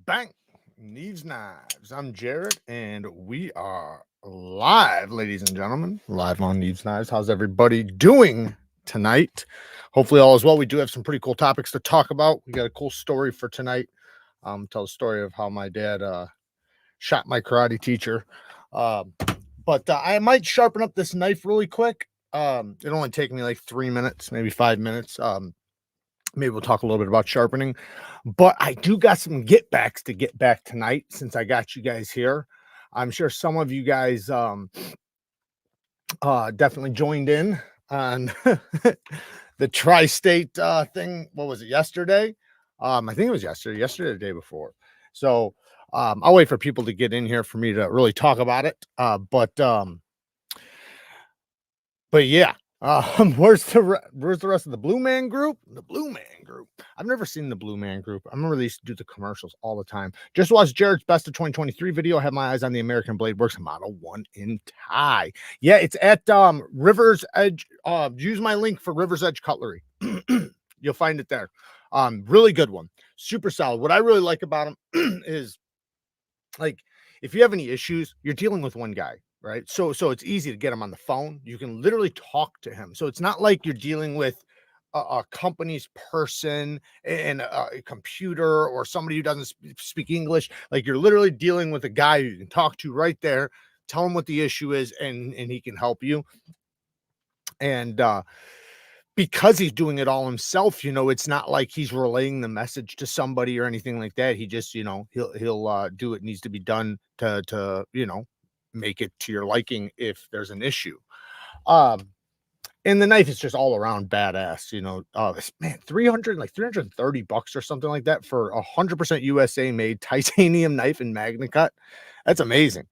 bang. Neevesknives. I'm Jared, and we are live, ladies and gentlemen, live on Neevesknives. How's everybody doing tonight? Hopefully, all is well. We do have some pretty cool topics to talk about. We got a cool story for tonight. Tell the story of how my dad shot my karate teacher. But I might sharpen up this knife really quick. It only take me like 3 minutes, maybe 5 minutes. Maybe we'll talk a little bit about sharpening, but I do got some get backs to get back tonight since I got you guys here. I'm sure some of you guys definitely joined in on the tri-state thing. What was it, yesterday? I think it was yesterday or the day before. So I'll wait for people to get in here for me to really talk about it. But yeah. Where's the rest of the Blue Man Group? The Blue Man Group. I've never seen the Blue Man Group. I remember they used to do the commercials all the time. Just watched Jared's Best of 2023 video. I have my eyes on the American Blade Works Model 1 in Thai. Yeah, it's at River's Edge. Use my link for River's Edge Cutlery. You'll find it there. Really good one. Super solid. What I really like about them is, like, if you have any issues, you're dealing with one guy. Right. So it's easy to get him on the phone. You can literally talk to him. So it's not like you're dealing with a company's person and a computer or somebody who doesn't speak English. Like, you're literally dealing with a guy who you can talk to right there, tell him what the issue is, and he can help you. And because he's doing it all himself, it's not like he's relaying the message to somebody or anything like that. He just, he'll do what needs to be done to make it to your liking if there's an issue. And the knife is just all around badass, man, 330 bucks or something like that for 100% USA made titanium knife and magna cut. That's amazing.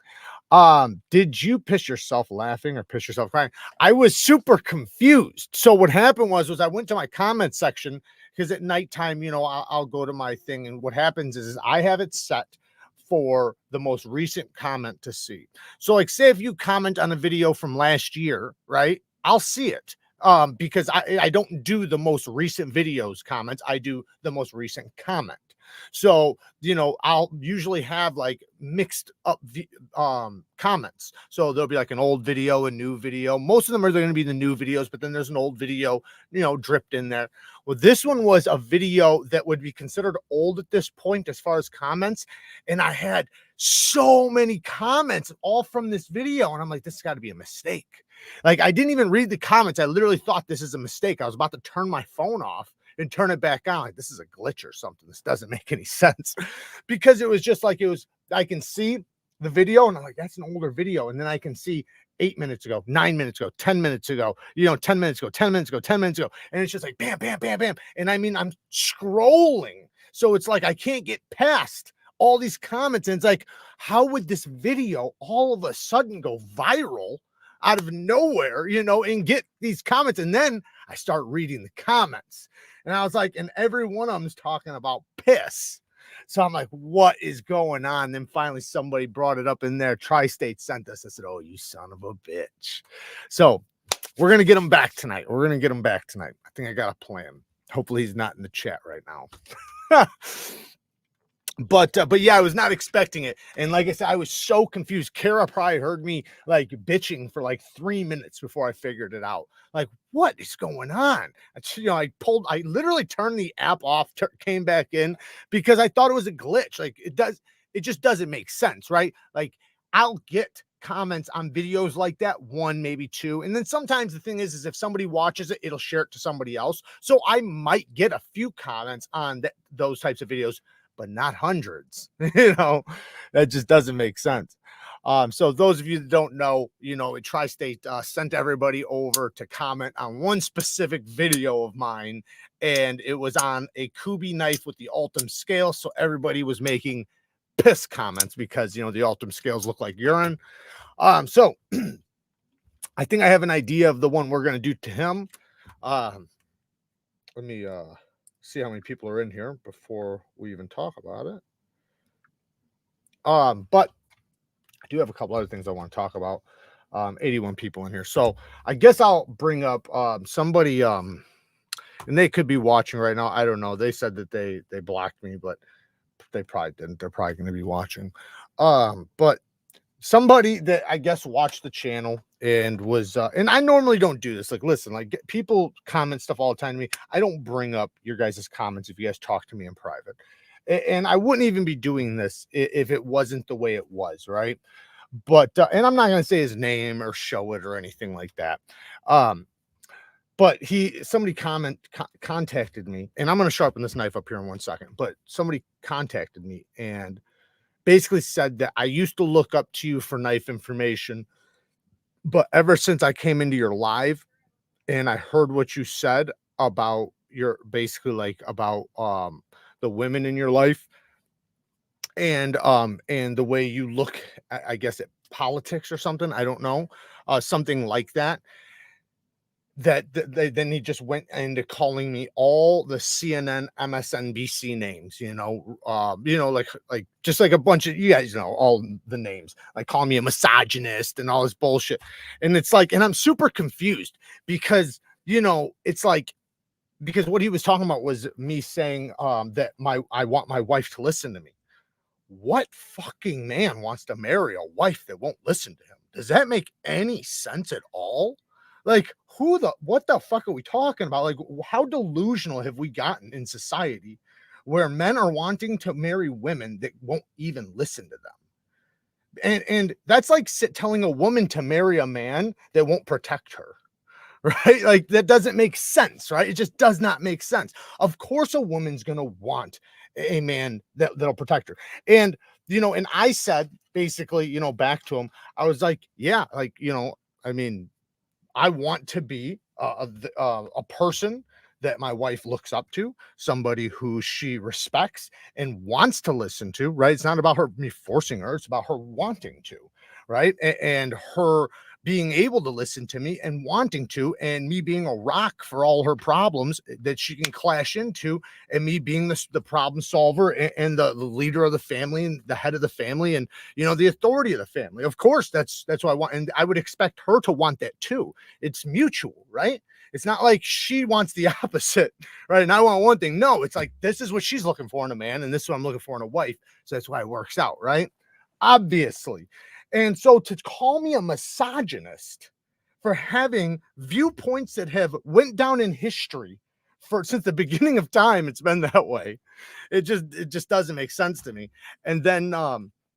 Did you piss yourself laughing or piss yourself crying? I was super confused. So what happened was I went to my comment section, because at nighttime, I'll go to my thing, and what happens is I have it set for the most recent comment to see. So, like, say if you comment on a video from last year, right, I'll see it, because I don't do the most recent videos comments. I do the most recent comment. So, I'll usually have like mixed up comments. So there'll be like an old video, a new video. Most of them are going to be the new videos, but then there's an old video, dripped in there. Well, this one was a video that would be considered old at this point as far as comments. And I had so many comments all from this video. And I'm like, this has got to be a mistake. Like, I didn't even read the comments. I literally thought this is a mistake. I was about to turn my phone off and turn it back on. Like, this is a glitch or something. This doesn't make any sense, because it was just like, I can see the video and I'm like, that's an older video. And then I can see 8 minutes ago, 9 minutes ago, 10 minutes ago, 10 minutes ago, 10 minutes ago, 10 minutes ago. And it's just like, bam, bam, bam, bam. And I mean, I'm scrolling. So it's like, I can't get past all these comments. And it's like, how would this video all of a sudden go viral out of nowhere, and get these comments? And then I start reading the comments, and I was like, and every one of them is talking about piss. So I'm like, what is going on? Then finally somebody brought it up in there. Tri-State sent us. I said, oh, you son of a bitch. So we're going to get him back tonight. I think I got a plan. Hopefully he's not in the chat right now. But yeah, I was not expecting it. And like I said, I was so confused. Kara probably heard me like bitching for like 3 minutes before I figured it out. Like, what is going on? I literally turned the app off, came back in, because I thought it was a glitch. Like, it just doesn't make sense, right? Like, I'll get comments on videos like that, 1, maybe 2. And then sometimes the thing is if somebody watches it, it'll share it to somebody else. So I might get a few comments on those types of videos, but not hundreds. That just doesn't make sense. So those of you that don't know, Tri-State sent everybody over to comment on one specific video of mine, and it was on a Kubi knife with the Ultim scale. So everybody was making piss comments because, the Ultim scales look like urine. So I think I have an idea of the one we're going to do to him. Let me see how many people are in here before we even talk about it. But I do have a couple other things I want to talk about. 81 people in here. So I guess I'll bring up somebody, and they could be watching right now. I don't know. They said that they blocked me, but they probably didn't. They're probably going to be watching. But somebody that I guess watched the channel and was and I normally don't do this. Like, listen, like people comment stuff all the time to me. I don't bring up your guys' comments if you guys talk to me in private. And I wouldn't even be doing this if it wasn't the way it was, right? But and I'm not going to say his name or show it or anything like that. But somebody contacted me, and I'm going to sharpen this knife up here in 1 second. But somebody contacted me and basically said that I used to look up to you for knife information, but ever since I came into your live and I heard what you said about your basically like about the women in your life and the way you look, I guess at politics or something, I don't know, something like that. Then he just went into calling me all the CNN, MSNBC names, like just like a bunch of, you guys know all the names, like calling me a misogynist and all this bullshit. And it's like, and I'm super confused because, it's like, because what he was talking about was me saying that I want my wife to listen to me. What fucking man wants to marry a wife that won't listen to him? Does that make any sense at all? Like, what the fuck are we talking about? Like, how delusional have we gotten in society where men are wanting to marry women that won't even listen to them? And that's like telling a woman to marry a man that won't protect her, right? Like, that doesn't make sense, right? It just does not make sense. Of course, a woman's going to want a man that'll protect her. And, and I said, basically, back to him, I was like, yeah, like, I mean, I want to be a person that my wife looks up to, somebody who she respects and wants to listen to, right? It's not about me forcing her, it's about her wanting to, right? And her being able to listen to me and wanting to, and me being a rock for all her problems that she can clash into, and me being the problem solver and the leader of the family and the head of the family and, the authority of the family. Of course, that's what I want. And I would expect her to want that too. It's mutual, right? It's not like she wants the opposite, right? And I want one thing. No, it's like, this is what she's looking for in a man, and this is what I'm looking for in a wife. So that's why it works out, right? Obviously. And so to call me a misogynist for having viewpoints that have went down in history since the beginning of time, it's been that way. It just doesn't make sense to me. And then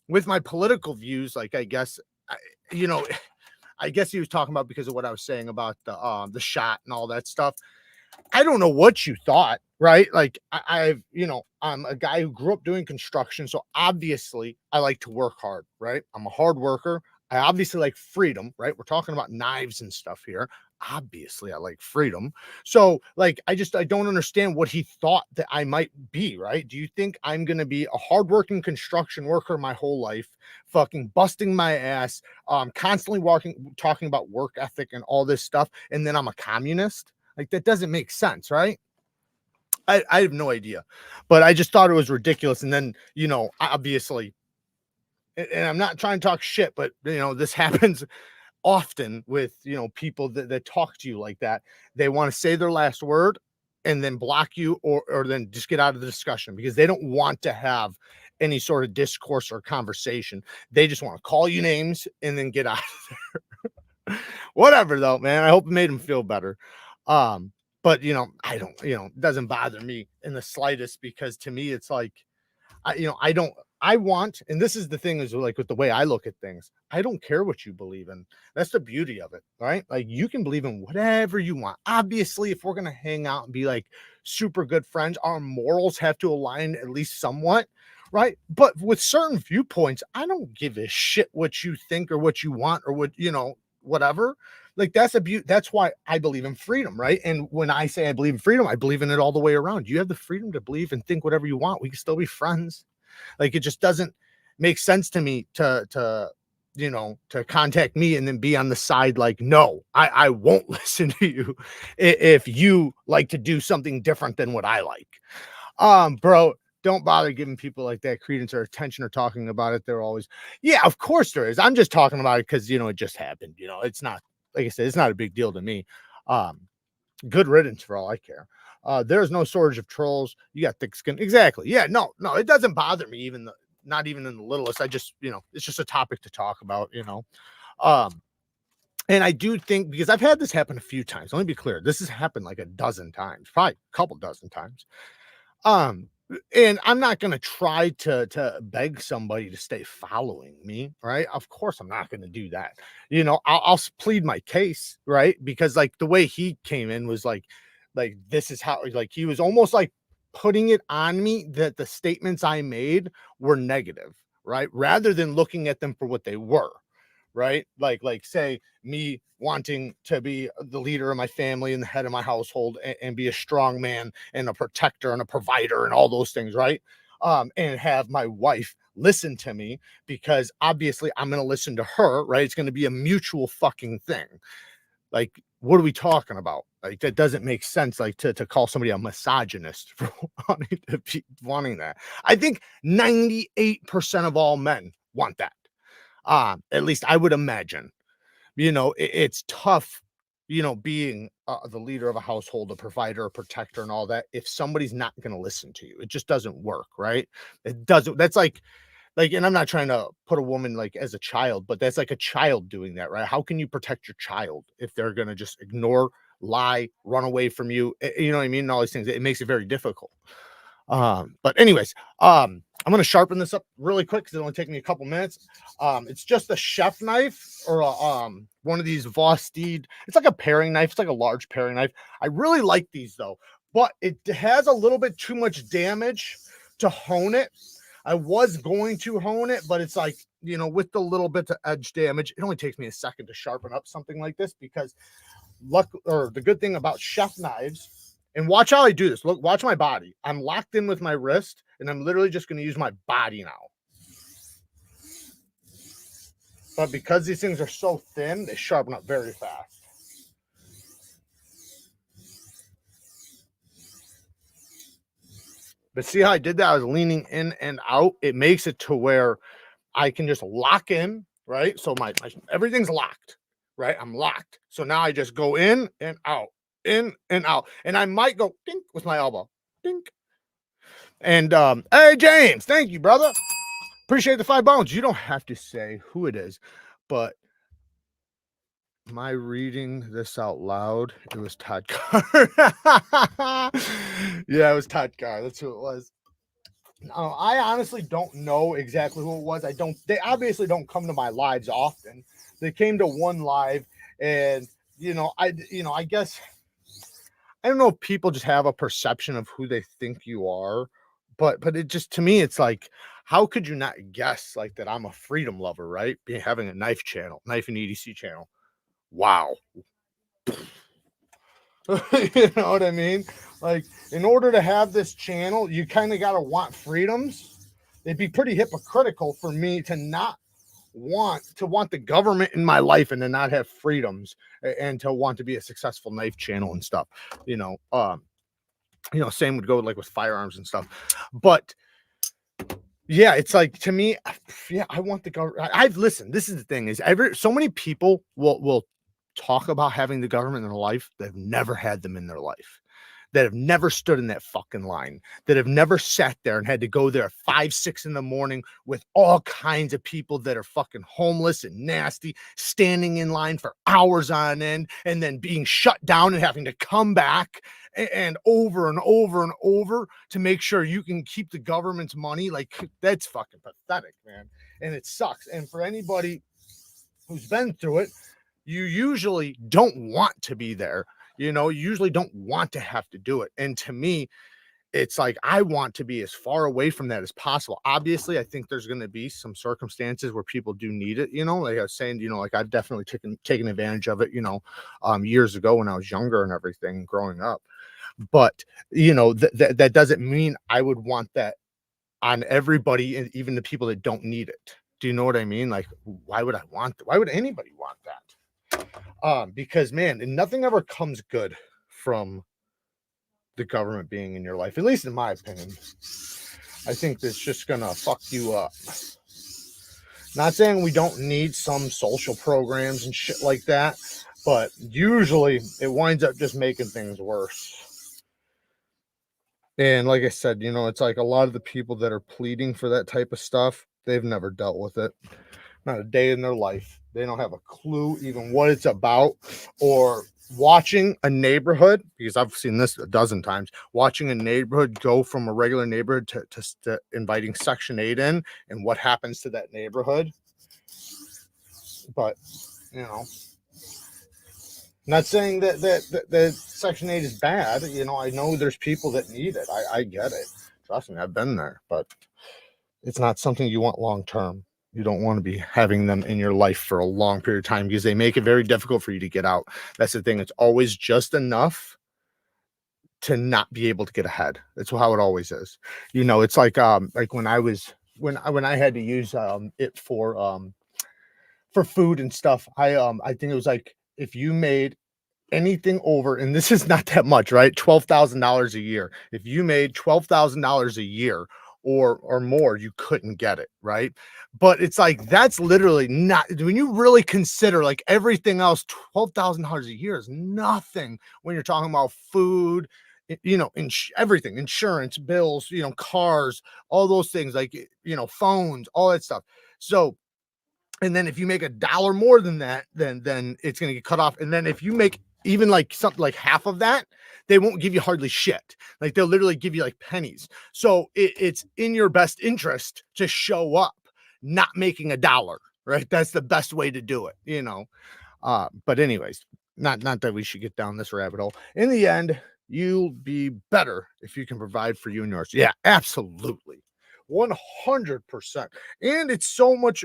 with my political views, like, I guess, I guess he was talking about because of what I was saying about the shot and all that stuff. I don't know what you thought, right? Like, I'm a guy who grew up doing construction. So obviously I like to work hard, right? I'm a hard worker. I obviously like freedom, right? We're talking about knives and stuff here. Obviously I like freedom. So like, I don't understand what he thought that I might be, right? Do you think I'm going to be a hardworking construction worker my whole life, fucking busting my ass, constantly talking about work ethic and all this stuff, and then I'm a communist? Like, that doesn't make sense, right? I have no idea, but I just thought it was ridiculous. And then, obviously, and I'm not trying to talk shit, but, this happens often with, people that talk to you like that. They want to say their last word and then block you or then just get out of the discussion because they don't want to have any sort of discourse or conversation. They just want to call you names and then get out of there. Whatever, though, man. I hope it made them feel better. But I don't, it doesn't bother me in the slightest because to me, it's like, I want, and this is the thing is like with the way I look at things, I don't care what you believe in. That's the beauty of it, right? Like, you can believe in whatever you want. Obviously, if we're going to hang out and be like super good friends, our morals have to align at least somewhat, right? But with certain viewpoints, I don't give a shit what you think or what you want or what, whatever. Like, that's why I believe in freedom, right? And when I say I believe in freedom, I believe in it all the way around. You have the freedom to believe and think whatever you want. We can still be friends. Like, it just doesn't make sense to me to contact me and then be on the side like, no, I won't listen to you if you like to do something different than what I like. Bro, don't bother giving people like that credence or attention or talking about it. They're always, yeah, of course there is. I'm just talking about it because, it just happened. It's not, like I said, it's not a big deal to me. Good riddance for all I care. There's no shortage of trolls. You got thick skin. Exactly. Yeah, no, it doesn't bother me even not even in the littlest. I just, it's just a topic to talk about, and I do think, because I've had this happen a few times. Let me be clear. This has happened like a dozen times, probably a couple dozen times. And I'm not going to try to beg somebody to stay following me, right? Of course, I'm not going to do that. I'll plead my case, right? Because like the way he came in was like this is how, like, he was almost like putting it on me that the statements I made were negative, right? Rather than looking at them for what they were. Right? Like say me wanting to be the leader of my family and the head of my household, and be a strong man and a protector and a provider and all those things, right? And have my wife listen to me, because obviously I'm going to listen to her, right? It's going to be a mutual fucking thing. Like, what are we talking about? Like, that doesn't make sense. Like to call somebody a misogynist for wanting that. I think 98% of all men want that. At least I would imagine. It's tough, being the leader of a household, a provider, a protector, and all that, if somebody's not going to listen to you. It just doesn't work, right? It doesn't. That's like, and I'm not trying to put a woman like as a child, but that's like a child doing that, right? How can you protect your child if they're going to just ignore, lie, run away from you? You know what I mean? And all these things. It makes it very difficult. But anyways, I'm going to sharpen this up really quick because it'll only take me a couple minutes. It's just a chef knife, or one of these VOSTEED. It's like a paring knife. It's like a large paring knife. I really like these though, but it has a little bit too much damage to hone it. I was going to hone it, but it's like, with the little bit of edge damage, it only takes me a second to sharpen up something like this, because the good thing about chef knives. And watch how I do this. Look, watch my body. I'm locked in with my wrist, and I'm literally just going to use my body now. But because these things are so thin, they sharpen up very fast. But see how I did that? I was leaning in and out. It makes it to where I can just lock in, right? So my everything's locked, right? I'm locked. So now I just go in and out. In and out, and I might go dink with my elbow, dink. And hey James, thank you, brother. Appreciate the 5 bones. You don't have to say who it is, but am I reading this out loud? It was Todd Carr. Yeah, it was Todd Carr. That's who it was. I honestly don't know exactly who it was. They obviously don't come to my lives often. They came to one live, and I guess I don't know if people just have a perception of who they think you are, but it just, to me, it's like, how could you not guess like that I'm a freedom lover, right? Having a knife and EDC channel. Wow. You know what I mean? Like, in order to have this channel, you kind of got to want freedoms. It'd be pretty hypocritical for me to not want the government in my life and to not have freedoms, and to want to be a successful knife channel and stuff. Same would go like with firearms and stuff. But yeah, it's like, to me, yeah, I want the government. I've listened. This is the thing, is so many people will talk about having the government in their life that have never had them in their life, that have never stood in that fucking line, that have never sat there and had to go there at 5, 6 in the morning with all kinds of people that are fucking homeless and nasty, standing in line for hours on end, and then being shut down and having to come back and over and over and over to make sure you can keep the government's money. Like, that's fucking pathetic, man. And it sucks. And for anybody who's been through it, you usually don't want to be there. You usually don't want to have to do it. And to me, it's like, I want to be as far away from that as possible. Obviously, I think there's going to be some circumstances where people do need it. Like I was saying, like I've definitely taken advantage of it, years ago when I was younger and everything growing up. But, that doesn't mean I would want that on everybody, and even the people that don't need it. Do you know what I mean? Like, why would anybody want that? Because, man, nothing ever comes good from the government being in your life, at least in my opinion. I think that's just gonna fuck you up. Not saying we don't need some social programs and shit like that, but usually it winds up just making things worse. And like I said, you know, it's like a lot of the people that are pleading for that type of stuff, they've never dealt with it. Not a day in their life. They don't have a clue even what it's about, or watching a neighborhood, because I've seen this a dozen times, watching a neighborhood go from a regular neighborhood to inviting Section 8 in, and what happens to that neighborhood. But, you know, not saying that Section 8 is bad. You know, I know there's people that need it. I get it. Trust me, I've been there, but it's not something you want long term. You don't want to be having them in your life for a long period of time, because they make it very difficult for you to get out. That's the thing. It's always just enough to not be able to get ahead. That's how it always is. You know, it's like when I had to use it for food and stuff. I think it was like, if you made anything over, and this is not that much, right? $12,000 a year. If you made $12,000 a year or more, you couldn't get it, right? But it's like, that's literally not, when you really consider like everything else, $12,000 a year is nothing when you're talking about food, you know, everything, insurance, bills, you know, cars, all those things, like, you know, phones, all that stuff. So, and then if you make $1 more than that, then it's going to get cut off. And then if you make even like something like half of that, they won't give you hardly shit. Like, they'll literally give you like pennies. So it's in your best interest to show up not making $1, right? That's the best way to do it, you know. But anyways, not that we should get down this rabbit hole. In the end, you'll be better if you can provide for you and yours. Yeah, absolutely. 100%. And it's so much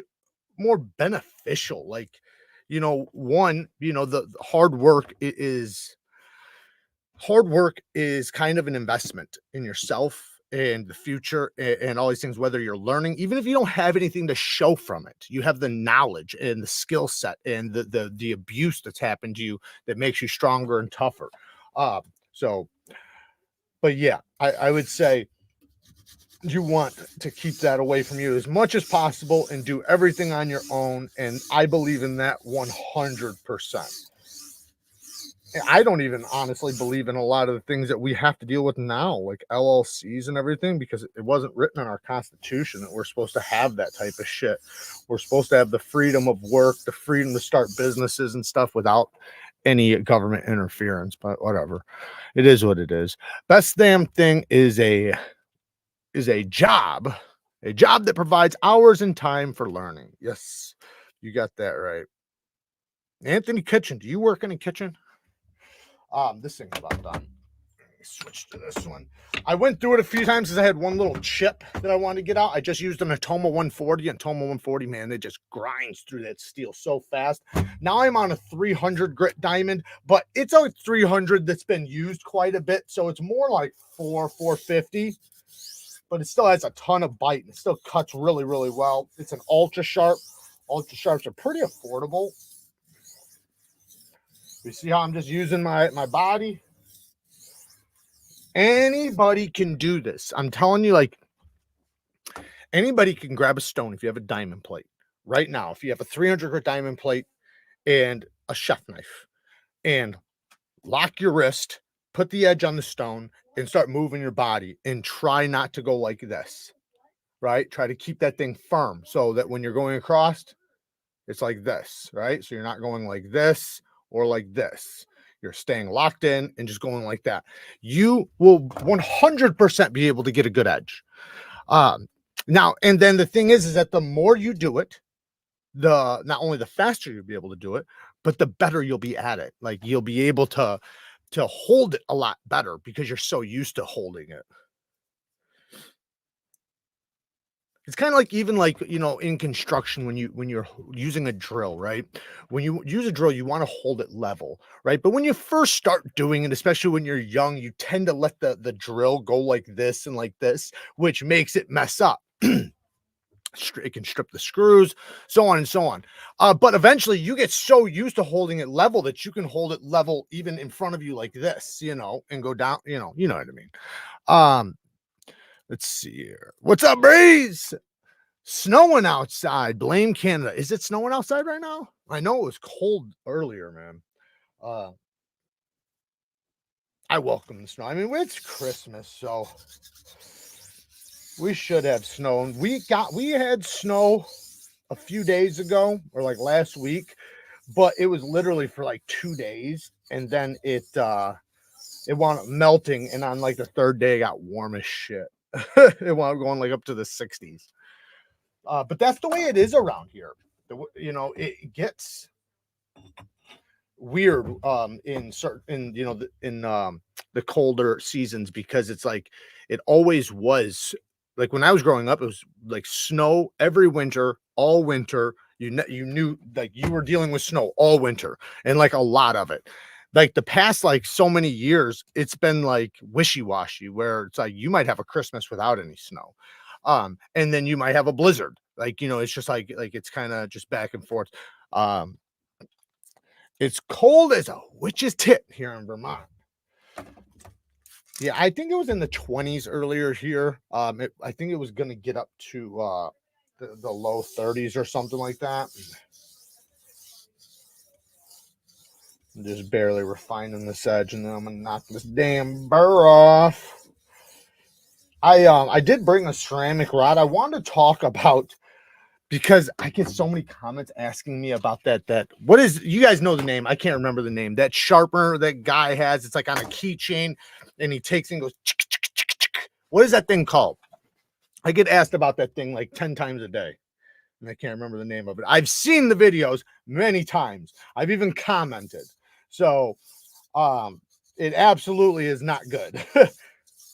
more beneficial. Like, you know, one, you know, the hard work is kind of an investment in yourself and the future, and all these things. Whether you're learning, even if you don't have anything to show from it, you have the knowledge and the skill set and the abuse that's happened to you that makes you stronger and tougher. So, but yeah, I would say you want to keep that away from you as much as possible and do everything on your own. And I believe in that 100%. I don't even honestly believe in a lot of the things that we have to deal with now, like LLCs and everything, because it wasn't written in our Constitution that we're supposed to have that type of shit. We're supposed to have the freedom of work, the freedom to start businesses and stuff without any government interference. But whatever, it is what it is. Best damn thing is a job that provides hours and time for learning. Yes, you got that right. Anthony Kitchen, do you work in a kitchen? This thing's about done. Let me switch to this one. I went through it a few times because I had one little chip that I wanted to get out. I just used an Atoma 140, and Atoma 140, man, it just grinds through that steel so fast. Now I'm on a 300 grit diamond, but it's a 300 that's been used quite a bit, so it's more like 450. But it still has a ton of bite, and it still cuts really, really well. It's an ultra sharp. Ultra sharps are pretty affordable. You see how I'm just using my body? Anybody can do this. I'm telling you, like, anybody can grab a stone if you have a diamond plate right now. If you have a 300 grit diamond plate and a chef knife, and lock your wrist, put the edge on the stone, and start moving your body, and try not to go like this, right? Try to keep that thing firm so that when you're going across, it's like this, right? So you're not going like this or like this. You're staying locked in and just going like that. You will 100% be able to get a good edge. Now, and then the thing is that the more you do it, not only the faster you'll be able to do it, but the better you'll be at it. Like, you'll be able to hold it a lot better because you're so used to holding it. It's kind of like, even like, you know, in construction, when you're using a drill, right? When you use a drill, you want to hold it level, right? But when you first start doing it, especially when you're young, you tend to let the drill go like this and like this, which makes it mess up. It can strip the screws, so on and so on. But eventually you get so used to holding it level that you can hold it level even in front of you like this, you know, and go down, you know what I mean? Let's see here. What's up, Breeze? Snowing outside. Blame Canada. Is it snowing outside right now? I know it was cold earlier, man. I welcome the snow. I mean, it's Christmas, so we should have snow. We had snow a few days ago, or like last week, but it was literally for like 2 days, and then it wound up melting, and on like the third day it got warm as shit. It wound up going like up to the 60s. But that's the way it is around here. You know, it gets weird in certain, you know, in the colder seasons, because it's like it always was. Like when I was growing up, it was like snow every winter, all winter. You knew like you were dealing with snow all winter, and like a lot of it. Like the past like so many years, it's been like wishy-washy, where it's like you might have a Christmas without any snow. And then you might have a blizzard. Like, you know, it's just like it's kind of just back and forth. Um, it's cold as a witch's tit here in Vermont. Yeah, I think it was in the 20s earlier here. I think it was going to get up to the low 30s or something like that. I'm just barely refining this edge, and then I'm gonna knock this damn burr off. I did bring a ceramic rod. I wanted to talk about, because I get so many comments asking me about that. What is, you guys know the name? I can't remember the name. That sharpener that guy has, it's like on a keychain, and he takes and goes. What is that thing called? I get asked about that thing like 10 times a day, and I can't remember the name of it. I've seen the videos many times. I've even commented. So, it absolutely is not good.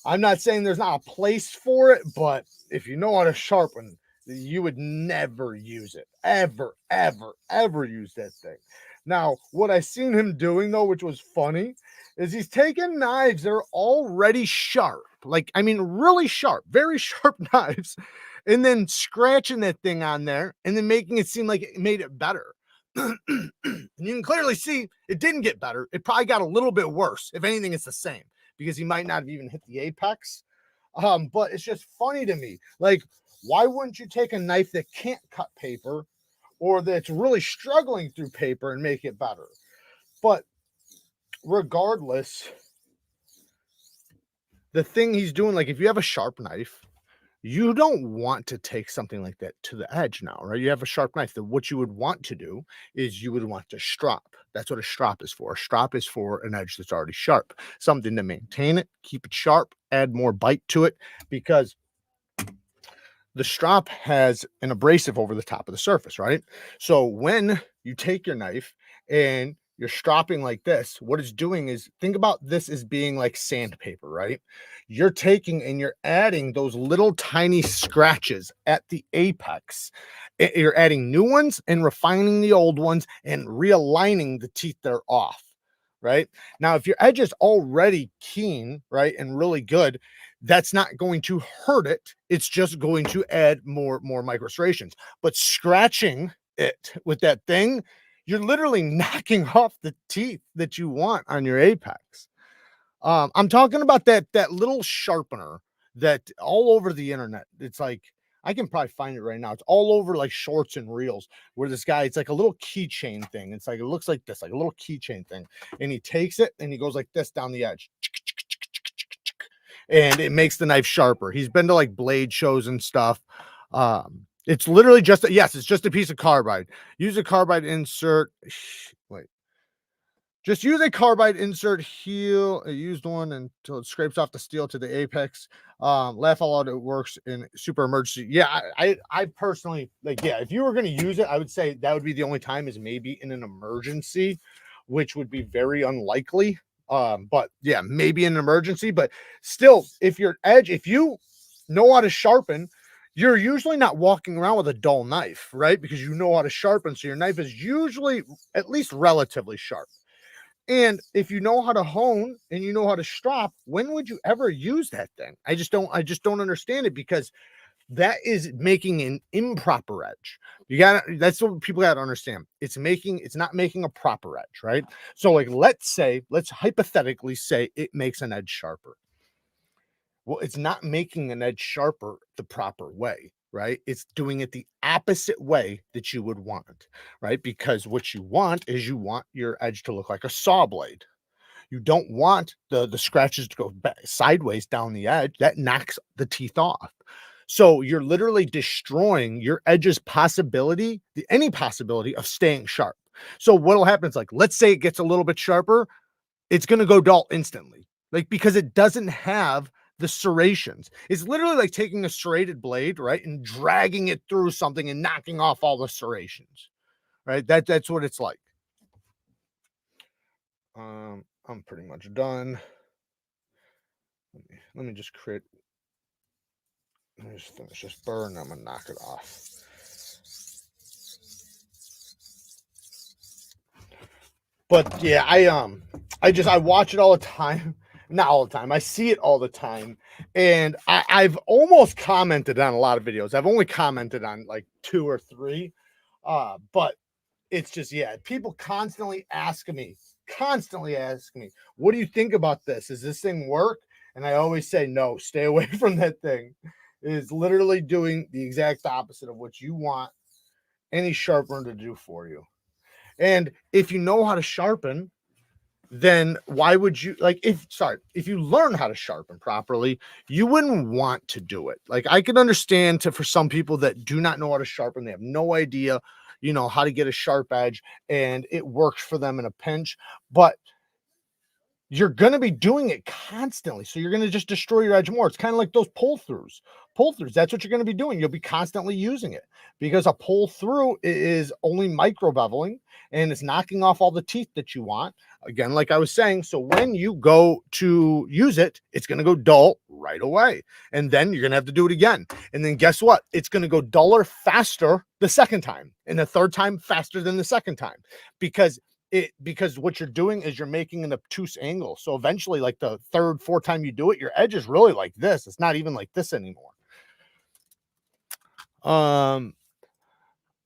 I'm not saying there's not a place for it, but if you know how to sharpen, you would never use it. Ever, ever, ever use that thing. Now, what I seen him doing, though, which was funny, is he's taking knives that are already sharp. Like, I mean, really sharp, very sharp knives, and then scratching that thing on there and then making it seem like it made it better. And you can clearly see it didn't get better. It probably got a little bit worse. If anything, it's the same, because he might not have even hit the apex. But it's just funny to me. Like, why wouldn't you take a knife that can't cut paper, or that's really struggling through paper, and make it better? But regardless, the thing he's doing, like if you have a sharp knife, you don't want to take something like that to the edge now, right? You have a sharp knife. That what you would want to do is you would want to strop. That's what a strop is for. A strop is for an edge that's already sharp, something to maintain it, keep it sharp, add more bite to it, because the strop has an abrasive over the top of the surface, right? So when you take your knife and you're stropping like this, what it's doing is, think about this as being like sandpaper, right? You're taking and you're adding those little tiny scratches at the apex. You're adding new ones and refining the old ones and realigning the teeth that are off, right? Now, if your edge is already keen, right, and really good, that's not going to hurt it. It's just going to add more micro serrations. But scratching it with that thing, you're literally knocking off the teeth that you want on your apex. I'm talking about that little sharpener that all over the internet. It's like, I can probably find it right now. It's all over like shorts and reels, where this guy, it's like a little keychain thing. It's like, it looks like this, like a little keychain thing. And he takes it and he goes like this down the edge, and it makes the knife sharper. He's been to like blade shows and stuff. It's literally just yes, it's just a piece of carbide. Use a carbide insert. Wait, just use a carbide insert, heal a used one until it scrapes off the steel to the apex. Laugh out loud, it works in super emergency. Yeah, I personally, like, yeah, if you were going to use it, I would say that would be the only time, is maybe in an emergency, which would be very unlikely. But yeah, maybe in an emergency. But still, if your edge, if you know how to sharpen, you're usually not walking around with a dull knife, right? Because you know how to sharpen, so your knife is usually at least relatively sharp. And if you know how to hone and you know how to strop, when would you ever use that thing? I just don't understand it, because that is making an improper edge. That's what people got to understand. It's not making a proper edge, right? So like, let's hypothetically say it makes an edge sharper. Well, it's not making an edge sharper the proper way, right? It's doing it the opposite way that you would want, right? Because what you want is, you want your edge to look like a saw blade. You don't want the scratches to go sideways down the edge. That knocks the teeth off. So you're literally destroying your edge's possibility, any possibility of staying sharp. So what'll happen is, like, let's say it gets a little bit sharper, it's going to go dull instantly, like, because it doesn't have the serrations. It's literally like taking a serrated blade, right, and dragging it through something and knocking off all the serrations, right? That's what it's like. I'm pretty much done. Let me just create. Let me just finish this burr and I'm gonna knock it off. But yeah, I watch it all the time. Not all the time. I see it all the time. And I've almost commented on a lot of videos. I've only commented on like 2 or 3. But it's just, yeah, people constantly asking me, what do you think about this? Does this thing work? And I always say, no, stay away from that thing. It is literally doing the exact opposite of what you want any sharpener to do for you. And if you know how to sharpen, then why would you, like, if you learn how to sharpen properly, you wouldn't want to do it. Like, I can understand for some people that do not know how to sharpen, they have no idea, how to get a sharp edge, and it works for them in a pinch, but you're going to be doing it constantly. So you're going to just destroy your edge more. It's kind of like those pull throughs. That's what you're going to be doing. You'll be constantly using it, because a pull through is only micro beveling and it's knocking off all the teeth that you want. Again, like I was saying, so when you go to use it, it's going to go dull right away. And then you're going to have to do it again. And then guess what? It's going to go duller faster the second time, and the third time faster than the second time, because what you're doing is you're making an obtuse angle. So eventually, like the third, fourth time you do it, your edge is really like this. It's not even like this anymore.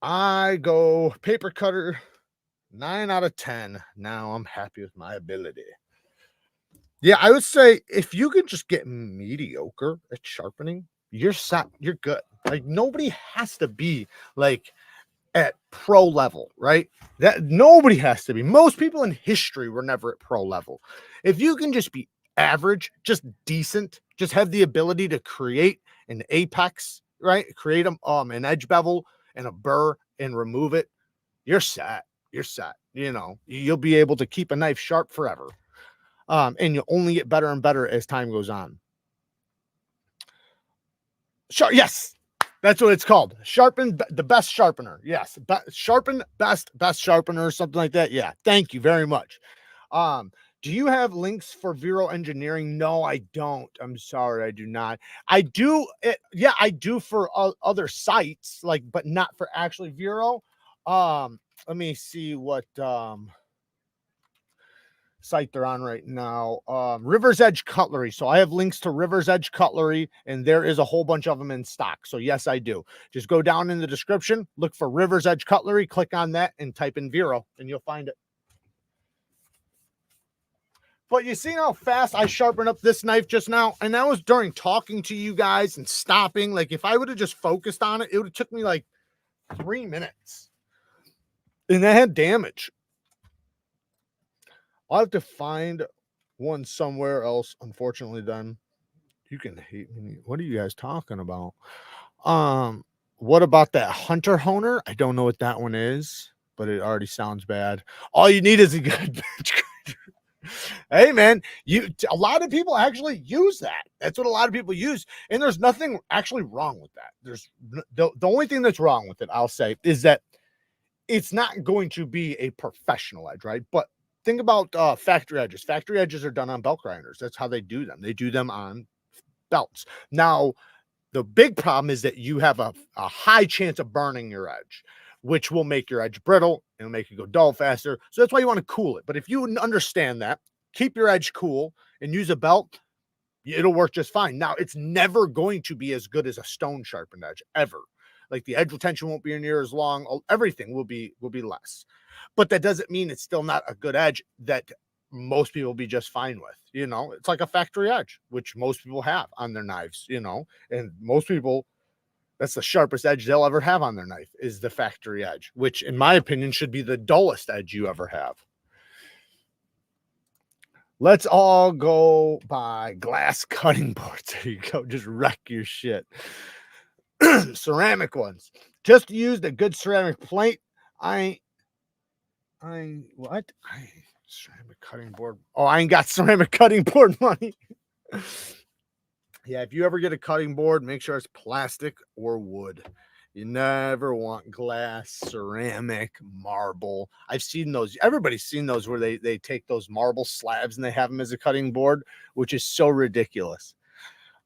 I go paper cutter 9 out of 10. Now I'm happy with my ability. Yeah, I would say if you can just get mediocre at sharpening, you're set. You're good. Like, nobody has to be like at pro level, right? That nobody has to be. Most people in history were never at pro level. If you can just be average, just decent, just have the ability to create an apex, right? Create an edge bevel and a burr and remove it, you're set. You're set. You'll be able to keep a knife sharp forever. And you'll only get better and better as time goes on. Yes, that's what it's called. Sharpen the best sharpener. Yes. Sharpen best sharpener, something like that. Yeah. Thank you very much. Do you have links for Vero Engineering? No, I don't. I'm sorry, I do not. I do. Yeah, I do for other sites, like, but not for actually Vero. Let me see what site they're on right now. River's Edge Cutlery. So I have links to River's Edge Cutlery, and there is a whole bunch of them in stock. So yes, I do. Just go down in the description, look for River's Edge Cutlery, click on that, and type in Vero, and you'll find it. But you see how fast I sharpened up this knife just now? And that was during talking to you guys and stopping. Like, if I would have just focused on it, it would have took me like 3 minutes. And that had damage. I'll have to find one somewhere else. Unfortunately, then you can hate me. What are you guys talking about? What about that Hunter Honer? I don't know what that one is, but it already sounds bad. All you need is a good bitch. Hey man, a lot of people actually use that. That's what a lot of people use, and there's nothing actually wrong with that. There's the only thing that's wrong with it, I'll say, is that it's not going to be a professional edge, right? But think about factory edges. Factory edges are done on belt grinders. That's how they do them. They do them on belts. Now, the big problem is that you have a high chance of burning your edge, which will make your edge brittle. It'll make it go dull faster. So that's why you want to cool it. But if you understand that, keep your edge cool and use a belt, it'll work just fine. Now, it's never going to be as good as a stone sharpened edge, ever. Like, the edge retention won't be near as long. Everything will be less. But that doesn't mean it's still not a good edge that most people will be just fine with. It's like a factory edge, which most people have on their knives, and most people, that's the sharpest edge they'll ever have on their knife, is the factory edge, which in my opinion should be the dullest edge you ever have. Let's all go buy glass cutting boards. There you go. Just wreck your shit. Ceramic ones. Just used a good ceramic plate. What? Ceramic cutting board. Oh, I ain't got ceramic cutting board money. Yeah, if you ever get a cutting board, make sure it's plastic or wood. You never want glass, ceramic, marble. I've seen those. Everybody's seen those where they take those marble slabs and they have them as a cutting board, which is so ridiculous.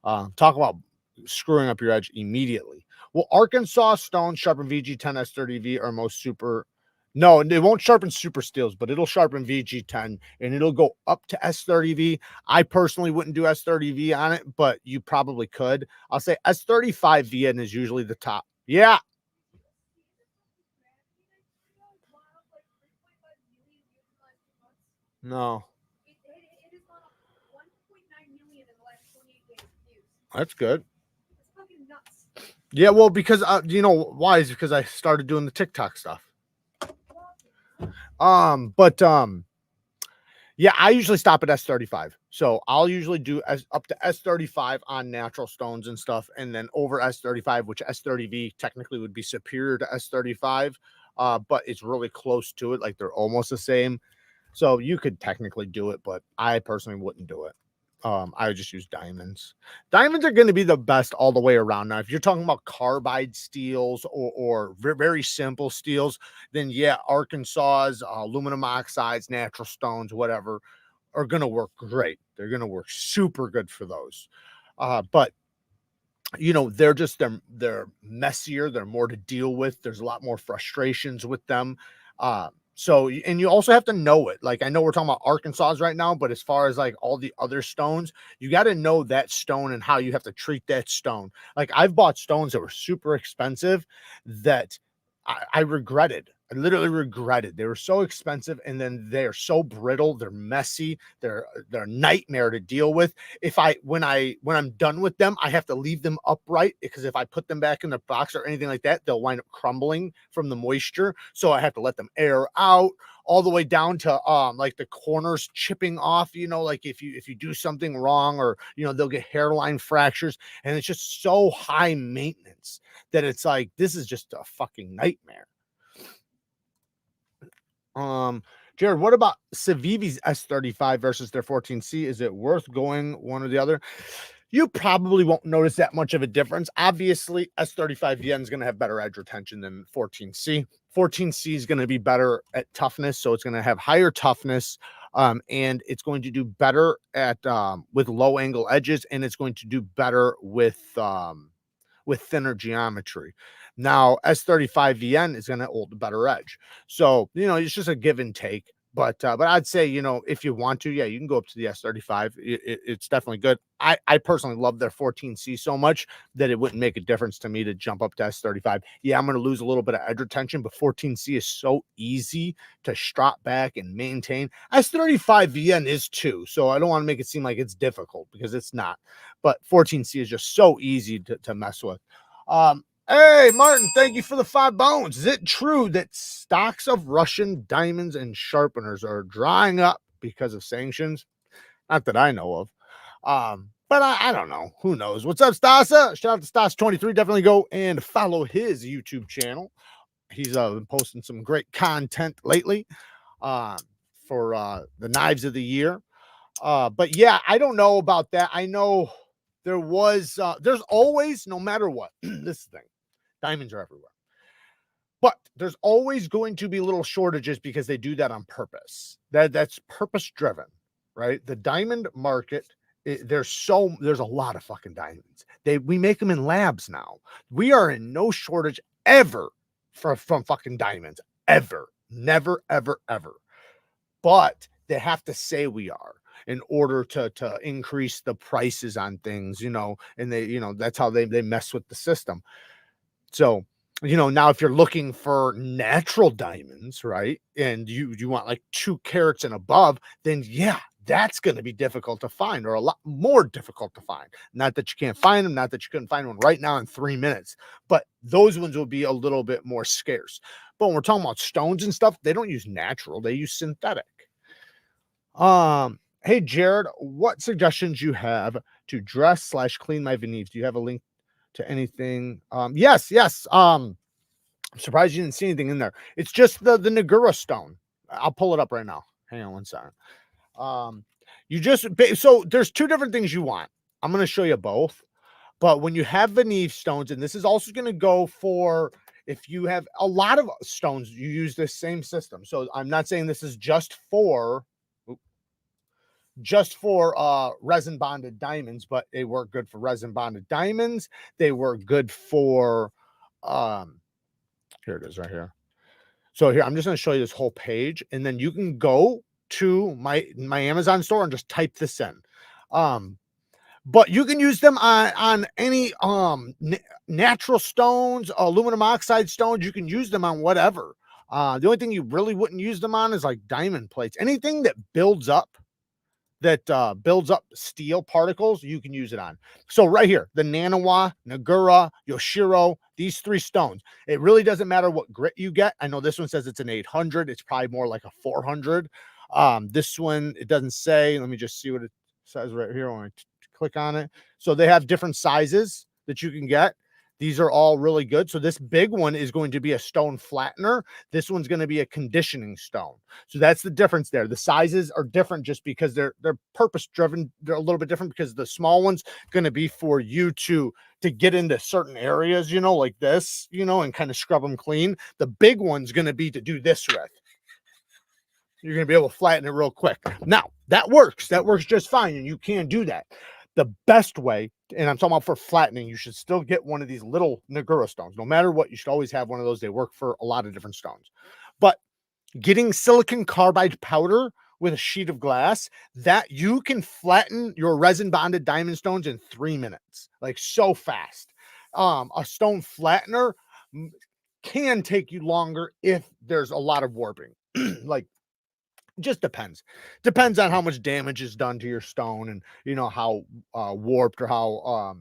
Talk about screwing up your edge immediately. Well, Arkansas Stone Sharpen VG10 S30V are most super. No, it won't sharpen super steels, but it'll sharpen VG10 and it'll go up to S30V. I personally wouldn't do S30V on it, but you probably could. I'll say S35 VN is usually the top. Yeah. No. That's good. Yeah, well, because you know why is because I started doing the TikTok stuff. Yeah, I usually stop at S35. So I'll usually do up to S35 on natural stones and stuff, and then over S35, which S30V technically would be superior to S35, but it's really close to it, like they're almost the same. So you could technically do it, but I personally wouldn't do it. I would just use diamonds. Diamonds are going to be the best all the way around. Now, if you're talking about carbide steels or very simple steels, then yeah, Arkansas's, aluminum oxides, natural stones, whatever, are going to work great. They're going to work super good for those. But you know, they're messier. They're more to deal with. There's a lot more frustrations with them. So, and you also have to know it. Like, I know we're talking about Arkansas right now, but as far as like all the other stones, you got to know that stone and how you have to treat that stone. Like, I've bought stones that were super expensive that I regretted. I literally regretted. They were so expensive, and then they're so brittle. They're messy. They're a nightmare to deal with. When I'm done with them, I have to leave them upright, because if I put them back in the box or anything like that, they'll wind up crumbling from the moisture. So I have to let them air out all the way down to like the corners chipping off. You know, like if you do something wrong, or you know, they'll get hairline fractures, and it's just so high maintenance that it's like, this is just a fucking nightmare. Jared, what about Civivi's S35 versus their 14C? Is it worth going one or the other? You probably won't notice that much of a difference. Obviously, S35 VN is going to have better edge retention than 14C. 14C is going to be better at toughness, so it's going to have higher toughness, and it's going to do better at with low angle edges, and it's going to do better with thinner geometry. Now, S35 VN is going to hold a better edge. So, you know, it's just a give and take. But I'd say, you know, if you want to, yeah, you can go up to the S35. It's definitely good. I personally love their 14C so much that it wouldn't make a difference to me to jump up to S35. Yeah, I'm going to lose a little bit of edge retention, but 14C is so easy to strap back and maintain. S35 VN is too, so I don't want to make it seem like it's difficult, because it's not. But 14C is just so easy to mess with. Hey, Martin, thank you for the 5 bones. Is it true that stocks of Russian diamonds and sharpeners are drying up because of sanctions? Not that I know of. But I don't know. Who knows? What's up, Stasa? Shout out to Stas23. Definitely go and follow his YouTube channel. He's been posting some great content lately for the knives of the year. But yeah, I don't know about that. I know there's always, no matter what, this thing, diamonds are everywhere. But there's always going to be little shortages, because they do that on purpose. That's purpose driven, right? The diamond market, there's a lot of fucking diamonds. We make them in labs now. We are in no shortage ever from fucking diamonds, ever, never, ever, ever. But they have to say we are, in order to increase the prices on things, you know, and they, you know, that's how they mess with the system. So, you know, now if you're looking for natural diamonds, right, and you want like 2 carats and above, then yeah, that's going to be difficult to find, or a lot more difficult to find. Not that you can't find them, not that you couldn't find one right now in 3 minutes, but those ones will be a little bit more scarce. But when we're talking about stones and stuff, they don't use natural, they use synthetic. Hey, Jared, what suggestions you have to dress / clean my Venives? Do you have a link to anything? Yes, yes. I'm surprised you didn't see anything in there. It's just the Nagura stone. I'll pull it up right now. Hang on one second. You just so there's two different things you want. I'm going to show you both. But when you have Venive stones, and this is also going to go for if you have a lot of stones, you use this same system. So I'm not saying this is just for resin bonded diamonds, but they work good for resin bonded diamonds. They work good for here it is right here. So here, I'm just going to show you this whole page, and then you can go to my Amazon store and just type this in. But you can use them on any natural stones, aluminum oxide stones. You can use them on whatever. The only thing you really wouldn't use them on is like diamond plates. Anything that builds up steel particles, you can use it on. So right here, the Nanawa, Nagura, Yoshiro, these three stones, it really doesn't matter what grit you get. I know this one says it's an 800. It's probably more like a 400. This one, it doesn't say. Let me just see what it says right here when I click on it. So they have different sizes that you can get. These are all really good. So this big one is going to be a stone flattener. This one's going to be a conditioning stone. So that's the difference there. The sizes are different just because they're purpose driven. They're a little bit different because the small one's going to be for you to get into certain areas, you know, like this, you know, and kind of scrub them clean. The big one's going to be to do this with. You're going to be able to flatten it real quick. Now, that works. That works just fine, and you can do that. The best way, and I'm talking about for flattening, you should still get one of these little Nagura stones. No matter what, you should always have one of those. They work for a lot of different stones. But getting silicon carbide powder with a sheet of glass, that you can flatten your resin bonded diamond stones in 3 minutes, like so fast. A stone flattener can take you longer if there's a lot of warping. Like, just depends on how much damage is done to your stone, and you know how warped or how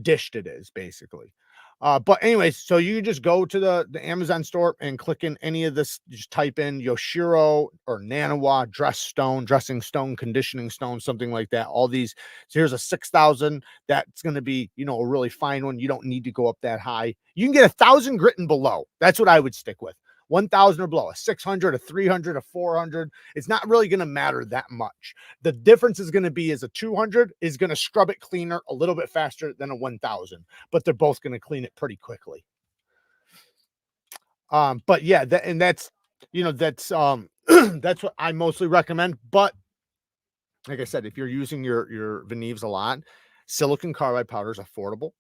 dished it is, basically. But anyways, so you just go to the Amazon store and click in any of this. Just type in Yoshiro or Nanawa dressing stone, conditioning stone, something like that. All these. So here's a 6,000. That's going to be, you know, a really fine one. You don't need to go up that high. You can get 1,000 grit and below. That's what I would stick with. 1,000 or below, a 600, a 300, a 400. It's not really going to matter that much. The difference is going to be is a 200 is going to scrub it cleaner a little bit faster than a 1,000, but they're both going to clean it pretty quickly. But yeah, that's, you know, that's that's what I mostly recommend. But like I said, if you're using your Venives a lot, silicon carbide powder is affordable.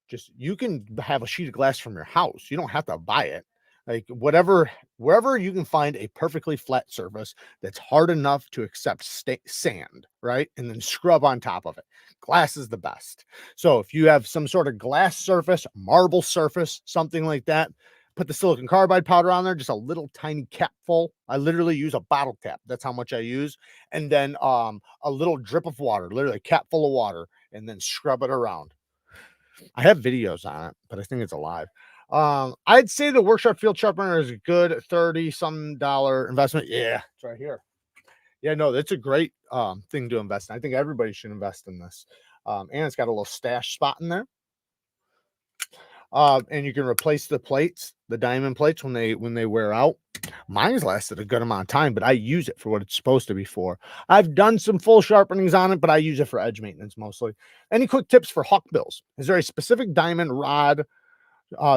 Just, you can have a sheet of glass from your house. You don't have to buy it. Like, wherever you can find a perfectly flat surface that's hard enough to accept sand, right? And then scrub on top of it. Glass is the best. So if you have some sort of glass surface, marble surface, something like that, put the silicon carbide powder on there, just a little tiny cap full. I literally use a bottle cap. That's how much I use. And then a little drip of water, literally a cap full of water, and then scrub it around. I have videos on it, but I think it's alive. I'd say the workshop field sharpener is a good $30-some investment. Yeah, it's right here. Yeah, no, that's a great thing to invest in. I think everybody should invest in this. And it's got a little stash spot in there. And you can replace the plates, the diamond plates, when they wear out. Mine's lasted a good amount of time, but I use it for what it's supposed to be for. I've done some full sharpenings on it, but I use it for edge maintenance mostly. Any quick tips for hawk bills? Is there a specific diamond rod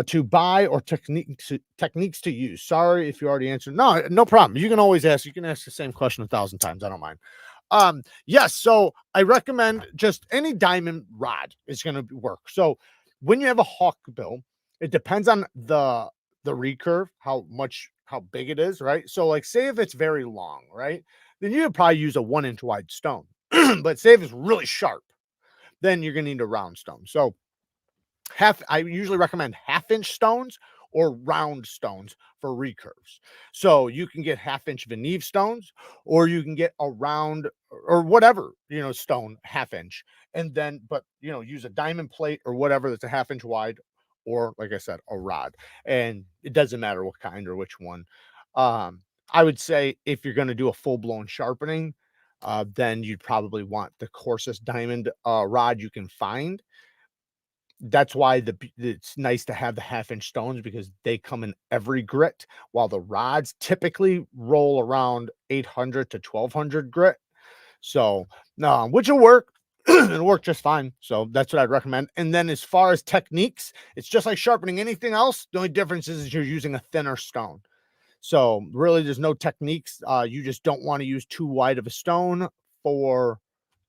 to buy or techniques to use? Sorry if you already answered. No problem. You can always ask. You can ask the same question 1,000 times. I don't mind. Yes. So I recommend just any diamond rod is going to work. So when you have a hawk bill, it depends on the recurve, how big it is, right? So like, say if it's very long, right, then you would probably use a 1-inch wide stone. But say if it's really sharp, then you're gonna need a round stone. So I usually recommend 1/2-inch stones or round stones for recurves. So you can get 1/2-inch Venive stones, or you can get a round or whatever, you know, stone 1/2-inch, and then, but you know, use a diamond plate or whatever that's a 1/2-inch wide, or like I said, a rod. And it doesn't matter what kind or which one. I would say if you're going to do a full blown sharpening, then you'd probably want the coarsest diamond rod you can find. That's why it's nice to have the 1/2-inch stones, because they come in every grit, while the rods typically roll around 800 to 1200 grit. So, no, which will work. It'll work just fine. So that's what I'd recommend. And then as far as techniques, it's just like sharpening anything else. The only difference is you're using a thinner stone. So really, there's no techniques. You just don't want to use too wide of a stone for,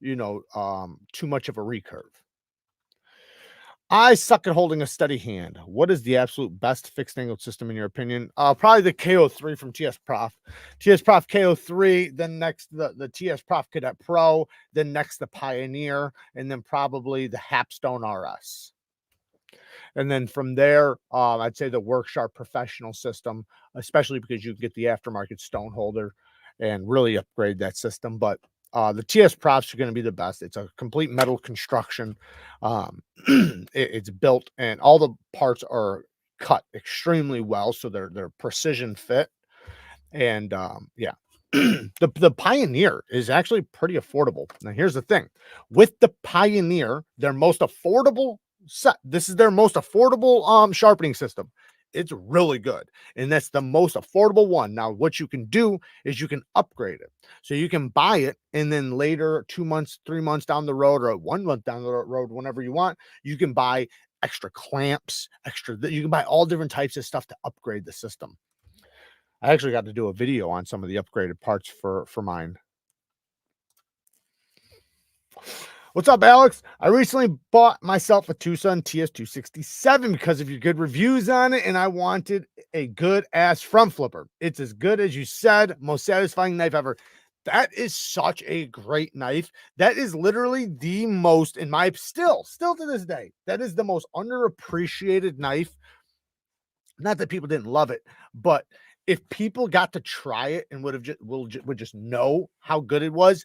too much of a recurve. I suck at holding a steady hand. What is the absolute best fixed angled system in your opinion? Probably the KO3 from TS Prof. TS Prof KO3, then next the TS Prof Cadet Pro, then next the Pioneer, and then probably the HAPSTONE RS. And then from there, I'd say the Worksharp Professional system, especially because you can get the aftermarket stone holder and really upgrade that system. But the TS Profs are going to be the best. It's a complete metal construction. It's built, and all the parts are cut extremely well, so they're precision fit. And yeah, the Pioneer is actually pretty affordable. Now, here's the thing: with the Pioneer, their most affordable set. This is their most affordable sharpening system. It's really good, and that's the most affordable one. Now, what you can do is you can upgrade it. So you can buy it, and then later, 2 months, 3 months down the road, or 1 month down the road, whenever you want, you can buy extra clamps, you can buy all different types of stuff to upgrade the system. I actually got to do a video on some of the upgraded parts for mine. What's up, Alex? I recently bought myself a Tucson TS267 because of your good reviews on it, and I wanted a good ass front flipper. It's as good as you said, most satisfying knife ever. That is such a great knife. That is literally the most, in my still to this day, that is the most underappreciated knife. Not that people didn't love it, but if people got to try it and would just know how good it was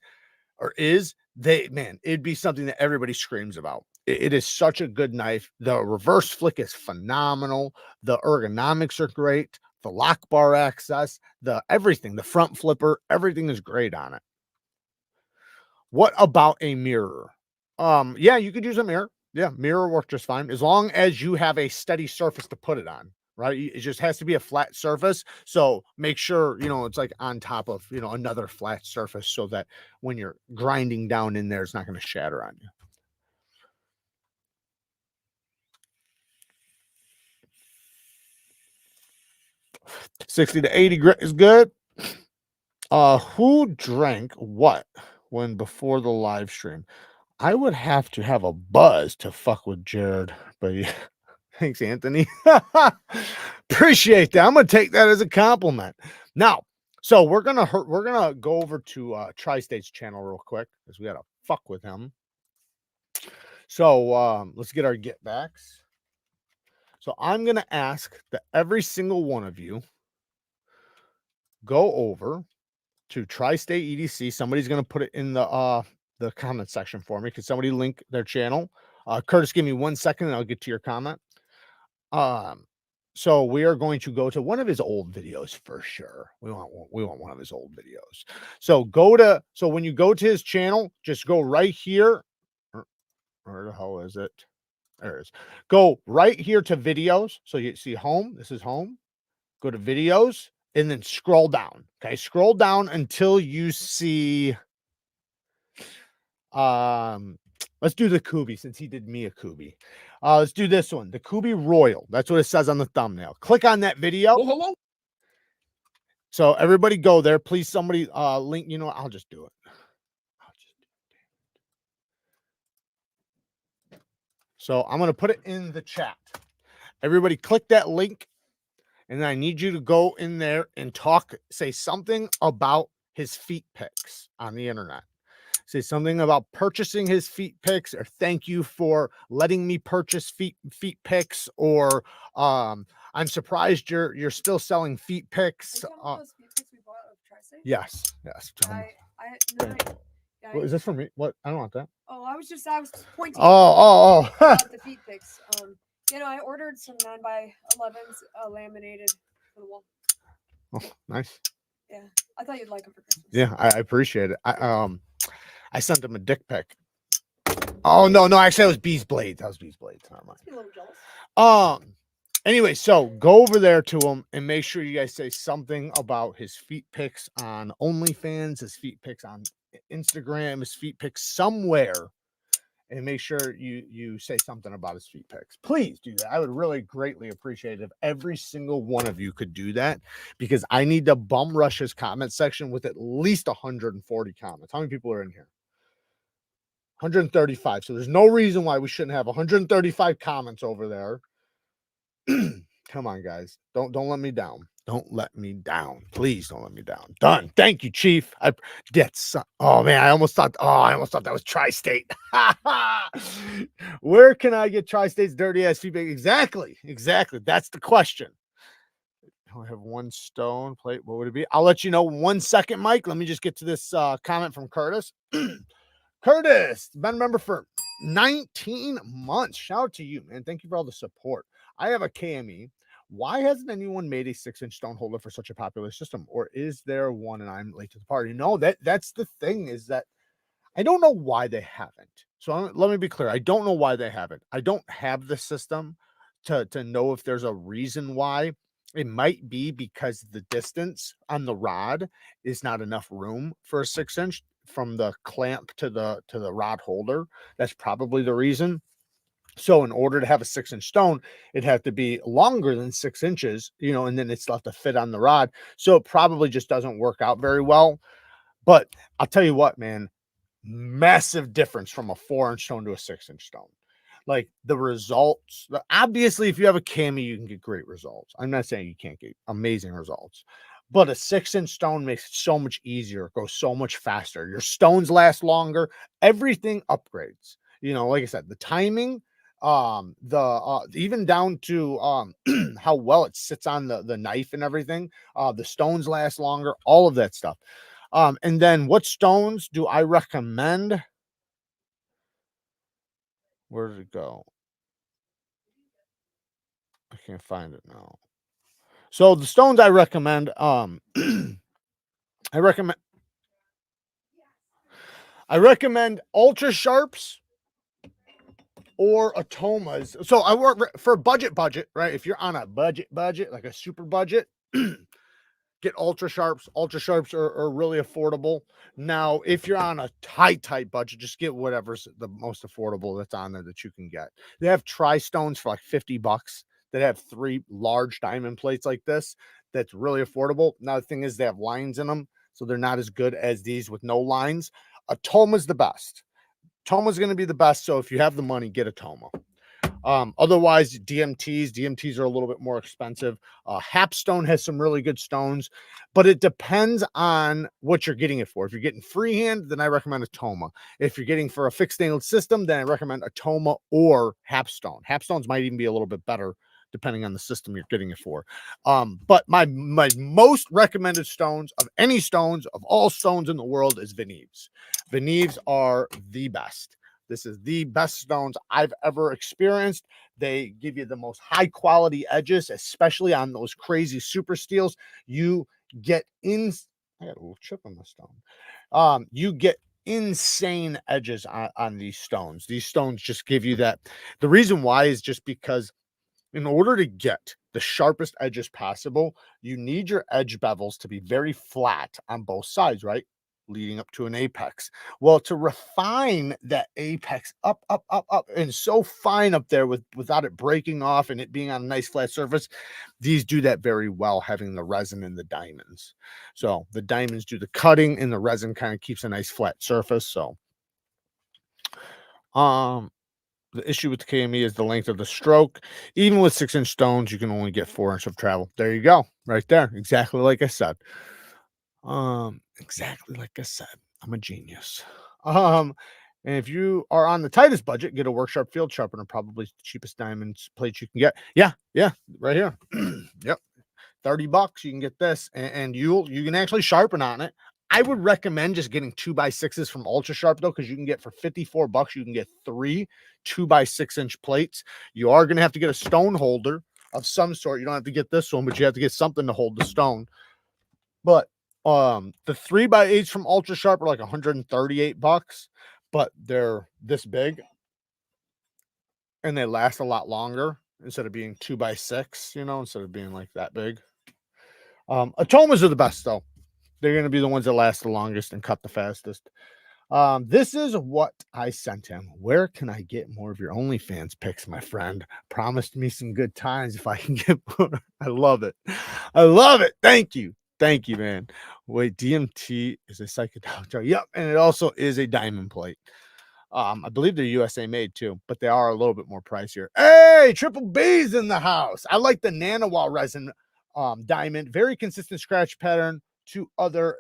or is, it'd be something that everybody screams about. It is such a good knife. The reverse flick is phenomenal. The ergonomics are great. The lock bar access, everything, the front flipper, everything is great on it. What about a mirror? Yeah, you could use a mirror. Yeah, mirror works just fine as long as you have a steady surface to put it on. Right, it just has to be a flat surface. So make sure it's like on top of another flat surface, so that when you're grinding down in there, it's not going to shatter on you. $60 to $80 grit is good. Who drank what when before the live stream? I would have to have a buzz to fuck with Jared, but yeah. Thanks, Anthony. Appreciate that. I'm gonna take that as a compliment. Now, so we're gonna go over to Tri-State's channel real quick, because we gotta fuck with him. So let's get our get backs. So I'm gonna ask that every single one of you go over to Tri-State EDC. Somebody's gonna put it in the comment section for me. Can somebody link their channel? Curtis, give me 1 second and I'll get to your comment. So we are going to go to one of his old videos for sure. We want one of his old videos. So when you go to his channel, just go right here. Where the hell is it? There it is. Go right here to videos. So you see home. This is home. Go to videos and then scroll down. Okay, scroll down until you see. Let's do the Kubi, since he did me a Kubi. Let's do this one, the Kubi Royal. That's what it says on the thumbnail. Click on that video. Oh, hello. So everybody go there. Please, somebody link. I'll just do it. So I'm going to put it in the chat. Everybody click that link. And I need you to go in there and say something about his feet pics on the internet. Say something about purchasing his feet pics, or thank you for letting me purchase feet pics, or I'm surprised you're still selling feet pics. Those feet pics we bought of Tri-State? Yes. What is this for me? What? I don't want that. Oh, I was pointing. Oh. The feet pics. I ordered some 9x11s laminated for the wall. Oh, nice. Yeah, I thought you'd like them for Christmas. Yeah, I appreciate it. I sent him a dick pic. Oh no, actually, that was Bee's Blades. That was Bee's Blades. Never mind. Be a little jealous. Anyway, so go over there to him and make sure you guys say something about his feet pics on OnlyFans, his feet pics on Instagram, his feet pics somewhere, and make sure you say something about his feet pics. Please do that. I would really greatly appreciate it if every single one of you could do that, because I need to bum rush his comment section with at least 140 comments. How many people are in here? 135. So there's no reason why we shouldn't have 135 comments over there. Come on, guys. Don't let me down. Don't let me down. Please don't let me down. Done. Thank you, Chief. Oh man, I almost thought that was Tri-State. Where can I get Tri-State's dirty ass feedback? Exactly. That's the question. I have one stone plate. What would it be? I'll let you know in 1 second, Mike. Let me just get to this comment from Curtis. Curtis, been a member for 19 months. Shout out to you, man. Thank you for all the support. I have a KME. Why hasn't anyone made a 6-inch stone holder for such a popular system? Or is there one and I'm late to the party? No, that's the thing, is that I don't know why they haven't. So let me be clear. I don't know why they haven't. I don't have the system to know if there's a reason why. It might be because the distance on the rod is not enough room for a 6-inch from the clamp to the rod holder. That's probably the reason. So in order to have a 6-inch stone, it had to be longer than 6 inches, and then it's left to fit on the rod. So it probably just doesn't work out very well. But I'll tell you what, man, massive difference from a 4-inch stone to a 6-inch stone. Like the results, obviously, if you have a cami, you can get great results. I'm not saying you can't get amazing results, but a 6-inch stone makes it so much easier. It goes so much faster. Your stones last longer. Everything upgrades. Like I said, the timing, even down to how well it sits on the knife and everything. The stones last longer. All of that stuff. And then what stones do I recommend? Where did it go? I can't find it now. So the stones I recommend, I recommend ultra sharps or atomas. So I work for budget, right? If you're on a budget, like a super budget, get ultra sharps. Ultra sharps are really affordable. Now, if you're on a tight budget, just get whatever's the most affordable that's on there that you can get. They have tri-stones for like $50 that have 3 large diamond plates like this. That's really affordable. Now, the thing is, they have lines in them, so they're not as good as these with no lines. A Toma's the best. Toma's going to be the best. So if you have the money, get a Toma. Otherwise, DMTs are a little bit more expensive. HAPSTONE has some really good stones, but it depends on what you're getting it for. If you're getting freehand, then I recommend a Toma. If you're getting for a fixed stainless system, then I recommend a Toma or HAPSTONE. HAPSTONEs might even be a little bit better depending on the system you're getting it for. But my most recommended stones of any stones of all stones in the world is Venives. Venives are the best. This is the best stones I've ever experienced. They give you the most high quality edges, especially on those crazy super steels. You get I got a little chip on the stone. You get insane edges on these stones. These stones just give you that. The reason why is just because in order to get the sharpest edges possible, you need your edge bevels to be very flat on both sides, right? Leading up to an apex. Well, to refine that apex up, and so fine up there without it breaking off and it being on a nice flat surface, these do that very well, having the resin and the diamonds. So the diamonds do the cutting and the resin kind of keeps a nice flat surface. So, the issue with the KME is the length of the stroke. Even with 6-inch stones, you can only get 4 inches of travel. There you go. Right there. Exactly like I said. Exactly like I said. I'm a genius. And if you are on the tightest budget, get a Worksharp field sharpener, probably the cheapest diamond plate you can get. Yeah, right here. Yep. $30 you can get this, and you can actually sharpen on it. I would recommend just getting 2x6s from Ultra Sharp though, because you can get for $54, you can get 3 2x6-inch plates. You are going to have to get a stone holder of some sort. You don't have to get this one, but you have to get something to hold the stone. But The 3x8s from Ultra Sharp are like $138, but they're this big and they last a lot longer instead of being 2x6, you know, instead of being like that big. Atomas are the best though. They're going to be the ones that last the longest and cut the fastest. This is what I sent him. Where can I get more of your OnlyFans pics, my friend? Promised me some good times if I can get more. I love it. I love it. Thank you. Thank you, man. Wait, DMT is a psychedelic drug. Yep, and it also is a diamond plate. I believe they're USA made too, but they are a little bit more pricier. Hey, Triple B's in the house. I like the nanowall resin diamond. Very consistent scratch pattern to other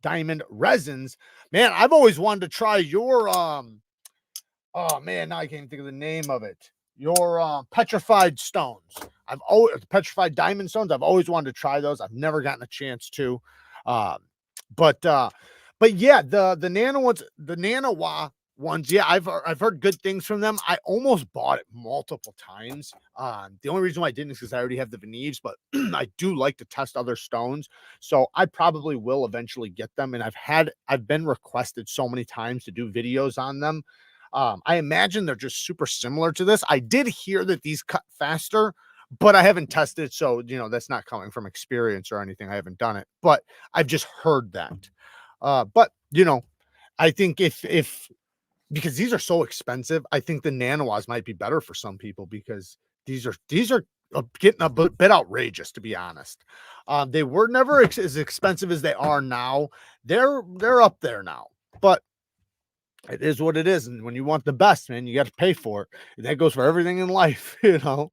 diamond resins. Man, I've always wanted to try your oh man, now I can't think of the name of it. Your petrified stones. I've always petrified diamond stones. I've always wanted to try those. I've never gotten a chance to. But yeah, the nano ones, the nanowa ones, yeah, I've heard good things from them. I almost bought it multiple times. The only reason why I didn't is because I already have the Veneves, but I do like to test other stones, so I probably will eventually get them. And I've been requested so many times to do videos on them. I imagine they're just super similar to this. I did hear that these cut faster, but I haven't tested, so you know that's not coming from experience or anything. I haven't done it, but I've just heard that. But you know, I think if because these are so expensive, I think the nanowas might be better for some people because these are getting a bit outrageous, to be honest. They were never as expensive as they are now. They're up there now, but it is what it is. And when you want the best, man, you got to pay for it. And that goes for everything in life, you know.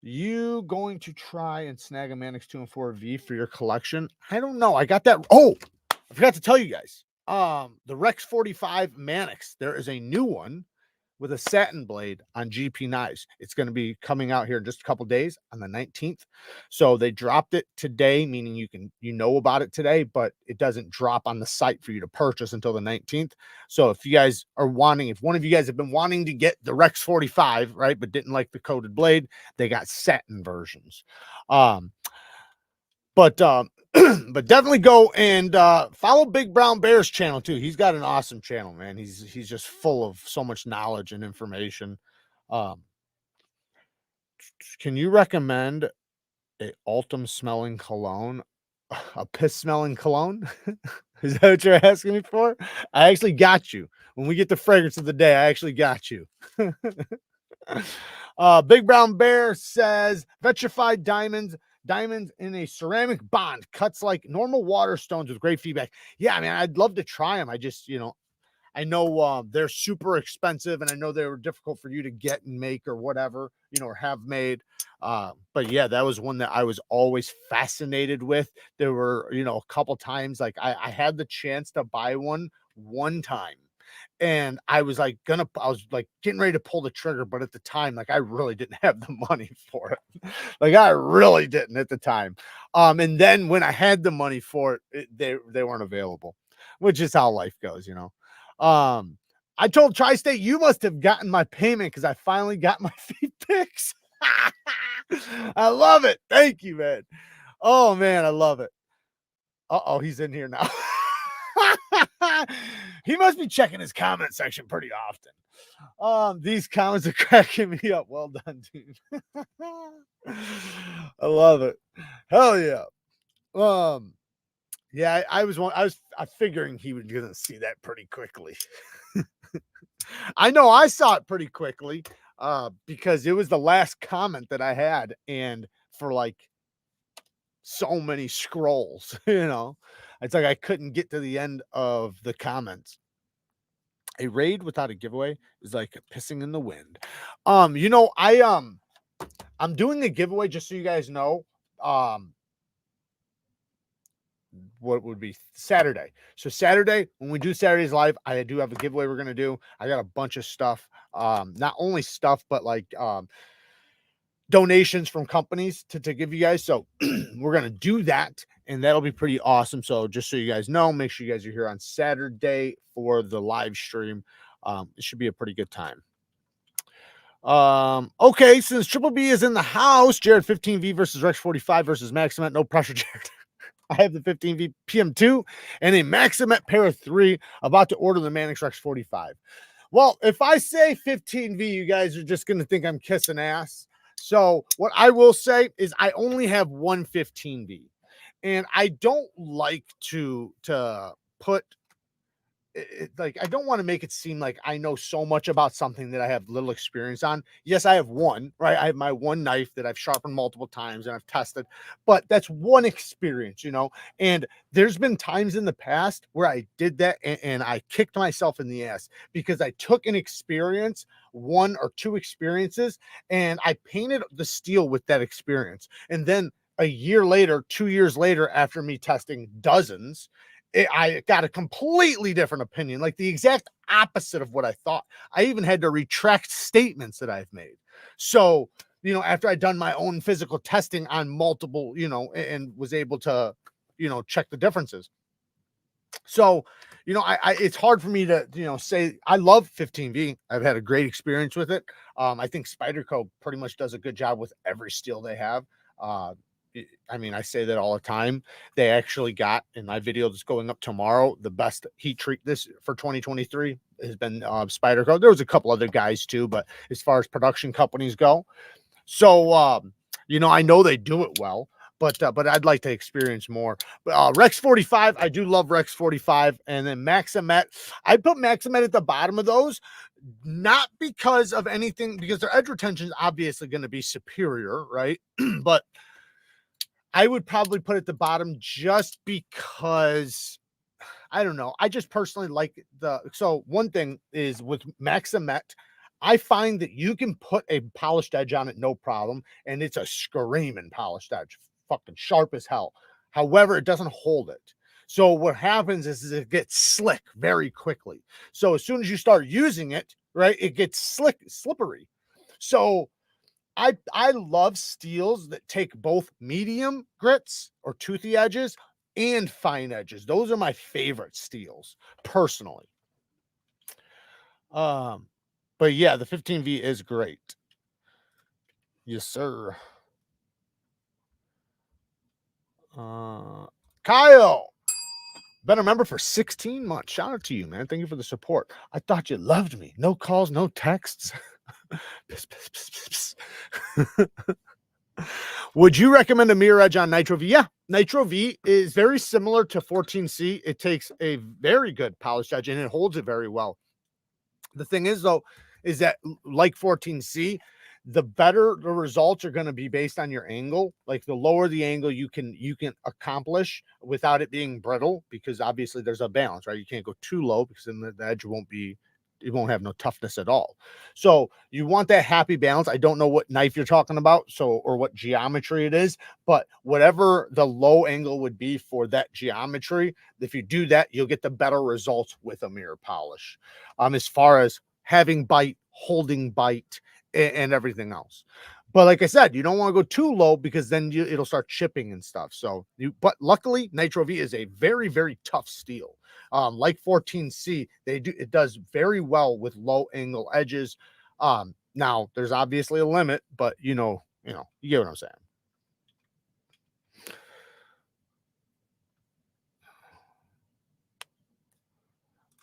You going to try and snag a Manix 2 and 4V for your collection? I don't know. I got that. Oh, I forgot to tell you guys. The Rex 45 Manix. There is a new one with a satin blade on GP Knives. It's going to be coming out here in just a couple days on the 19th. So they dropped it today, meaning you know about it today, but it doesn't drop on the site for you to purchase until the 19th. So if you guys are wanting, if one of you guys have been wanting to get the Rex 45, right, but didn't like the coated blade, they got satin versions. But definitely go and follow Big Brown Bear's channel too. He's got an awesome channel, man. He's just full of so much knowledge and information. Can you recommend a Ultim smelling cologne? A piss smelling cologne? Is that what you're asking me for? I actually got you. When we get the fragrance of the day, I actually got you. Big Brown Bear says vitrified diamonds in a ceramic bond, cuts like normal water stones with great feedback. Yeah, man, I'd love to try them. I just, you know, I know they're super expensive, and I know they were difficult for you to get and make or whatever, you know, or have made. But yeah, that was one that I was always fascinated with. There were, you know, a couple times like I had the chance to buy one time. And I was like getting ready to pull the trigger, but at the time, like I really didn't have the money for it. Like I really didn't at the time. And then when I had the money for it, they weren't available, which is how life goes, you know. I told Tri-State, you must have gotten my payment because I finally got my feet pics. I love it. Thank you, man. Oh man, I love it. Uh-oh, he's in here now. He must be checking his comment section pretty often. These comments are cracking me up. Well done, dude. I love it. Hell yeah. Yeah, I figuring he was gonna see that pretty quickly. I know I saw it pretty quickly because it was the last comment that I had, and for like so many scrolls, you know, it's like I couldn't get to the end of the comments. A raid without a giveaway is like pissing in the wind. You know, I'm doing a giveaway just so you guys know. What would be Saturday. So Saturday, when we do Saturdays live, I do have a giveaway we're gonna do. I got a bunch of stuff. Not only stuff, but like donations from companies to give you guys. So we're gonna do that, and that'll be pretty awesome. So just so you guys know, make sure you guys are here on Saturday for the live stream. It should be a pretty good time. Okay, since Triple B is in the house, Jared 15V versus Rex 45 versus Maxace. No pressure, Jared. I have the 15V PM2 and a Maxace pair of 3, about to order the Mannix Rex 45. Well, if I say 15V, you guys are just going to think I'm kissing ass. So what I will say is I only have one 15V, and I don't like to put like, I don't want to make it seem like I know so much about something that I have little experience on. Yes, I have one, right? I have my one knife that I've sharpened multiple times and I've tested, but that's one experience, you know. And there's been times in the past where I did that and I kicked myself in the ass because I took an experience, 1 or 2 experiences, and I painted the steel with that experience. And then a year later, 2 years later, after me testing dozens, I got a completely different opinion, like the exact opposite of what I thought. I even had to retract statements that I've made. So, you know, after I'd done my own physical testing on multiple, you know, and was able to, you know, check the differences. So, you know, I it's hard for me to, you know, say I love 15V. I've had a great experience with it. I think Spyderco pretty much does a good job with every steel they have. Uh, I mean, I say that all the time. They actually got in my video that's going up tomorrow, the best heat treat this for 2023 has been Spyderco. There was a couple other guys too, but as far as production companies go, so you know, I know they do it well, but I'd like to experience more. But Rex 45, I do love Rex 45, and then Maxace. I put Maxace at the bottom of those, not because of anything, because their edge retention is obviously going to be superior, right? But I would probably put it at the bottom just because I don't know. I just personally like the, so one thing is with Maxace, I find that you can put a polished edge on it, no problem. And it's a screaming polished edge, fucking sharp as hell. However, it doesn't hold it. So what happens is it gets slick very quickly. So as soon as you start using it, right, it gets slippery. So I love steels that take both medium grits or toothy edges and fine edges. Those are my favorite steels personally. But yeah, the 15V is great. Yes, sir. Kyle, been a member for 16 months. Shout out to you, man. Thank you for the support. I thought you loved me. No calls, no texts. Piss, piss, piss, piss. Would you recommend a mirror edge on Nitro V? Yeah, Nitro V is very similar to 14C. It takes a very good polished edge and it holds it very well. The thing is, though, is that like 14C, the better the results are going to be based on your angle. Like the lower the angle you can accomplish without it being brittle, because obviously there's a balance, right? You can't go too low because then the edge won't be, it won't have no toughness at all. So you want that happy balance. I don't know what knife you're talking about, so, or what geometry it is, but whatever the low angle would be for that geometry, if you do that, you'll get the better results with a mirror polish. As far as having bite, holding bite, and everything else. But like I said, you don't want to go too low because then it'll start chipping and stuff. So but luckily Nitro V is a very, very tough steel. Like 14C, it does very well with low angle edges. Now there's obviously a limit, but you get what I'm saying.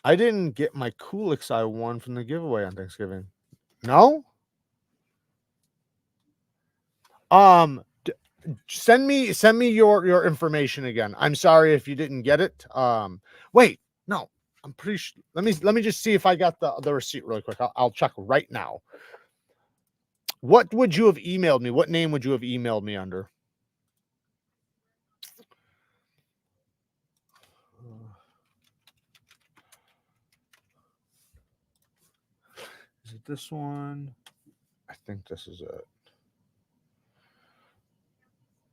I didn't get my Coolix I won from the giveaway on Thanksgiving. No? Send me your information again. I'm sorry if you didn't get it. Wait, no, I'm pretty sure. Let me just see if I got the receipt really quick. I'll check right now. What would you have emailed me? What name would you have emailed me under? Is it this one? I think this is it.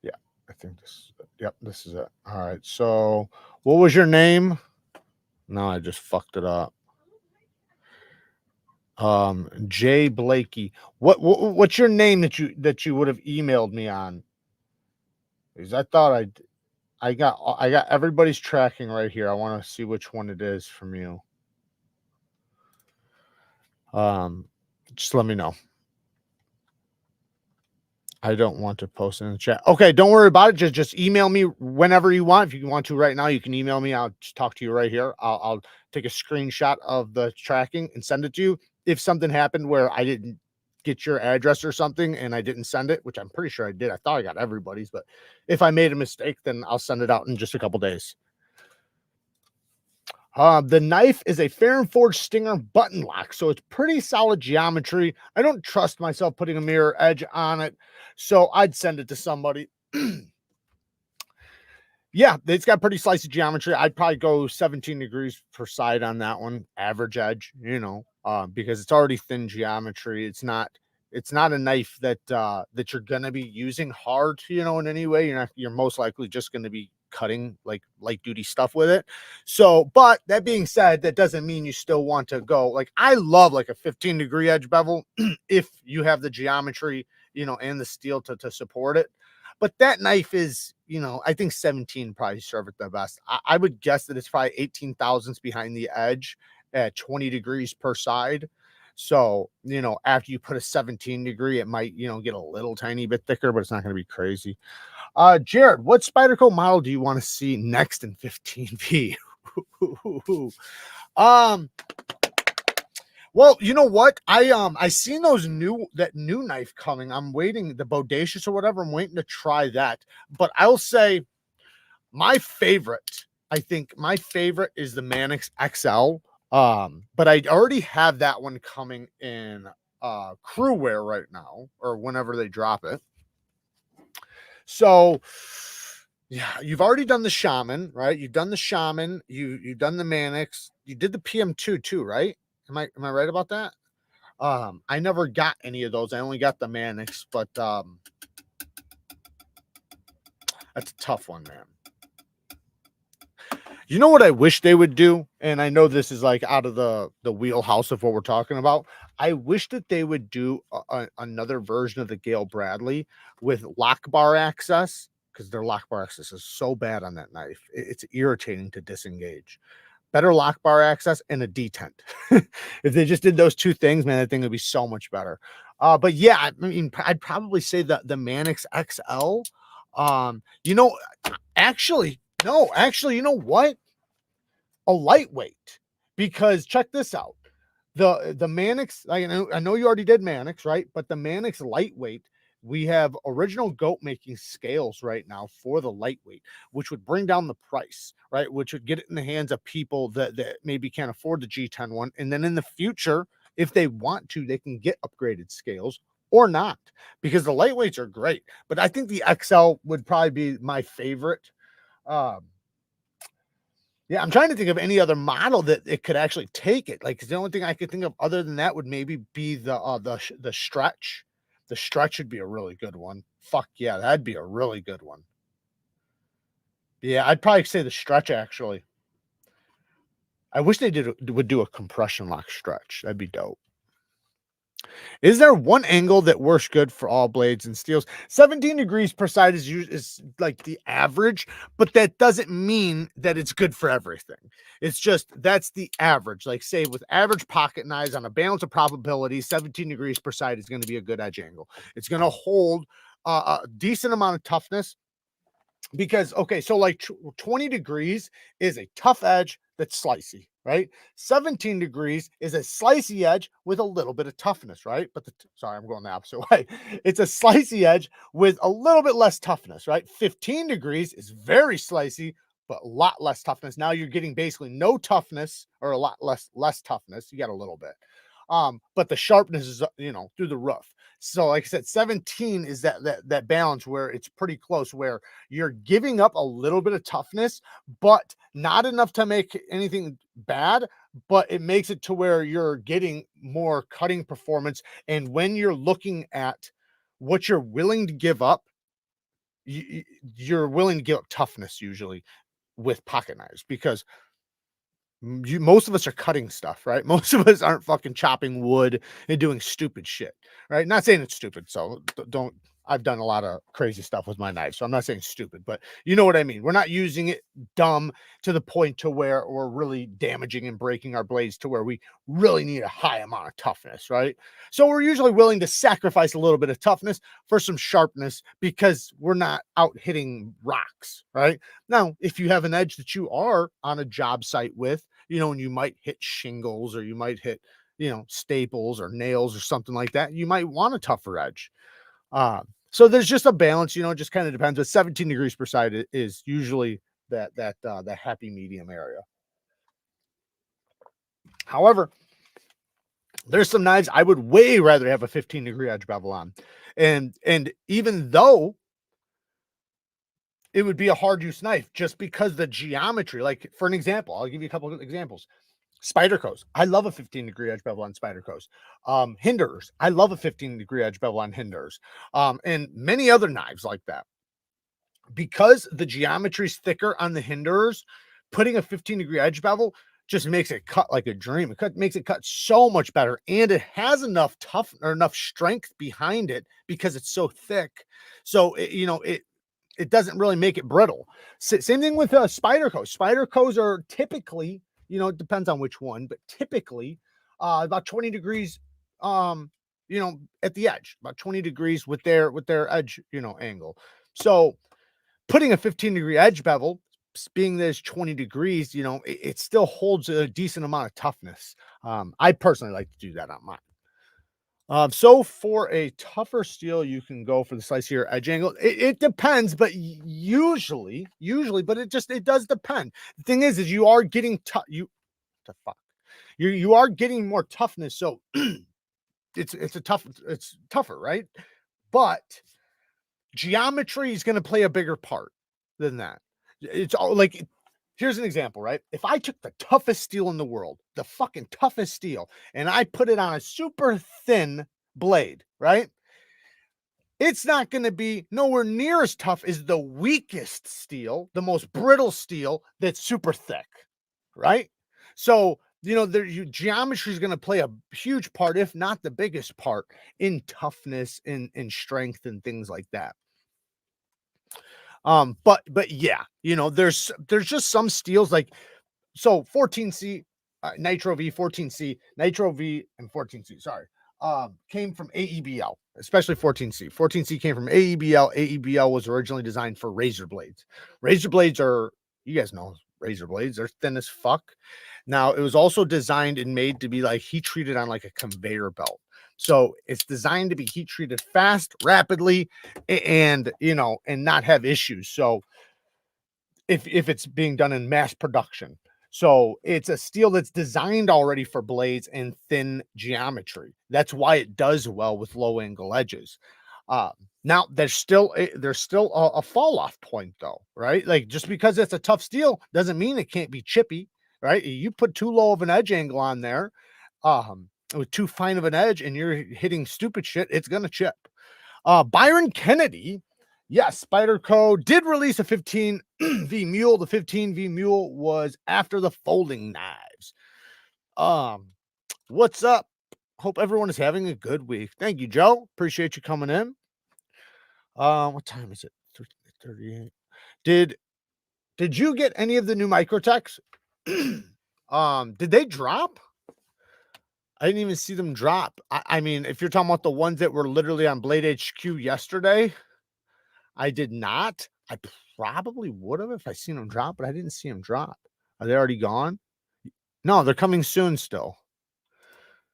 Yeah, I think this is it. Yep, this is it. All right. So, what was your name? No, I just fucked it up. Jay Blakey. What's your name that you would have emailed me on? Because I thought I got everybody's tracking right here. I want to see which one it is from you. Just let me know. I don't want to post in the chat. Okay, don't worry about it. Just email me whenever you want. If you want to right now, you can email me. I'll just talk to you right here. I'll take a screenshot of the tracking and send it to you. If something happened where I didn't get your address or something and I didn't send it, which I'm pretty sure I did. I thought I got everybody's, but if I made a mistake, then I'll send it out in just a couple days. The knife is a fair and forged Stinger button lock, so it's pretty solid geometry. I don't trust myself putting a mirror edge on it, so I'd send it to somebody. Yeah, it's got pretty slicey geometry. I'd probably go 17 degrees per side on that one, average edge, you know, because it's already thin geometry. It's not a knife that that you're gonna be using hard, you know, in any way. You're most likely just gonna be cutting like light duty stuff with it. So, but that being said, that doesn't mean you still want to go. Like, I love like a 15-degree edge bevel if you have the geometry, you know, and the steel to support it. But that knife is, you know, I think 17 probably serve it the best. I would guess that it's probably 18 thousandths behind the edge at 20 degrees per side. So, you know, after you put a 17 degree, it might, you know, get a little tiny bit thicker, but it's not going to be crazy. Jared, what Spyderco model do you want to see next in 15V? Well, you know what? I seen that new knife coming. I'm waiting, the Bodacious or whatever. I'm waiting to try that. But I'll say my favorite, I think my favorite is the Maxace XL. But I already have that one coming in crew wear right now, or whenever they drop it. So yeah, you've already done the Shaman, right? You've done the Shaman, you've done the Maxace, you did the PM2 too, right? Am I right about that? I never got any of those. I only got the Maxace, but that's a tough one, man. You know what I wish they would do? And I know this is like out of the wheelhouse of what we're talking about. I wish that they would do another version of the Gale Bradley with lock bar access, because their lock bar access is so bad on that knife. It's irritating to disengage. Better lock bar access and a detent. If they just did those two things, man, that thing would be so much better. But yeah, I mean, I'd probably say that the Maxace XL. You know, actually, no, you know what? A lightweight, because check this out. The Maxace, I know you already did Maxace, right? But the Maxace lightweight, we have original goat making scales right now for the lightweight, which would bring down the price, right? Which would get it in the hands of people that maybe can't afford the G10 one. And then in the future, if they want to, they can get upgraded scales or not, because the lightweights are great. But I think the XL would probably be my favorite. Yeah, I'm trying to think of any other model that it could actually take it. Like, the only thing I could think of other than that would maybe be the stretch. The stretch would be a really good one. Fuck yeah, that'd be a really good one. Yeah, I'd probably say the stretch, actually. I wish they would do a compression lock stretch. That'd be dope. Is there one angle that works good for all blades and steels? 17 degrees per side is like the average, but that doesn't mean that it's good for everything. It's just, that's the average. Like, say with average pocket knives on a balance of probability, 17 degrees per side is going to be a good edge angle. It's going to hold a decent amount of toughness. Because, okay, so like 20 degrees is a tough edge that's slicey, right? 17 degrees is a slicey edge with a little bit of toughness, right? But sorry, I'm going the opposite way. It's a slicey edge with a little bit less toughness, right? 15 degrees is very slicey, but a lot less toughness. Now you're getting basically no toughness, or a lot less toughness. You got a little bit. But the sharpness is, you know, through the roof. So like I said, 17 is that balance where it's pretty close, where you're giving up a little bit of toughness, but not enough to make anything bad, but it makes it to where you're getting more cutting performance. And when you're looking at what you're willing to give up, you're willing to give up toughness usually with pocket knives, because most of us are cutting stuff, right? Most of us aren't fucking chopping wood and doing stupid shit, right? Not saying it's stupid, so don't I've done a lot of crazy stuff with my knife, so I'm not saying stupid, but you know what I mean. We're not using it dumb to the point to where we're really damaging and breaking our blades to where we really need a high amount of toughness, right? So we're usually willing to sacrifice a little bit of toughness for some sharpness because we're not out hitting rocks, right? Now, if you have an edge that you are on a job site with, you know, and you might hit shingles or you might hit, you know, staples or nails or something like that, you might want a tougher edge. So there's just a balance, you know, it just kind of depends. But 17 degrees per side is usually the happy medium area. However, there's some knives I would way rather have a 15-degree edge bevel on. And even though it would be a hard use knife just because the geometry, like for an example, I'll give you a couple of examples. Spydercos. I love a 15-degree edge bevel on Spydercos. Hinders. I love a 15-degree edge bevel on Hinders. And many other knives like that. Because the geometry is thicker on the Hinders, putting a 15-degree edge bevel just makes it cut like a dream. Makes it cut so much better, and it has enough tough or enough strength behind it because it's so thick. So it doesn't really make it brittle. Same thing with Spydercos. Spydercos are typically, you know, it depends on which one, but typically about 20 degrees, you know, at the edge, about 20 degrees with their edge, you know, angle. So putting a 15-degree edge bevel, being this 20 degrees, you know, it still holds a decent amount of toughness. I personally like to do that on mine. So for a tougher steel, you can go for the slice here edge angle. It depends, but usually, but it does depend. The thing is you are getting you are getting more toughness. So it's tougher, right? But geometry is going to play a bigger part than that. It's all like, here's an example, right? If I took the toughest steel in the world, the fucking toughest steel, and I put it on a super thin blade, right? It's not going to be nowhere near as tough as the weakest steel, the most brittle steel that's super thick, right? So, you know, geometry is going to play a huge part, if not the biggest part, in toughness, in strength, and things like that. But yeah, you know, there's just some steels like, so 14C, Nitro V, 14C, Nitro V, and 14C, sorry, came from AEBL, especially 14C. 14C came from AEBL. AEBL was originally designed for razor blades. Razor blades are, you guys know, razor blades, they're thin as fuck. Now, it was also designed and made to be like heat treated on like a conveyor belt. So it's designed to be heat treated fast, rapidly, and, you know, and not have issues. So if it's being done in mass production. So it's a steel that's designed already for blades and thin geometry. That's why it does well with low angle edges. Now there's still a fall off point though, right? Like just because it's a tough steel doesn't mean it can't be chippy, right? You put too low of an edge angle on there, with too fine of an edge, and you're hitting stupid shit, it's gonna chip. Byron Kennedy, yes, Spyderco did release a 15V Mule. The 15V Mule was after the folding knives. What's up? Hope everyone is having a good week. Thank you, Joe. Appreciate you coming in. What time is it? 38. Did you get any of the new Microtechs? Did they drop? I didn't even see them drop. I mean, if you're talking about the ones that were literally on Blade HQ yesterday, I did not. I probably would have if I seen them drop, but I didn't see them drop. Are they already gone? No, they're coming soon still.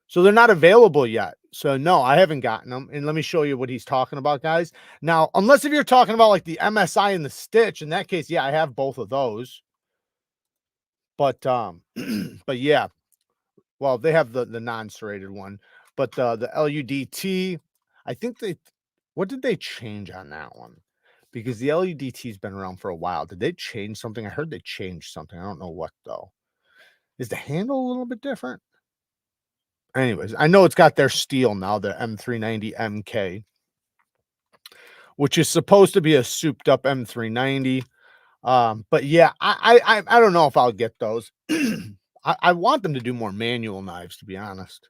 So they're not available yet. So no, I haven't gotten them. And let me show you what he's talking about, guys. Now, unless if you're talking about like the MSI and the Stitch, in that case, yeah, I have both of those. But but yeah. Well, they have the non-serrated one, but the LUDT, I think what did they change on that one? Because the LUDT's been around for a while. Did they change something? I heard they changed something. I don't know what though. Is the handle a little bit different? Anyways, I know it's got their steel now, the M390 MK, which is supposed to be a souped up M390. But yeah, I don't know if I'll get those. I want them to do more manual knives, to be honest.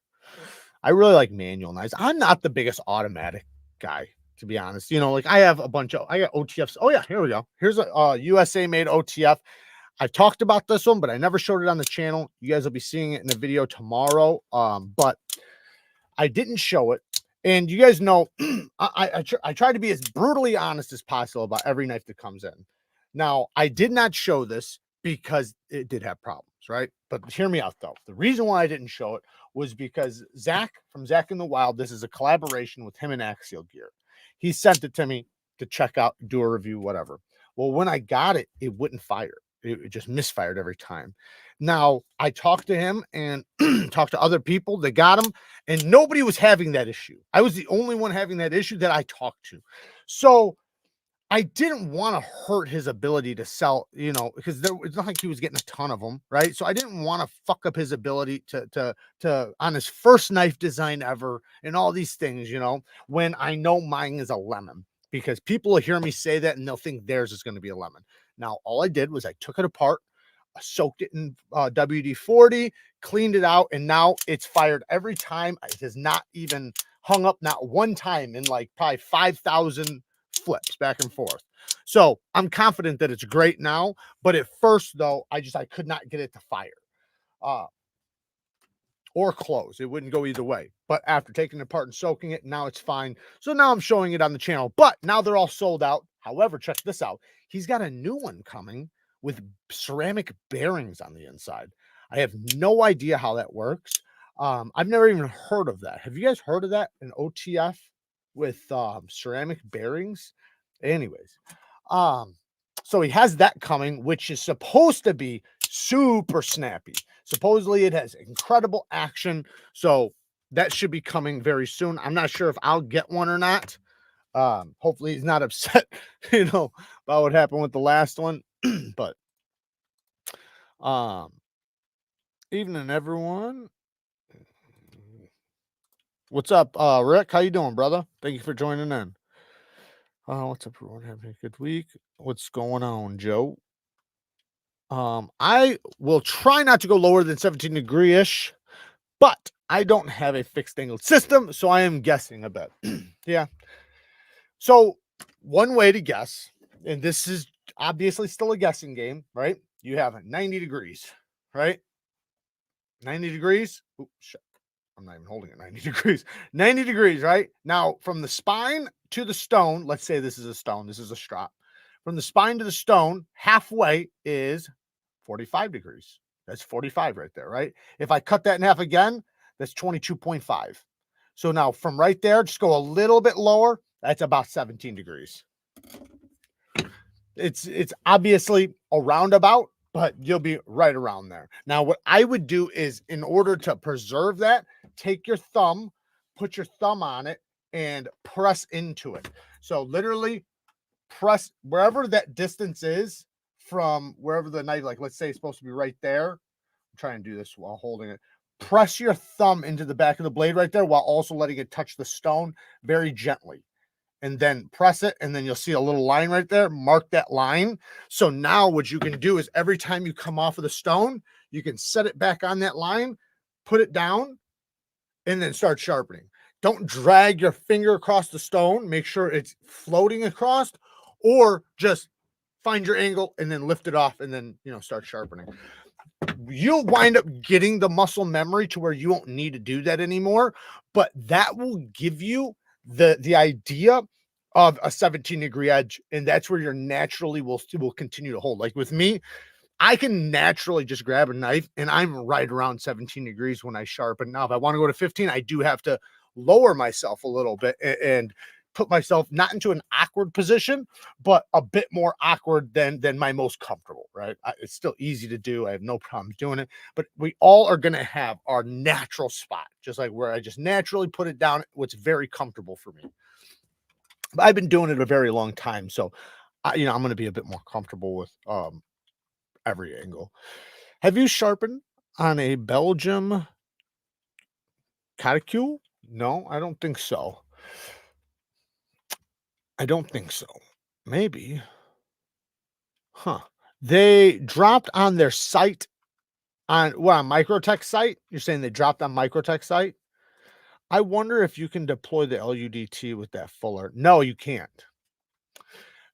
I really like manual knives. I'm not the biggest automatic guy. to be honest. You know, like I have a bunch of, I got OTFs. Oh yeah, here we go. Here's a USA made OTF. I've talked about this one, but I never showed it on the channel. You guys will be seeing it in the video tomorrow. But I didn't show it. And you guys know, I try to be as brutally honest as possible about every knife that comes in. Now, I did not show this because it did have problems, right? But hear me out, though. The reason why I didn't show it was because Zach from Zach in the Wild, this is a collaboration with him and Axial Gear. He sent it to me to check out, do a review, whatever. Well, when I got it, it wouldn't fire. It just misfired every time. Now, I talked to him and talked to other people that got him, and nobody was having that issue. I was the only one having that issue that I talked to. So I didn't want to hurt his ability to sell, you know, because it's not like he was getting a ton of them, right? So I didn't want to fuck up his ability to on his first knife design ever and all these things, you know, when I know mine is a lemon, because people will hear me say that and they'll think theirs is going to be a lemon. Now, all I did was I took it apart, I soaked it in WD-40, cleaned it out, and now it's fired every time. It has not even hung up, not one time in like probably 5,000 flips back and forth. So I'm confident that it's great now, but at first though, I could not get it to fire or close. It wouldn't go either way. But after taking it apart and soaking it, now it's fine. So now I'm showing it on the channel, but now they're all sold out. However, check this out. He's got a new one coming with ceramic bearings on the inside. I have no idea how that works. I've never even heard of that. Have you guys heard of that? An OTF with ceramic bearings? Anyways, so he has that coming, which is supposed to be super snappy. Supposedly it has incredible action. So that should be coming very soon. I'm not sure if I'll get one or not. Hopefully he's not upset, you know, about what happened with the last one. But evening everyone. What's up, Rick? How you doing, brother? Thank you for joining in. What's up, everyone? Having a good week. What's going on, Joe? I will try not to go lower than 17 degree-ish, but I don't have a fixed angled system, so I am guessing a bit. Yeah. So one way to guess, and this is obviously still a guessing game, right? You have 90 degrees, right? 90 degrees. Oops, shit. I'm not even holding it 90 degrees. 90 degrees, right? Now, from the spine to the stone, let's say this is a stone, this is a strap. From the spine to the stone, halfway is 45 degrees. That's 45 right there, right? If I cut that in half again, that's 22.5. So now from right there, just go a little bit lower. That's about 17 degrees. It's obviously a roundabout, but you'll be right around there. Now, what I would do is, in order to preserve that, take your thumb, put your thumb on it, and press into it. So literally press wherever that distance is from wherever the knife, like let's say it's supposed to be right there. I'm trying to do this while holding it. Press your thumb into the back of the blade right there while also letting it touch the stone very gently. And then press it, and then you'll see a little line right there. Mark that line. So now what you can do is every time you come off of the stone, you can set it back on that line, put it down, and then start sharpening. Don't drag your finger across the stone. Make sure it's floating across, or just find your angle and then lift it off and then, you know, start sharpening. You'll wind up getting the muscle memory to where you won't need to do that anymore, but that will give you the idea of a 17 degree edge, and that's where you're naturally will continue to hold. Like with me, I can naturally just grab a knife and I'm right around 17 degrees when I sharpen. Now, if I want to go to 15, I do have to lower myself a little bit and put myself not into an awkward position, but a bit more awkward than my most comfortable, right? It's still easy to do. I have no problems doing it, but we all are going to have our natural spot, just like where I just naturally put it down, what's very comfortable for me. But I've been doing it a very long time, so you know, I'm going to be a bit more comfortable with every angle. Have you sharpened on a Belgium KATSU? No, I don't think so. I don't think so. Maybe. Huh. They dropped on their site on Microtech site. You're saying they dropped on Microtech site? I wonder if you can deploy the LUDT with that fuller. No, you can't.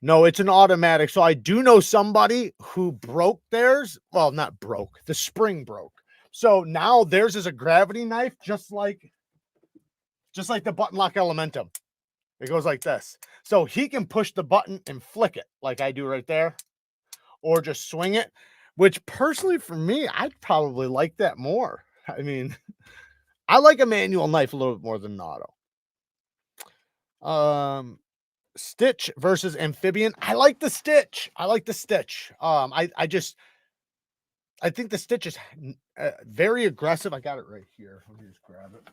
No, it's an automatic. So I do know somebody who broke theirs. Well, not broke. The spring broke. So now theirs is a gravity knife, just like the button lock Elementum. It goes like this. So he can push the button and flick it like I do right there, or just swing it, which personally for me, I'd probably like that more. I mean, I like a manual knife a little bit more than an auto. Stitch versus amphibian. I like the stitch. I like the stitch. I think the stitch is very aggressive. I got it right here. Let me just grab it.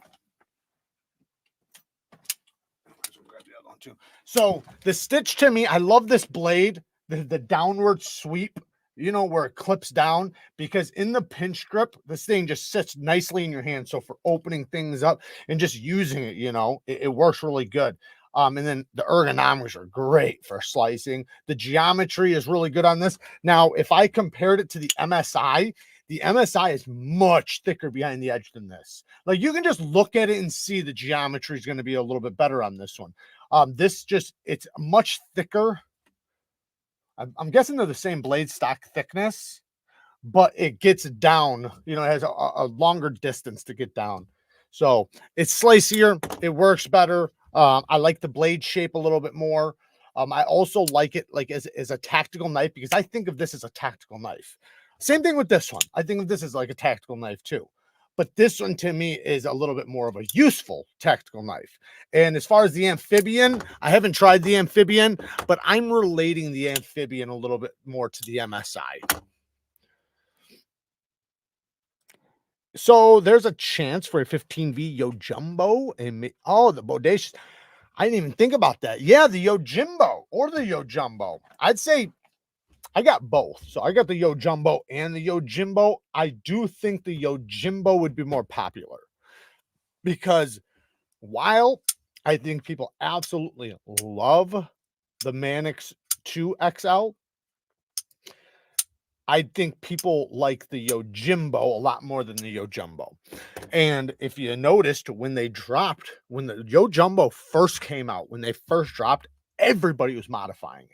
Grab the other one too. So the stitch to me, I love this blade, the downward sweep, you know, where it clips down, because in the pinch grip, this thing just sits nicely in your hand. So for opening things up and just using it, you know, it works really good. And then the ergonomics are great for slicing. The geometry is really good on this. Now, if I compared it to the MSI is much thicker behind the edge than this. Like, you can just look at it and see the geometry is going to be a little bit better on this one. It's much thicker. I'm guessing they're the same blade stock thickness, but it gets down, you know, it has a longer distance to get down. So it's slicier. It works better. I like the blade shape a little bit more. I also like it like as a tactical knife, because I think of this as a tactical knife. Same thing with this one. I think of this as like a tactical knife too. But this one to me is a little bit more of a useful tactical knife. And as far as the amphibian, I haven't tried the amphibian, but I'm relating the amphibian a little bit more to the MSI. So there's a chance for a 15V Yojimbo and the bodacious. I didn't even think about that. Yeah, the Yojimbo or the Yojimbo. I'd say I got both. So I got the Yojimbo and the Yojimbo. I do think the Yojimbo would be more popular, because while I think people absolutely love the Manix 2 XL, I think people like the Yojimbo a lot more than the Yojimbo. And if you noticed, when the Yojimbo first came out, when they first dropped, everybody was modifying it.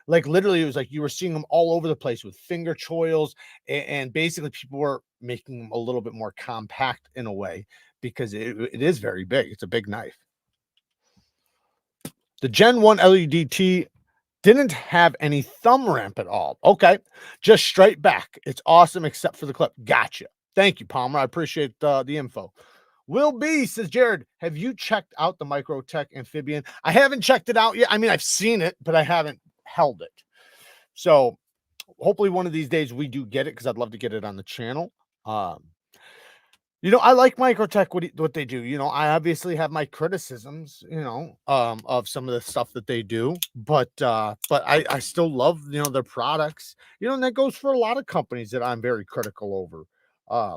Like, literally, it was like you were seeing them all over the place with finger choils, and basically people were making them a little bit more compact in a way, because it is very big. It's a big knife. The Gen 1 LUDT didn't have any thumb ramp at all. Okay, just straight back. It's awesome except for the clip. Gotcha. Thank you, Palmer. I appreciate the info. Will B says, Jared, have you checked out the Microtech amphibian? I haven't checked it out yet. I mean, I've seen it, but I haven't held it. So hopefully one of these days we do get it, because I'd love to get it on the channel. You know, I like Microtech, what they do. You know, I obviously have my criticisms, you know, of some of the stuff that they do, but I still love, you know, their products, you know, and that goes for a lot of companies that I'm very critical over.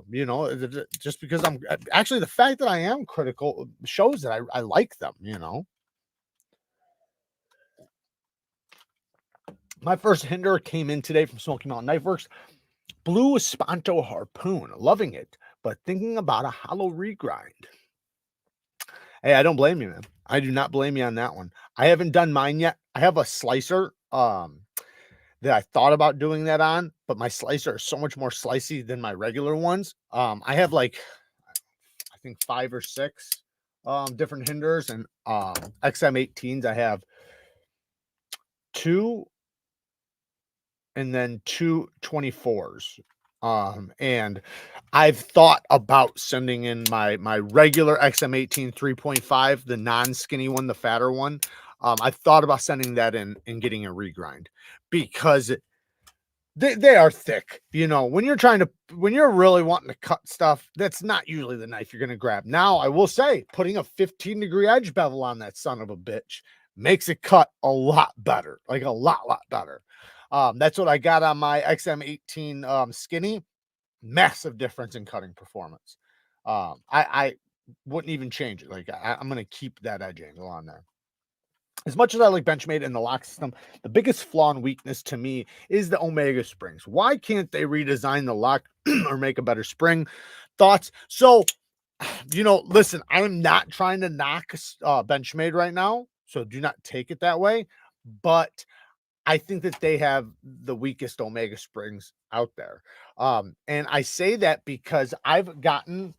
You know, just because I'm actually, the fact that I am critical shows that I like them, you know. My first hinder came in today from Smoky Mountain Knife Works. Blue Espanto harpoon, loving it, but thinking about a hollow regrind. Hey, I don't blame you, man. I do not blame you on that one. I haven't done mine yet. I have a slicer that I thought about doing that on, but my slicer is so much more slicey than my regular ones. I have like, I think 5 or 6 different hinders, and XM18s. I have 2 and then 2 24s. And I've thought about sending in my regular XM18 3.5, the non-skinny one, the fatter one. I've thought about sending that in and getting a regrind, because they are thick. You know, when you're really wanting to cut stuff, that's not usually the knife you're going to grab. Now, I will say, putting a 15-degree edge bevel on that son of a bitch makes it cut a lot better, like a lot better. That's what I got on my XM18 skinny. Massive difference in cutting performance. I wouldn't even change it. Like, I'm going to keep that edge angle on there. As much as I like Benchmade and the lock system, the biggest flaw and weakness to me is the Omega springs. Why can't they redesign the lock or make a better spring? Thoughts? So you know, listen, I'm not trying to knock Benchmade right now, so do not take it that way. But I think that they have the weakest Omega springs out there. And I say that because I've gotten,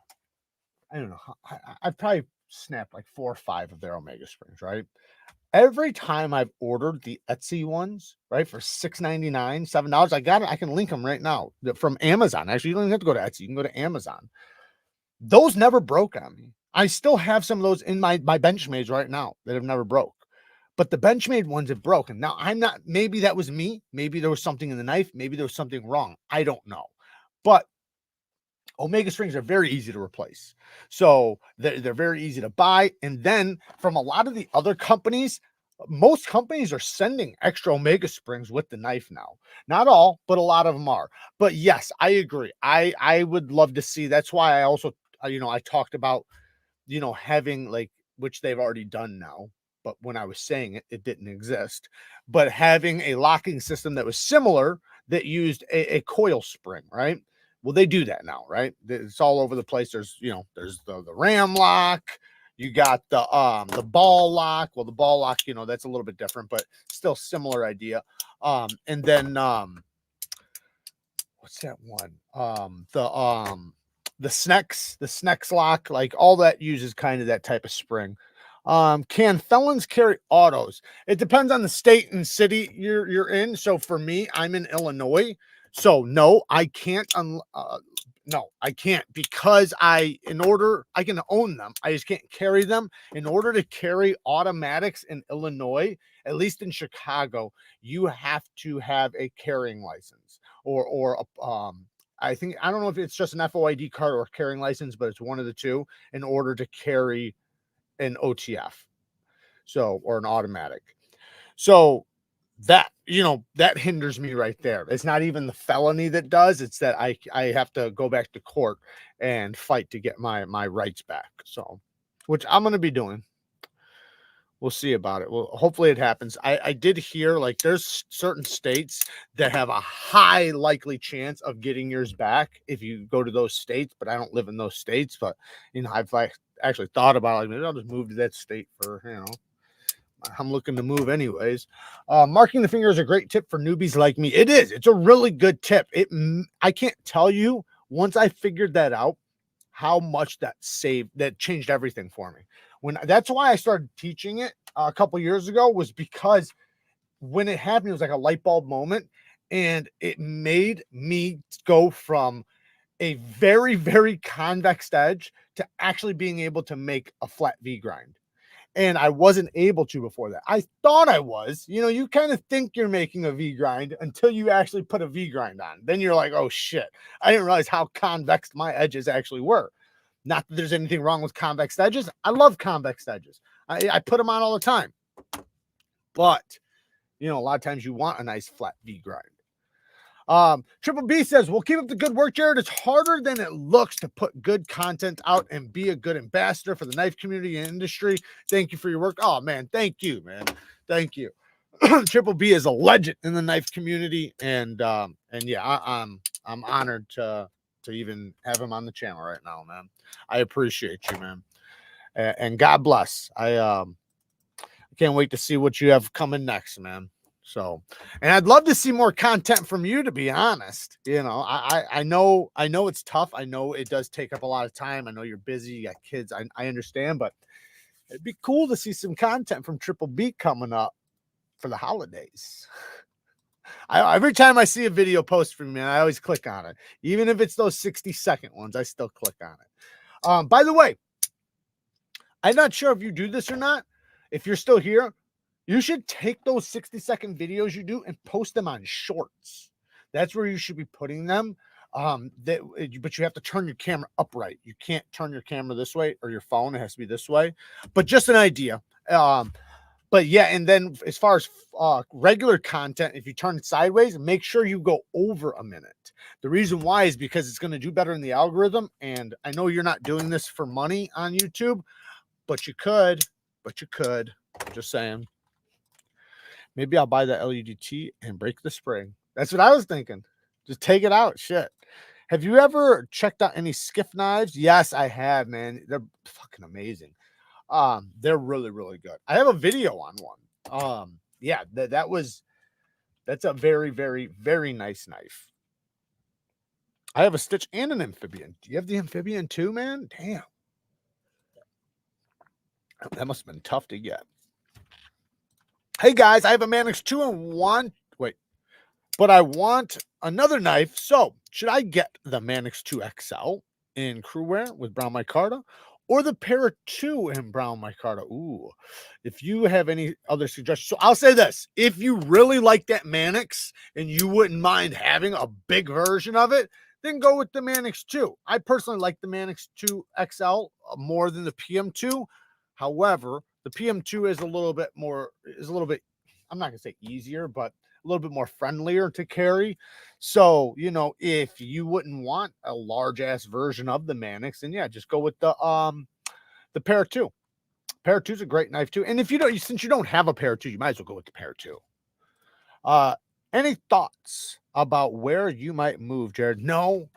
I don't know, I've probably snapped like 4 or 5 of their Omega springs, right? Every time I've ordered the Etsy ones, right, for $6.99, $7, I got it. I can link them right now from Amazon. Actually, you don't even have to go to Etsy. You can go to Amazon. Those never broke on me. I still have some of those in my Benchmades right now that have never broke. But the Benchmade ones have broken. Now, I'm not, maybe that was me. Maybe there was something in the knife. Maybe there was something wrong. I don't know. But Omega springs are very easy to replace. So they're very easy to buy. And then from a lot of the other companies, most companies are sending extra Omega springs with the knife now. Not all, but a lot of them are. But yes, I agree. I would love to see. That's why I also, you know, I talked about, you know, having like, which they've already done now, but when I was saying it, it didn't exist, but having a locking system that was similar that used a coil spring, right? Well, they do that now, right? It's all over the place. There's, you know, there's the ram lock, you got the ball lock. Well, the ball lock, you know, that's a little bit different, but still similar idea. And then what's that one? The Snex lock, like all that uses kind of that type of spring. Can felons carry autos? It depends on the state and city you're in. So for me, I'm in Illinois. So no, I can't. No, I can't, because I can own them. I just can't carry them. In order to carry automatics in Illinois, at least in Chicago, you have to have a carrying license or I think, I don't know if it's just an FOID card or a carrying license, but it's one of the two in order to carry an OTF. So, or an automatic. So that, you know, that hinders me right there. It's not even the felony that does, it's that I have to go back to court and fight to get my rights back. So, which I'm going to be doing. We'll see about it. Well, hopefully it happens. I did hear like there's certain states that have a high likely chance of getting yours back if you go to those states, but I don't live in those states. But you know, I've like actually thought about it, like maybe I'll just move to that state for, you know, I'm looking to move anyways. Marking the finger is a great tip for newbies like me. It is. It's a really good tip. I can't tell you, once I figured that out, how much that changed everything for me. That's why I started teaching it a couple years ago, was because when it happened, it was like a light bulb moment, and it made me go from a very, very convex edge to actually being able to make a flat V grind. And I wasn't able to before that. I thought I was, you know, you kind of think you're making a V grind until you actually put a V grind on. Then you're like, oh shit, I didn't realize how convex my edges actually were. Not that there's anything wrong with convex edges. I love convex edges. I put them on all the time. But, you know, a lot of times you want a nice flat V grind. Triple B says, well, keep up the good work, Jared. It's harder than it looks to put good content out and be a good ambassador for the knife community and industry. Thank you for your work. Oh man, thank you, man. Thank you. Triple B is a legend in the knife community, and yeah, I'm honored to even have him on the channel right now, man. I appreciate you, man, and God bless. I can't wait to see what you have coming next, man. So, and I'd love to see more content from you, to be honest. You know, I know it's tough. I know it does take up a lot of time. I know you're busy, you got kids. I understand, but it'd be cool to see some content from Triple B coming up for the holidays. Every time I see a video post from you, man, I always click on it. Even if it's those 60-second ones, I still click on it. By the way, I'm not sure if you do this or not. If you're still here, you should take those 60-second videos you do and post them on shorts. That's where you should be putting them. But you have to turn your camera upright. You can't turn your camera this way, or your phone. It has to be this way. But just an idea. But yeah, and then as far as regular content, if you turn it sideways, make sure you go over a minute. The reason why is because it's going to do better in the algorithm. And I know you're not doing this for money on YouTube, but you could. Just saying. Maybe I'll buy the LUDT and break the spring. That's what I was thinking. Just take it out. Shit. Have you ever checked out any skiff knives? Yes, I have, man. They're fucking amazing. They're really, really good. I have a video on one. Yeah, that's a very, very, very nice knife. I have a stitch and an amphibian. Do you have the amphibian too, man? Damn. That must have been tough to get. Hey guys, I have a Manix 2 and 1. Wait, but I want another knife. So should I get the Manix 2 XL in crew wear with brown micarta, or the Para 2 in brown micarta? Ooh, if you have any other suggestions. So I'll say this: if you really like that Manix and you wouldn't mind having a big version of it, then go with the Manix 2. I personally like the Manix 2 XL more than the PM2. However, the PM2 is a little bit, I'm not gonna say easier, but a little bit more friendlier to carry. So, you know, if you wouldn't want a large ass version of the Manix, then yeah, just go with the Para 2. Para 2 is a great knife too. And if you don't, since you don't have a Para 2, you might as well go with the Para 2. Any thoughts about where you might move, Jared? No.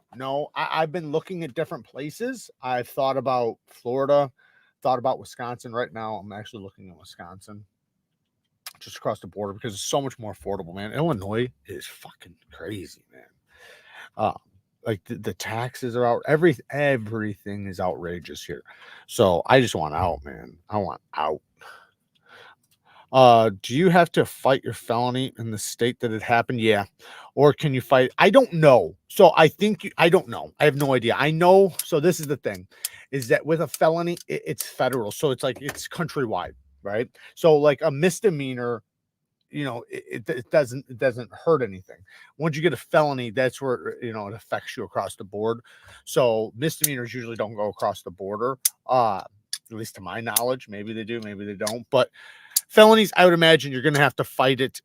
I've been looking at different places. I've thought about Florida, thought about Wisconsin. Right now, I'm actually looking at Wisconsin, just across the border, because it's so much more affordable, man. Illinois is fucking crazy, man. Like the taxes are out. Everything is outrageous here. So I just want out, man. I want out. Do you have to fight your felony in the state that it happened? Yeah. Or can you fight? I don't know. So I think I don't know. I have no idea. I know. So this is the thing, is that with a felony, it's federal. So it's like it's countrywide, right? So like a misdemeanor, you know, it doesn't hurt anything. Once you get a felony, that's where, you know, it affects you across the board. So misdemeanors usually don't go across the border. At least to my knowledge. Maybe they do, maybe they don't. But felonies, I would imagine you're going to have to fight it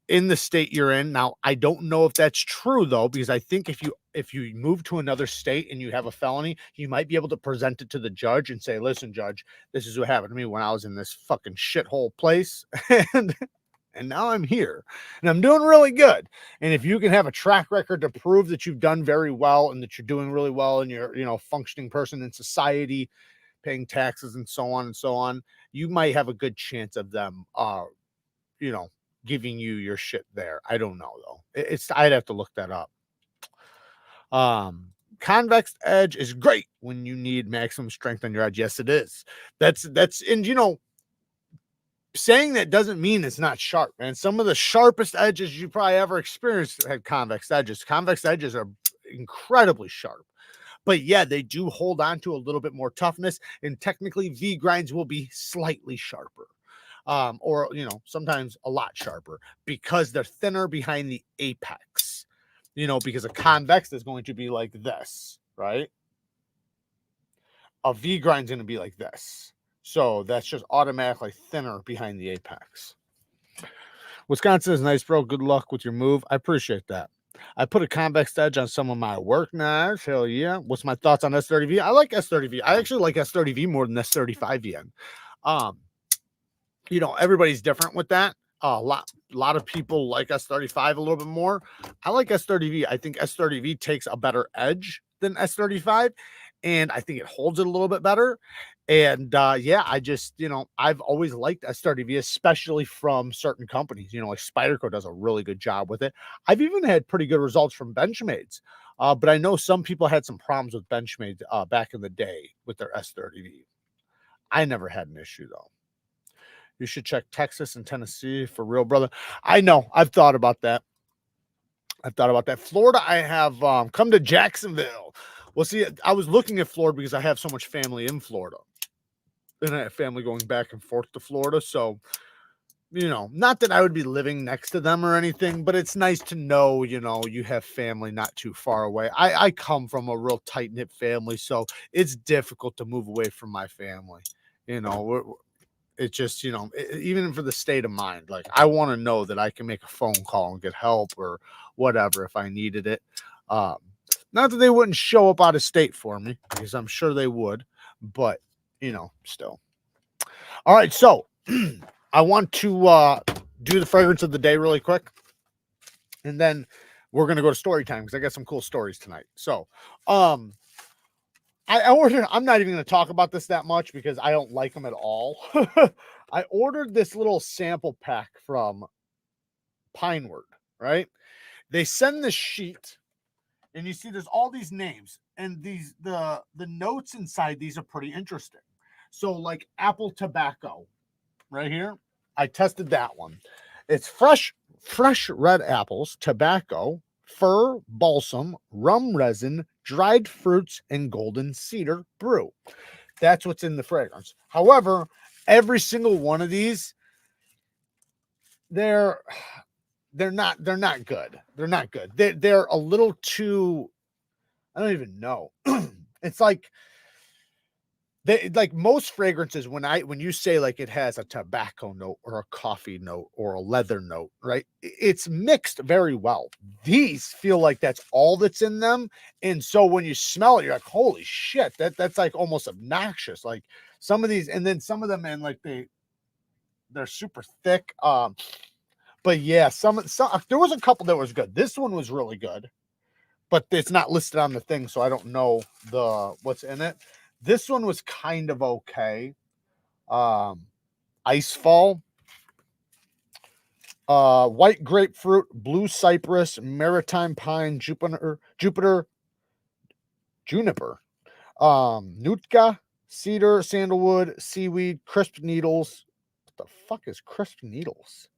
in the state you're in. Now, I don't know if that's true though, because I think if you move to another state and you have a felony, you might be able to present it to the judge and say, listen, judge, this is what happened to me when I was in this fucking shithole place. And now I'm here and I'm doing really good. And if you can have a track record to prove that you've done very well and that you're doing really well and you're, you know, a functioning person in society, paying taxes and so on, you might have a good chance of them, you know, giving you your shit there. I don't know though. I'd have to look that up. Convex edge is great when you need maximum strength on your edge. Yes, it is. That's, and you know, saying that doesn't mean it's not sharp, man. Some of the sharpest edges you probably ever experienced had convex edges. Convex edges are incredibly sharp. But yeah, they do hold on to a little bit more toughness, and technically V grinds will be slightly sharper. Or, you know, sometimes a lot sharper because they're thinner behind the apex, you know, because a convex is going to be like this, right? A V grind is going to be like this. So that's just automatically thinner behind the apex. Wisconsin is nice, bro. Good luck with your move. I appreciate that. I put a convex edge on some of my work knives. Hell yeah. What's my thoughts on S30V? I like S30V. I actually like S30V more than S35VN. You know, everybody's different with that. A lot of people like S35 a little bit more. I like S30V. I think S30V takes a better edge than S35, and I think it holds it a little bit better. And yeah, I just, you know, I've always liked S30V, especially from certain companies. You know, like Spyderco does a really good job with it. I've even had pretty good results from Benchmades, but I know some people had some problems with Benchmade back in the day with their S30V. I never had an issue though. You should check Texas and Tennessee for real, brother. I know. I've thought about that. Florida, I have come to Jacksonville. Well, see, I was looking at Florida because I have so much family in Florida. And I have family going back and forth to Florida. So, you know, not that I would be living next to them or anything, but it's nice to know, you know, you have family not too far away. I come from a real tight-knit family, so it's difficult to move away from my family. You know, it's just, you know, even for the state of mind, like I want to know that I can make a phone call and get help or whatever if I needed it. Not that they wouldn't show up out of state for me, because I'm sure they would, but you know, still. All right, so I want to do the fragrance of the day really quick, and then we're gonna go to story time because I got some cool stories tonight. So, I ordered. I'm not even gonna talk about this that much because I don't like them at all. I ordered this little sample pack from Pineward, right? They send this sheet, and you see there's all these names, and these the notes inside these are pretty interesting. So like apple tobacco, right here. I tested that one. It's fresh red apples, tobacco, fir, balsam, rum resin, dried fruits, and golden cedar brew. That's what's in the fragrance. However, every single one of these, they're not good. They're not good. They're a little too, I don't even know. It's like like most fragrances, when you say like it has a tobacco note or a coffee note or a leather note, right? It's mixed very well. These feel like that's all that's in them. And so when you smell it, you're like, holy shit, that's like almost obnoxious. Like some of these, and then some of them, and like they're super thick. But yeah, some there was a couple that was good. This one was really good, but it's not listed on the thing, so I don't know what's in it. This one was kind of okay. Icefall, white grapefruit, blue cypress, maritime pine, juniper, Nootka, cedar, sandalwood, seaweed, crisp needles. What the fuck is crisp needles?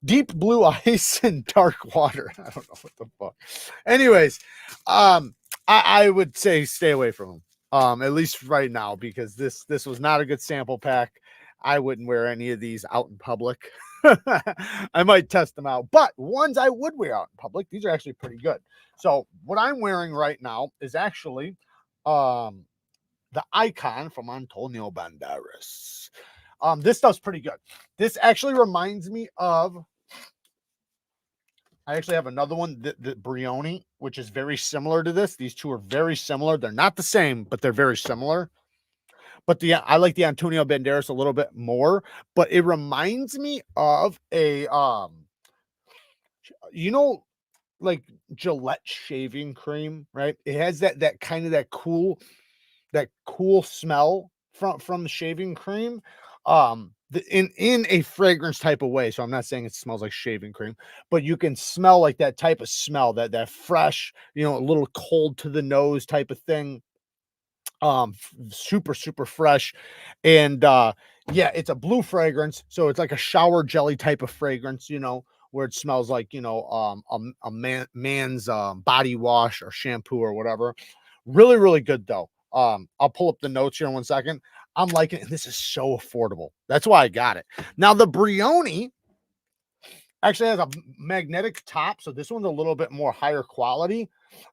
Deep blue ice and dark water. I don't know what the fuck. Anyways, I would say stay away from them. At least right now, because this was not a good sample pack. I wouldn't wear any of these out in public. I might test them out, but ones I would wear out in public, these are actually pretty good. So what I'm wearing right now is actually the Icon from Antonio Banderas. This stuff's pretty good. This actually reminds me of, I actually have another one, the Brioni, which is very similar to this. These two are very similar. They're not the same, but they're very similar. But I like the Antonio Banderas a little bit more, but it reminds me of a, you know, like Gillette shaving cream, right? It has that kind of that cool smell from the shaving cream. In a fragrance type of way. So I'm not saying it smells like shaving cream, but you can smell like that type of smell, that fresh, a little cold to the nose type of thing. Super fresh. And yeah, it's a blue fragrance, so it's like a shower jelly type of fragrance, where it smells like, a man's body wash or shampoo or whatever. Really good though. I'll pull up the notes here in 1 second. I'm liking it, and this is so affordable. That's why I got it. Now, the Brioni actually has a magnetic top, so this one's a little bit more higher quality,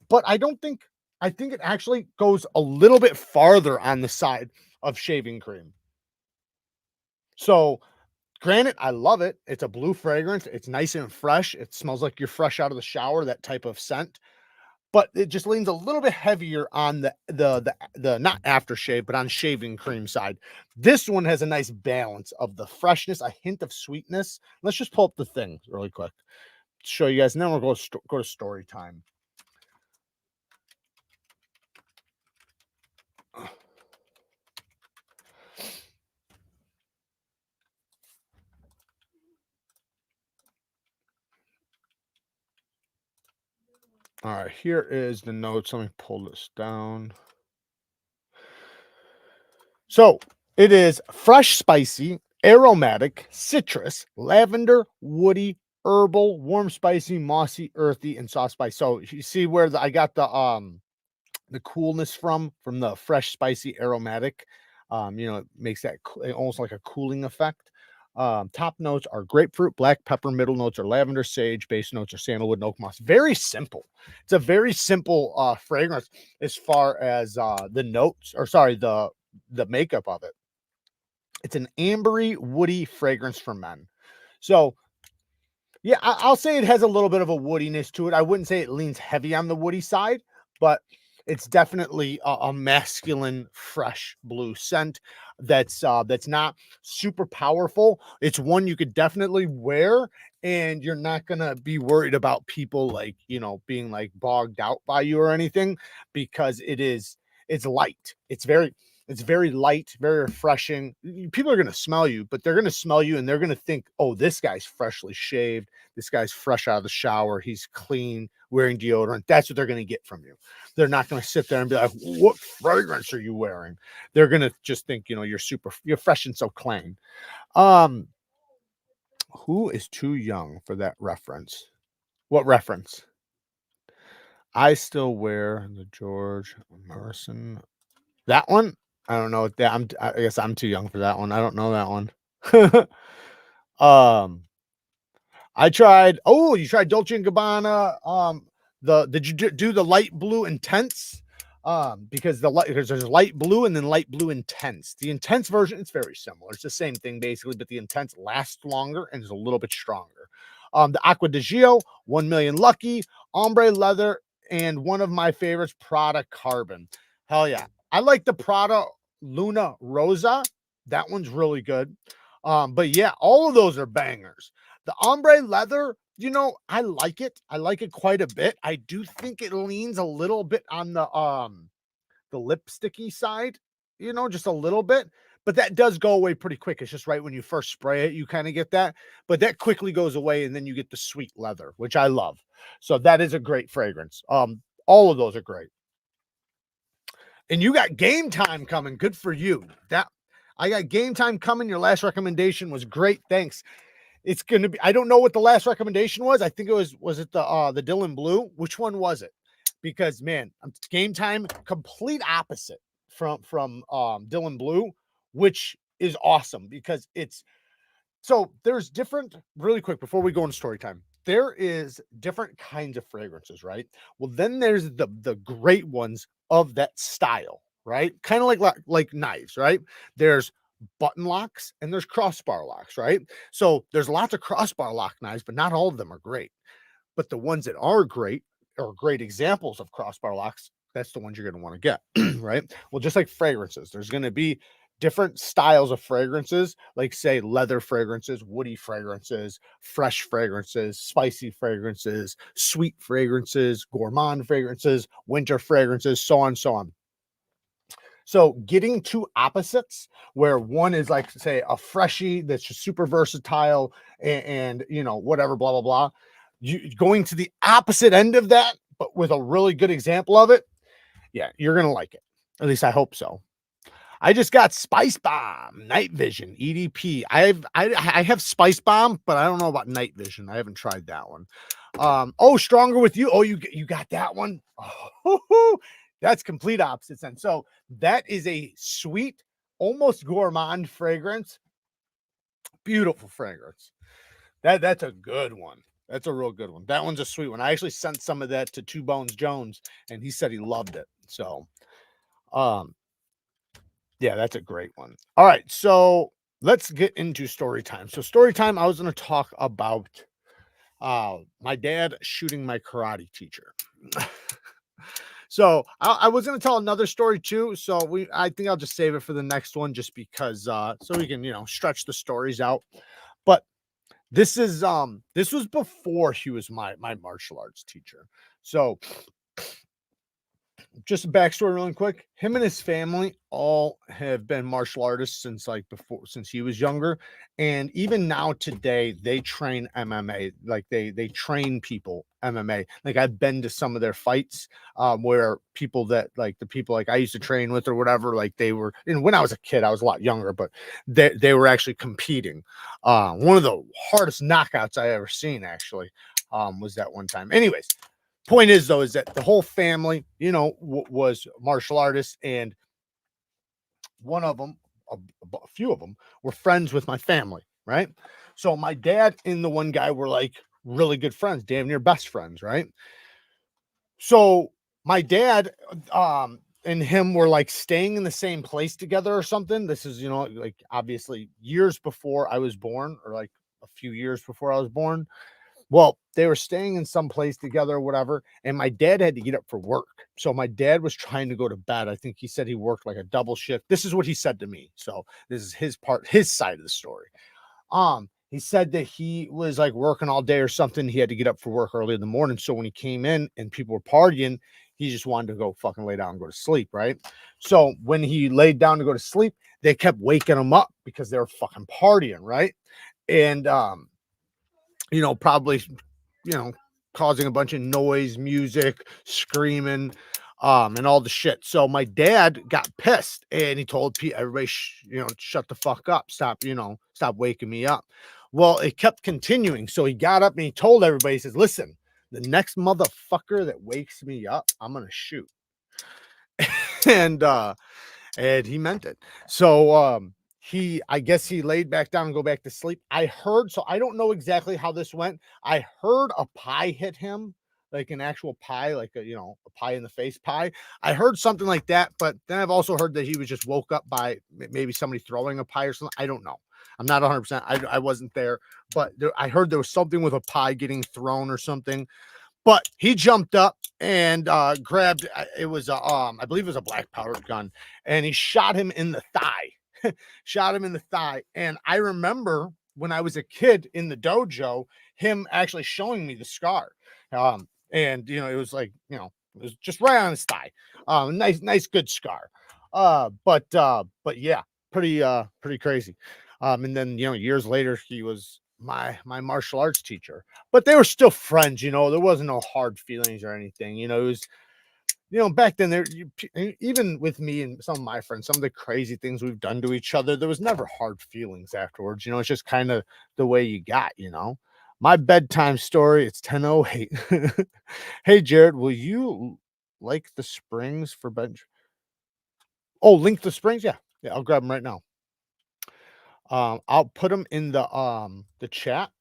but I think it actually goes a little bit farther on the side of shaving cream. So, granted, I love it. It's a blue fragrance. It's nice and fresh. It smells like you're fresh out of the shower, that type of scent. But it just leans a little bit heavier on the not aftershave, but on shaving cream side. This one has a nice balance of the freshness, a hint of sweetness. Let's just pull up the thing really quick to show you guys, and then we'll go to story time. All right, here is the notes. Let me pull this down. So it is fresh, spicy, aromatic, citrus, lavender, woody, herbal, warm, spicy, mossy, earthy, and soft spice. So you see where I got the coolness from the fresh, spicy, aromatic. It makes that almost like a cooling effect. Top notes are grapefruit, black pepper. Middle notes are lavender, sage. Base notes are sandalwood and oak moss. Very simple. It's a very simple fragrance as far as the notes, or sorry, the makeup of it. It's an ambery, woody fragrance for men. So yeah, I'll say it has a little bit of a woodiness to it. I wouldn't say it leans heavy on the woody side, but It's definitely a masculine, fresh blue scent that's not super powerful. It's one you could definitely wear, and you're not gonna be worried about people like, you know, being like bogged out by you or anything, because it's light. It's very light, very refreshing. People are gonna smell you, but they're gonna smell you and they're gonna think, oh, this guy's freshly shaved. This guy's fresh out of the shower. He's clean, wearing deodorant. That's what they're gonna get from you. They're not going to sit there and be like, what fragrance are you wearing? They're going to just think, you know, you're fresh and so clean. Who is too young for that reference? What reference? I still wear the George Morrison. That one? I don't know. I guess I'm too young for that one. I don't know that one. I tried. Oh, you tried Dolce and Gabbana. Did you do the light blue intense? Because there's light blue and then light blue intense. The intense version, it's very similar. It's the same thing basically, but the intense lasts longer and is a little bit stronger. The Aqua di Gio, 1 Million Lucky, Ombre Leather, and one of my favorites, Prada Carbon. Hell yeah. I like the Prada Luna Rosa. That one's really good. But yeah, all of those are bangers. The Ombre Leather, you know, I like it. I like it quite a bit. I do think it leans a little bit on the lipsticky side, you know, just a little bit, but that does go away pretty quick. It's just right when you first spray it, you kind of get that, but that quickly goes away, and then you get the sweet leather, which I love. So that is a great fragrance. All of those are great. And you got Game Time coming. Good for you. I got Game Time coming. Your last recommendation was great. Thanks. It's going to be, I don't know what the last recommendation was. I think it was it the Dylan Blue? Which one was it? Because man, Game Time, complete opposite from Dylan Blue, which is awesome because there's different, really quick before we go into story time. There is different kinds of fragrances, right? Well, then there's the great ones of that style, right? Kind of like knives, right? There's button locks and there's crossbar locks, right? So there's lots of crossbar lock knives, but not all of them are great. But the ones that are great are great examples of crossbar locks. That's the ones you're going to want to get, right? Well, just like fragrances, there's going to be different styles of fragrances, like say leather fragrances, woody fragrances, fresh fragrances, spicy fragrances, sweet fragrances, gourmand fragrances, winter fragrances, so on, so on. So getting two opposites where one is like, say, a freshie that's just super versatile and you know, whatever, blah, blah, blah. You going to the opposite end of that, but with a really good example of it. Yeah, you're going to like it. At least I hope so. I just got Spice Bomb, Night Vision, EDP. I have Spice Bomb, but I don't know about Night Vision. I haven't tried that one. Oh, Stronger With You. Oh, you got that one. Oh, that's complete opposites. And so that is a sweet, almost gourmand fragrance. Beautiful fragrance. That's a good one. That's a real good one. That one's a sweet one. I actually sent some of that to Two Bones Jones, and he said he loved it. So, yeah, that's a great one. All right, so let's get into story time. So story time, I was going to talk about my dad shooting my karate teacher. So I was going to tell another story too. So I think I'll just save it for the next one, just because so we can, you know, stretch the stories out. But this was before he was my martial arts teacher. So just a backstory really quick. Him and his family all have been martial artists since he was younger. And even now today, they train MMA. Like they train people MMA. Like I've been to some of their fights where people that like the people like I used to train with or whatever, like they were, and when I was a kid, I was a lot younger, but they were actually competing. One of the hardest knockouts I ever seen actually was that one time. Anyways, point is though, is that the whole family, you know, was martial artists, and one of them, a few of them were friends with my family, right? So my dad and the one guy were like really good friends, damn near best friends, right? So my dad and him were like staying in the same place together or something. This is, you know, like obviously years before I was born, or like a few years before I was born. Well, they were staying in some place together or whatever, and my dad had to get up for work. So my dad was trying to go to bed. I think he said he worked like a double shift. This is what he said to me. So this is his side of the story. He said that he was like working all day or something. He had to get up for work early in the morning. So when he came in and people were partying, he just wanted to go fucking lay down and go to sleep, right? So when he laid down to go to sleep, they kept waking him up because they were fucking partying, right? And probably, causing a bunch of noise, music, screaming, and all the shit. So my dad got pissed and he told everybody, shut the fuck up. Stop waking me up. Well, it kept continuing. So he got up and he told everybody, he says, listen, the next motherfucker that wakes me up, I'm going to shoot. and he meant it. So, I guess he laid back down and go back to sleep. I heard, so I don't know exactly how this went. I heard a pie hit him, like an actual pie, like a pie in the face pie. I heard something like that, but then I've also heard that he was just woke up by maybe somebody throwing a pie or something. I don't know. I'm not 100%. I wasn't there, but I heard there was something with a pie getting thrown or something. But he jumped up and grabbed, it was I believe it was a black powder gun, and he shot him in the thigh. Shot him in the thigh. And I remember when I was a kid in the dojo, him actually showing me the scar. And it was like, it was just right on his thigh. Nice, good scar. But yeah, pretty crazy. And then years later, he was my martial arts teacher, but they were still friends. There wasn't no hard feelings or anything. It was, back then there, even with me and some of my friends, some of the crazy things we've done to each other, there was never hard feelings afterwards. It's just kind of the way you got. My bedtime story, it's 10:08. Hey Jared, will you like the springs for bench? Oh, link the springs. Yeah, I'll grab them right now. I'll put them in the chat.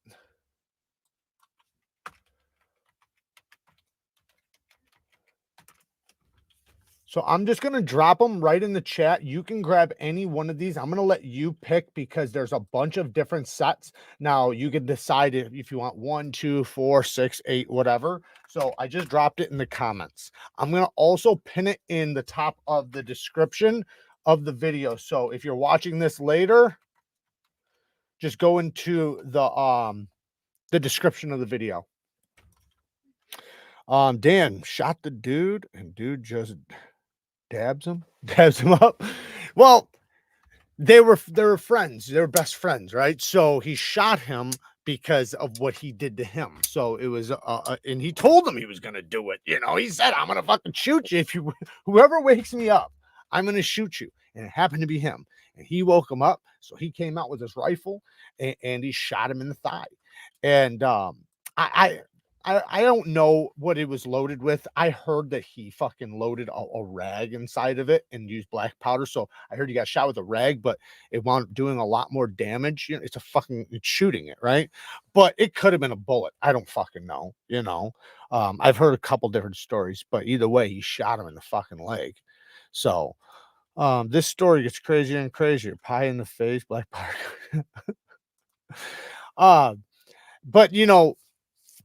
So I'm just going to drop them right in the chat. You can grab any one of these. I'm going to let you pick because there's a bunch of different sets. Now you can decide if you want 1, 2, 4, 6, 8, whatever. So I just dropped it in the comments. I'm going to also pin it in the top of the description of the video. So if you're watching this later, just go into the description of the video. Dan shot the dude and dude just dabs him up. Well, they were friends. They were best friends, right? So he shot him because of what he did to him. So it was and he told him he was gonna do it. He said, I'm gonna fucking shoot you if whoever wakes me up, I'm gonna shoot you. And it happened to be him. And he woke him up. So he came out with his rifle and he shot him in the thigh. And I don't know what it was loaded with. I heard that he fucking loaded a rag inside of it and used black powder. So I heard he got shot with a rag, but it wound up doing a lot more damage. It's shooting it, right? But it could have been a bullet. I don't fucking know, I've heard a couple different stories, but either way, he shot him in the fucking leg. So this story gets crazier and crazier. Pie in the face, black powder. But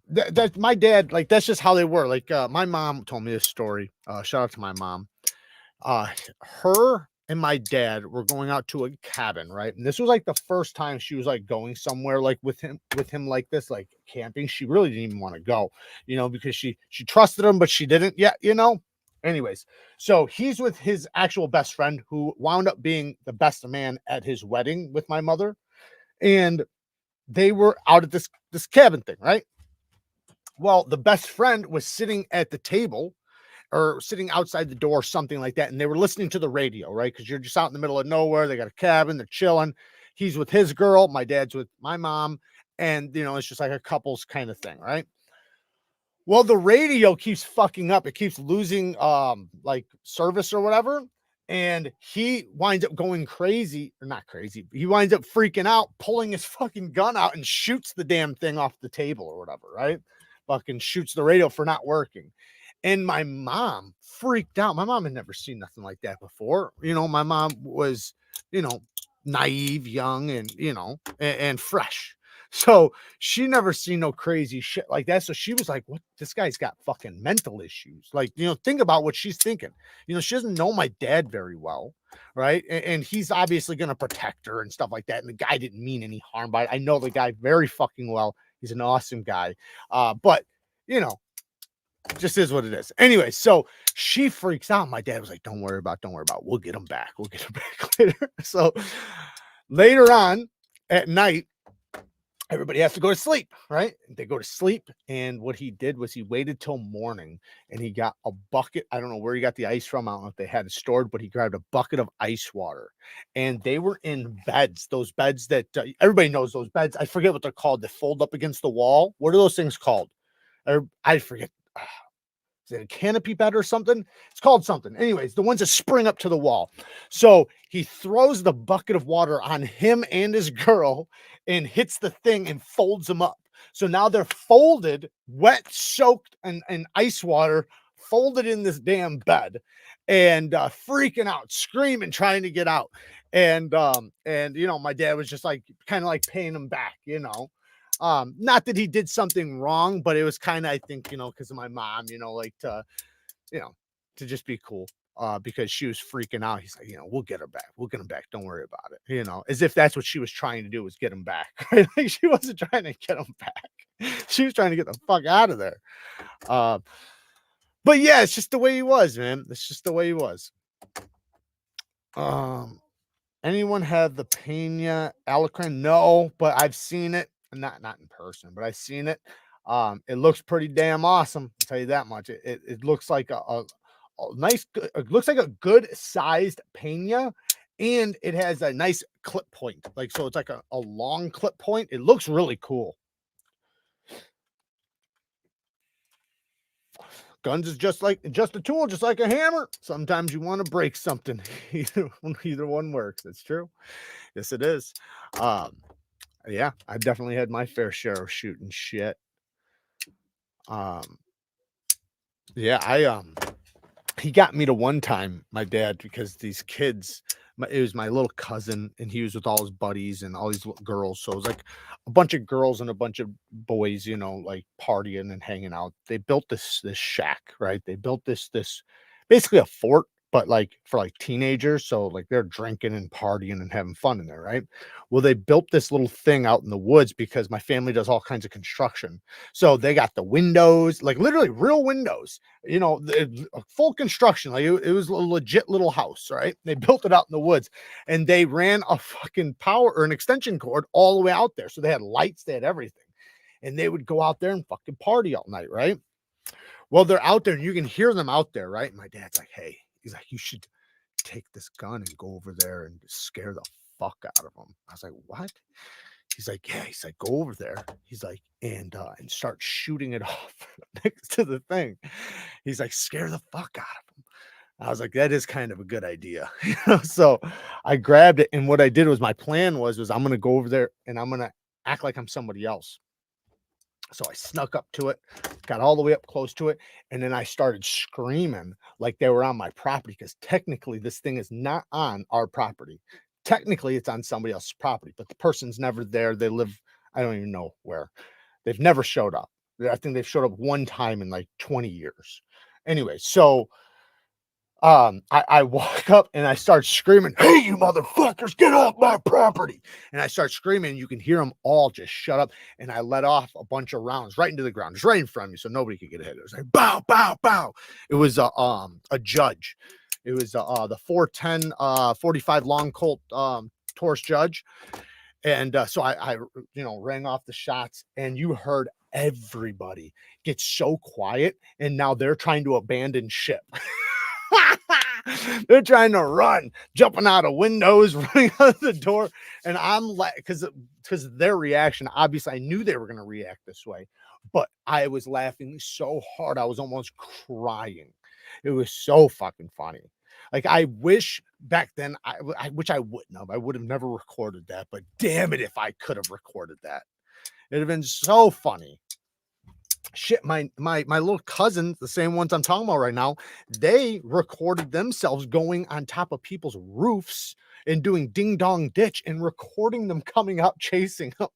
that my dad, like, that's just how they were. Like, my mom told me this story. Shout out to my mom. Her and my dad were going out to a cabin, right? And this was like the first time she was like going somewhere like with him like this, like camping. She really didn't even want to go, because she trusted him, but she didn't yet, Anyways, so he's with his actual best friend who wound up being the best man at his wedding with my mother. And they were out at this cabin thing, right? Well, the best friend was sitting at the table or sitting outside the door, something like that. And they were listening to the radio, right? Because you're just out in the middle of nowhere. They got a cabin, they're chilling. He's with his girl, my dad's with my mom. And, it's just like a couples kind of thing, right? Well, the radio keeps fucking up. It keeps losing like service or whatever. And he winds up going crazy, or not crazy. He winds up freaking out, pulling his fucking gun out and shoots the damn thing off the table or whatever, right? Fucking shoots the radio for not working. And my mom freaked out. My mom had never seen nothing like that before. My mom was, naive, young, and, and fresh. So she never seen no crazy shit like that. So she was like, what? This guy's got fucking mental issues. Like, think about what she's thinking. She doesn't know my dad very well, right? And he's obviously going to protect her and stuff like that. And the guy didn't mean any harm by it. I know the guy very fucking well. He's an awesome guy. But, just is what it is. Anyway, so she freaks out. My dad was like, don't worry about it. We'll get him back. We'll get him back later. So later on at night, everybody has to go to sleep, right? They go to sleep. And what he did was he waited till morning and he got a bucket. I don't know where he got the ice from. I don't know if they had it stored, but he grabbed a bucket of ice water. And they were in beds, those beds that everybody knows those beds. I forget what they're called. They fold up against the wall. What are those things called? I forget. Is it a canopy bed or something? It's called something. Anyways, the ones that spring up to the wall. So he throws the bucket of water on him and his girl and hits the thing and folds them up. So now they're folded, wet, soaked in ice water, folded in this damn bed and freaking out, screaming, trying to get out. And my dad was just like kind of like paying him back, not that he did something wrong, but it was kind of, I think, because of my mom, like to just be cool, because she was freaking out. He's like, we'll get her back. We'll get him back. Don't worry about it. As if that's what she was trying to do, was get him back. Right? Like she wasn't trying to get him back. She was trying to get the fuck out of there. But yeah, it's just the way he was, man. It's just the way he was. Anyone have the Pena Alacran? No, but I've seen it. Not in person, but I've seen it. It looks pretty damn awesome. I'll tell you that much. It looks like a nice, it looks like a good sized pena, and it has a nice clip point. Like, so it's like a long clip point. It looks really cool. Guns is just a tool, just like a hammer. Sometimes you want to break something. Either one works. It's true. Yes, it is. Yeah, I definitely had my fair share of shooting shit. Yeah, he got me to one time, my dad, because these kids, it was my little cousin, and he was with all his buddies and all these little girls. So it was like a bunch of girls and a bunch of boys, like partying and hanging out. They built this shack, right? They built this basically a fort, but like for like teenagers. So like they're drinking and partying and having fun in there, right? Well, they built this little thing out in the woods because my family does all kinds of construction. So they got the windows, like literally real windows, full construction. Like it was a legit little house, right? They built it out in the woods and they ran a fucking power or an extension cord all the way out there. So they had lights, they had everything. And they would go out there and fucking party all night, right? Well, they're out there and you can hear them out there, right? And my dad's like, hey, he's like, you should take this gun and go over there and scare the fuck out of them. I was like, what? He's like, yeah. He's like, go over there. He's like, and start shooting it off next to the thing. He's like, scare the fuck out of them. I was like, that is kind of a good idea. So I grabbed it. And what I did was, my plan was I'm going to go over there and I'm going to act like I'm somebody else. So I snuck up to it, got all the way up close to it, and then I started screaming like they were on my property, because technically this thing is not on our property. Technically it's on somebody else's property, but the person's never there. They live, I don't even know where. They've never showed up. I think they've showed up one time in like 20 years. Anyway, so I walk up and I start screaming, hey, you motherfuckers, get off my property. And I start screaming, and you can hear them all just shut up. And I let off a bunch of rounds right into the ground, just right in front of me, so nobody could get hit. It was like, bow, bow, bow. It was a judge. It was the 410 45 long Colt Taurus judge. And so I rang off the shots, and you heard everybody get so quiet. And now they're trying to abandon ship. They're trying to run, jumping out of windows, running out the door. And I'm like, because of their reaction, obviously I knew they were going to react this way, but I was laughing so hard I was almost crying. It was so fucking funny. Like, I wish back then, I wish I wouldn't have. I would have never recorded that, but damn it if I could have recorded that. It'd have been so funny. Shit, my little cousins, the same ones I'm talking about right now, they recorded themselves going on top of people's roofs and doing ding dong ditch and recording them coming up chasing them.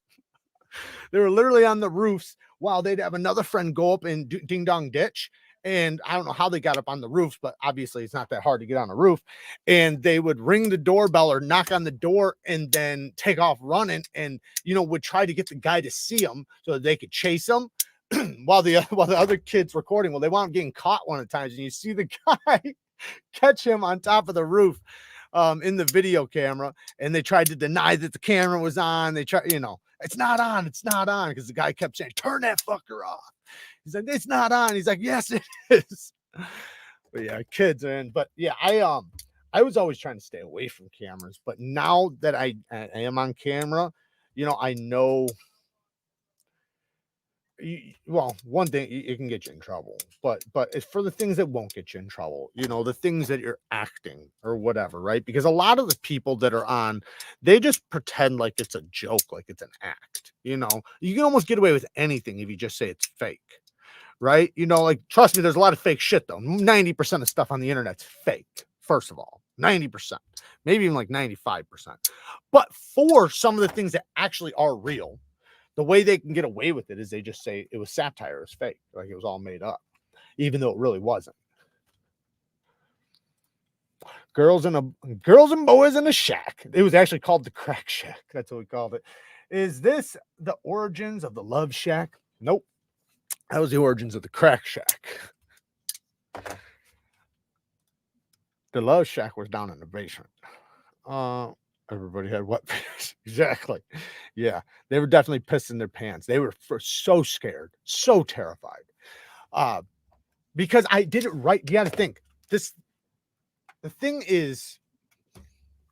They were literally on the roofs while they'd have another friend go up and ding dong ditch. And I don't know how they got up on the roofs, but obviously it's not that hard to get on a roof. And they would ring the doorbell or knock on the door and then take off running, and would try to get the guy to see them so that they could chase him. while the other kids recording. Well, they wound up getting caught one of the times, and you see the guy catch him on top of the roof in the video camera, and they tried to deny that the camera was on. They tried, it's not on, because the guy kept saying, turn that fucker off. He's like, it's not on. He's like, yes, it is. But yeah, kids, and but yeah, I was always trying to stay away from cameras, but now that I am on camera, I know. Well, one thing, it can get you in trouble, but it's for the things that won't get you in trouble, the things that you're acting or whatever, right? Because a lot of the people that are on, they just pretend like it's a joke, like it's an act. You can almost get away with anything if you just say it's fake, right? Like, trust me, there's a lot of fake shit though. 90% of stuff on the internet's fake. First of all, 90%, maybe even like 95%. But for some of the things that actually are real, the way they can get away with it is they just say it was satire, it was fake, like it was all made up, even though it really wasn't. Girls and boys in a shack. It was actually called the Crack Shack. That's what we called it. Is this the origins of the Love Shack? Nope. That was the origins of the Crack Shack. The Love Shack was down in the basement. Everybody had wet pants. Exactly. Yeah, they were definitely pissing their pants. They were so scared, so terrified. Because I did it right. You got to think this. The thing is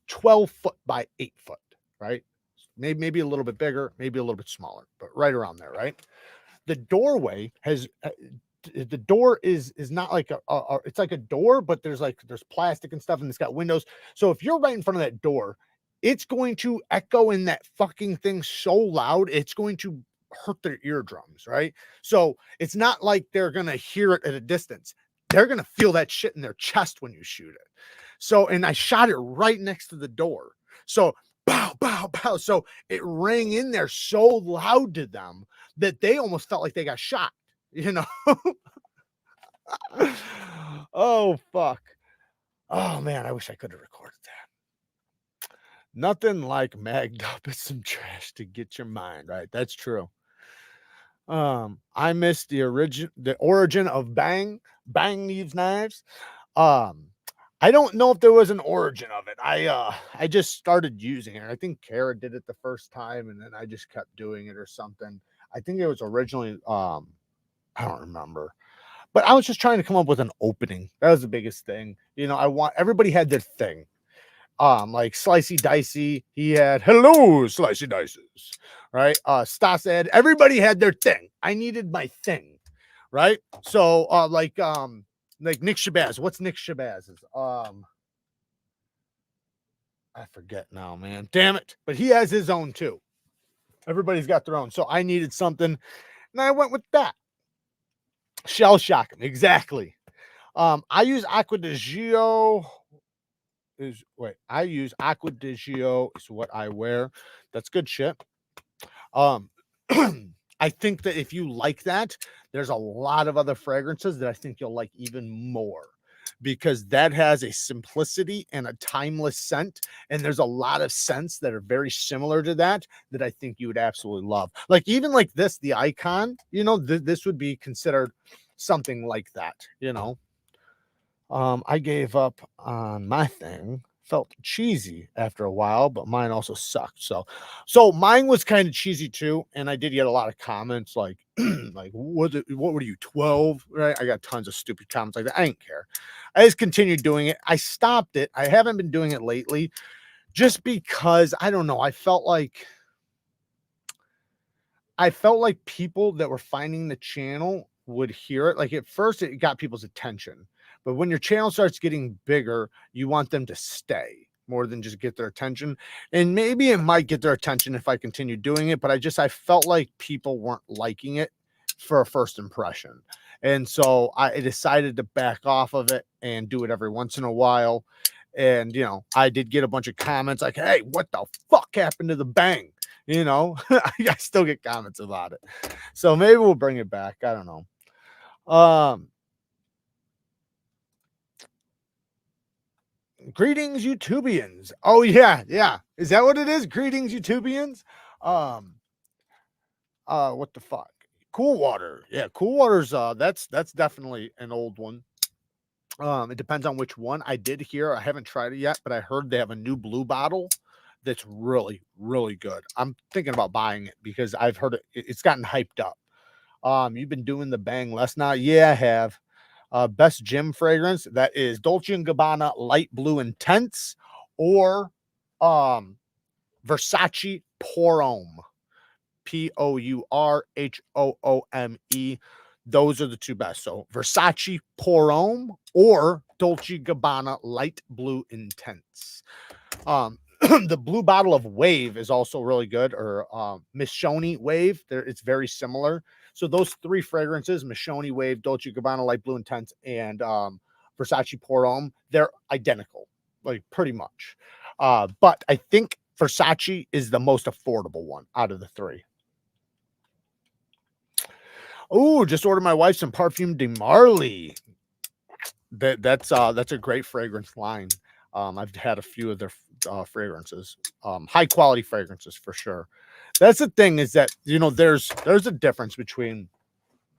12 foot by 8 foot, right? Maybe a little bit bigger, maybe a little bit smaller, but right around there, right? The doorway has. The door is not like it's like a door, but there's plastic and stuff, and it's got windows. So if you're right in front of that door, it's going to echo in that fucking thing so loud, it's going to hurt their eardrums, right? So it's not like they're gonna hear it at a distance. They're gonna feel that shit in their chest when you shoot it. So, and I shot it right next to the door. So bow, bow, bow. So it rang in there so loud to them that they almost felt like they got shot. Oh, fuck. Oh, man, I wish I could have recorded that. Nothing like magged up as some trash to get your mind right. That's true. I missed the origin of Bang Neevesknives. I don't know if there was an origin of it. I just started using it. I think Kara did it the first time, and then I just kept doing it or something. I think it was originally I don't remember, but I was just trying to come up with an opening. That was the biggest thing. Everybody had their thing. Like Slicey Dicey, he had hello Slicey Dices, right? Stas said everybody had their thing. I needed my thing, right? So like Nick Shabazz. What's Nick Shabazz's? I forget now, man. Damn it. But he has his own too. Everybody's got their own. So I needed something, and I went with that. Shell shock him. Exactly. I use Aqua di Gio. I use Aqua di Gio is what I wear. That's good shit. I think that if you like that, there's a lot of other fragrances that I think you'll like even more, because that has a simplicity and a timeless scent. And there's a lot of scents that are very similar to that I think you would absolutely love. Like even like this, the Icon, this would be considered something like that, I gave up on my thing. Felt cheesy after a while, but mine also sucked. So mine was kind of cheesy too. And I did get a lot of comments like, like, what were you, 12? Right? I got tons of stupid comments like that. I didn't care. I just continued doing it. I stopped it. I haven't been doing it lately just because I don't know. I felt like people that were finding the channel would hear it. Like at first it got people's attention. But when your channel starts getting bigger, you want them to stay more than just get their attention. And maybe it might get their attention if I continue doing it, but I felt like people weren't liking it for a first impression. And so I decided to back off of it and do it every once in a while. And, I did get a bunch of comments like, hey, what the fuck happened to the Bang? You know, I still get comments about it. So maybe we'll bring it back. I don't know. Greetings, YouTubians. Oh, yeah, yeah. Is that what it is? Greetings, YouTubians. What the fuck? Cool water. Yeah, cool water's that's definitely an old one. It depends on which one. I did hear, I haven't tried it yet, but I heard they have a new blue bottle that's really, really good. I'm thinking about buying it because I've heard it's gotten hyped up. You've been doing the bang less now. Yeah, I have. Best gym fragrance, that is Dolce & Gabbana Light Blue Intense or Versace Pour Homme. Pourhomme. Those are the two best. So Versace Pour Homme or Dolce & Gabbana Light Blue Intense. The blue bottle of Wave is also really good, or Michonne Wave. It's very similar. So those three fragrances, Michonne Wave, Dolce & Gabbana Light Blue Intense, and Versace Pour Homme, they're identical, like pretty much. But I think Versace is the most affordable one out of the three. Oh, just ordered my wife some Parfum de Marly. That's a great fragrance line. I've had a few of their fragrances, high quality fragrances for sure. That's the thing, is that, you know, there's a difference between,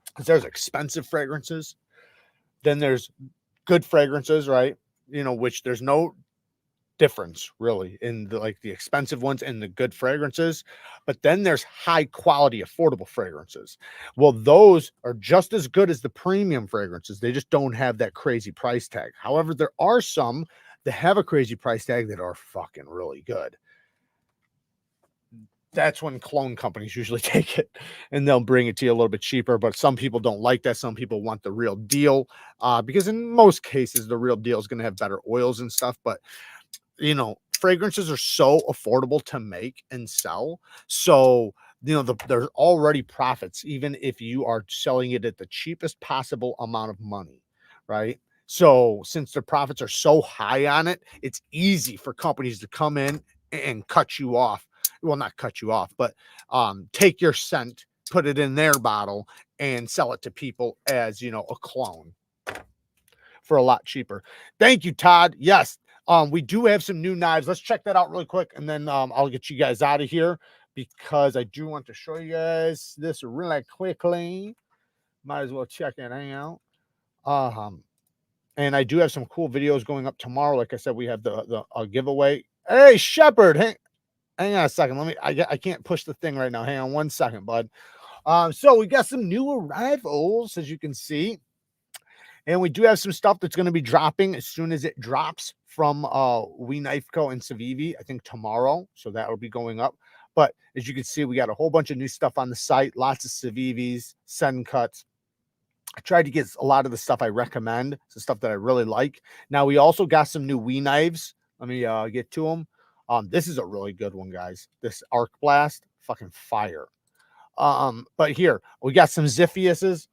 because there's expensive fragrances, then there's good fragrances, right? You know, which there's no difference really in the expensive ones and the good fragrances, but then there's high quality affordable fragrances. Well, those are just as good as the premium fragrances. They just don't have that crazy price tag. However, there are some that have a crazy price tag that are fucking really good. That's when clone companies usually take it and they'll bring it to you a little bit cheaper. But some people don't like that. Some people want the real deal, because in most cases the real deal is going to have better oils and stuff. But you know, fragrances are so affordable to make and sell. So, you know, there's already profits, even if you are selling it at the cheapest possible amount of money, right? So since the profits are so high on it, it's easy for companies to come in and cut you off. Well, not cut you off, but take your scent, put it in their bottle, and sell it to people as, you know, a clone for a lot cheaper. Thank you, Todd. Yes, we do have some new knives. Let's check that out really quick, and then I'll get you guys out of here because I do want to show you guys this really quickly. Might as well check it out. And I do have some cool videos going up tomorrow. Like I said, we have the giveaway. Hey, Shepard, hang on a second. I can't push the thing right now. Hang on 1 second, bud. So we got some new arrivals, as you can see. And we do have some stuff that's going to be dropping as soon as it drops from Neevekniveco and Civivi, I think tomorrow. So that will be going up. But as you can see, we got a whole bunch of new stuff on the site. Lots of Civivis, send cuts. I tried to get a lot of the stuff I recommend, some stuff that I really like. Now, we also got some new knives. Let me get to them. This is a really good one, guys. This Arc Blast, fucking fire. But here we got some Ziphiuses.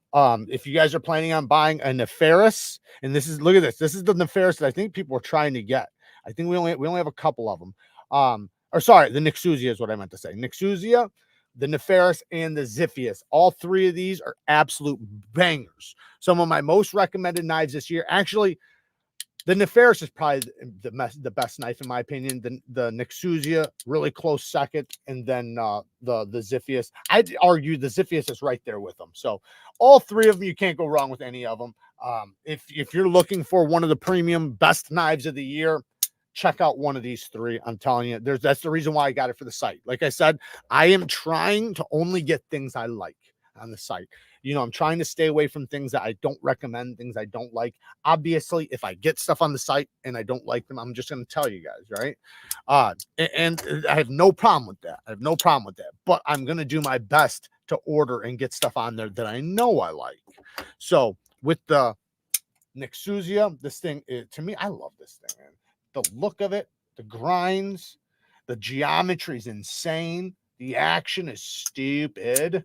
If you guys are planning on buying a Nefarious, and this is, look at this. This is the Nefarious that I think people are trying to get. I think we only have a couple of them. Or sorry, the Nixuzia is what I meant to say. Nixuzia, the Nefarious, and the Ziphius. All three of these are absolute bangers. Some of my most recommended knives this year. Actually, the Nefarious is probably the best knife in my opinion. The Nixuzia, really close second, and then the Ziphius. I'd argue the Ziphius is right there with them. So all three of them, you can't go wrong with any of them. If you're looking for one of the premium best knives of the year, check out one of these three. I'm telling you, that's the reason why I got it for the site. Like I said, I am trying to only get things I like on the site. You know, I'm trying to stay away from things that I don't recommend, things I don't like. Obviously, if I get stuff on the site and I don't like them, I'm just going to tell you guys, right? And I have no problem with that. I have no problem with that. But I'm going to do my best to order and get stuff on there that I know I like. So with the Nixuzia, this thing, to me, I love this thing, man. The look of it, the grinds, the geometry is insane. The action is stupid.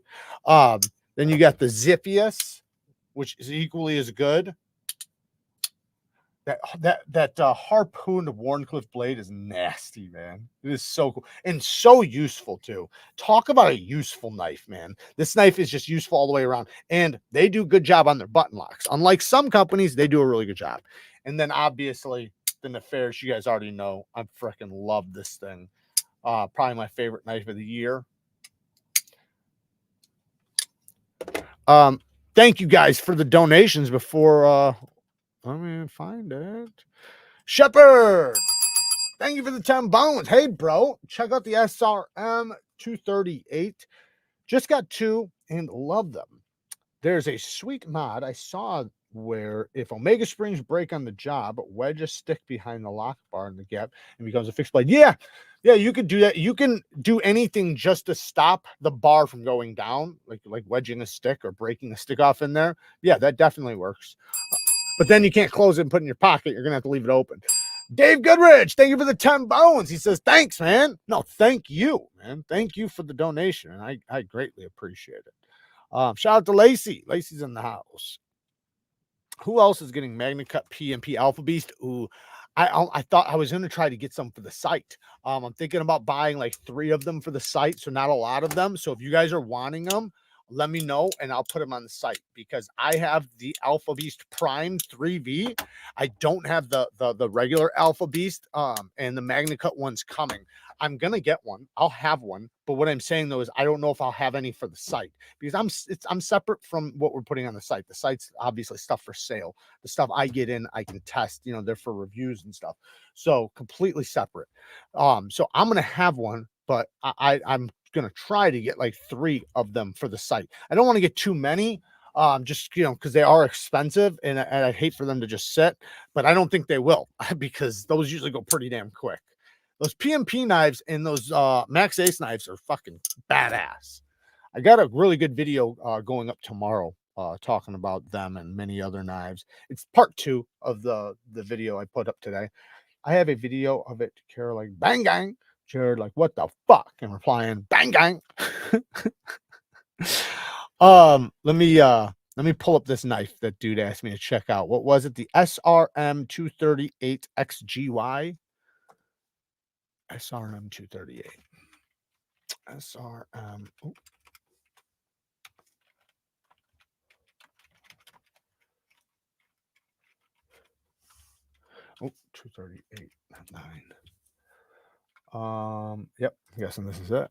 Then you got the Ziphius, which is equally as good. That harpooned Warncliffe blade is nasty, man. It is so cool and so useful too. Talk about a useful knife, man. This knife is just useful all the way around, and they do a good job on their button locks. Unlike some companies, they do a really good job. And then obviously the Nefarious, you guys already know, I freaking love this thing. Probably my favorite knife of the year. Thank you guys for the donations before let me find it. Shepherd, thank you for the 10 bones. Hey, bro, check out the SRM 238. Just got 2 and love them. There's a sweet mod I saw where if Omega springs break on the job, wedge a stick behind the lock bar in the gap and becomes a fixed blade. Yeah, you could do that. You can do anything just to stop the bar from going down, like wedging a stick or breaking a stick off in there. Yeah, that definitely works. But then you can't close it and put it in your pocket. You're gonna have to leave it open. Dave Goodrich, thank you for the 10 bones. He says, thanks, man. No, thank you, man. Thank you for the donation. And I greatly appreciate it. Shout out to Lacey. Lacey's in the house. Who else is getting Magna Cut PMP Alpha Beast? Ooh, I thought I was going to try to get some for the site. I'm thinking about buying like 3 of them for the site, so not a lot of them. So if you guys are wanting them, let me know and I'll put them on the site because I have the Alpha Beast Prime 3V. I don't have the regular Alpha Beast, and the Magna Cut one's coming. I'm gonna get one. I'll have one, but what I'm saying though is I don't know if I'll have any for the site because I'm separate from what we're putting on the site. The site's obviously stuff for sale. The stuff I get in, I can test. You know, they're for reviews and stuff. So completely separate. So I'm gonna have one, but I'm gonna try to get like 3 of them for the site. I don't want to get too many. Just because they are expensive and I hate for them to just sit, but I don't think they will because those usually go pretty damn quick. Those PMP knives and those Maxace knives are fucking badass. I got a really good video going up tomorrow talking about them and many other knives. It's part 2 of the video I put up today. I have a video of it. Kara like bang gang. Jared like what the fuck and replying bang gang. Let me pull up this knife that dude asked me to check out. What was it? The SRM 238 XGY. SRM 238. SRM. Oh. Oh, 238, not 9. Yep, I'm guessing this is it.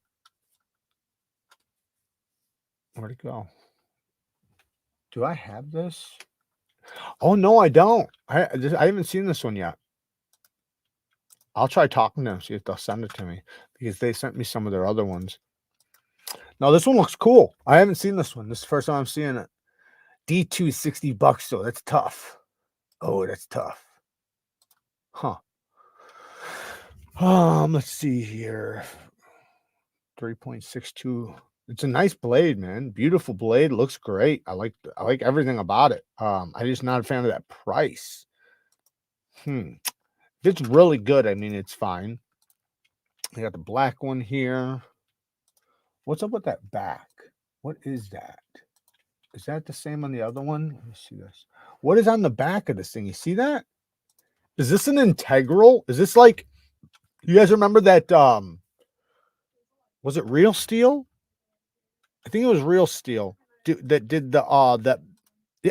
Where'd it go? Do I have this? Oh no, I don't. I haven't seen this one yet. I'll try talking to them, see if they'll send it to me because they sent me some of their other ones. No, this one looks cool. I haven't seen this one. This is the first time I'm seeing it. D2 $60 though. That's tough. Oh, that's tough. Huh. Let's see here. 3.62. It's a nice blade, man. Beautiful blade. Looks great. I like everything about it. I'm just not a fan of that price. If it's really good, I mean, it's fine. I got the black one here. What's up with that back? What is that? Is that the same on the other one? Let me see this. What is on the back of this thing? You see that? Is this an integral? Is this like, you guys remember that, was it REALSTEEL? I think it was REALSTEEL that did the,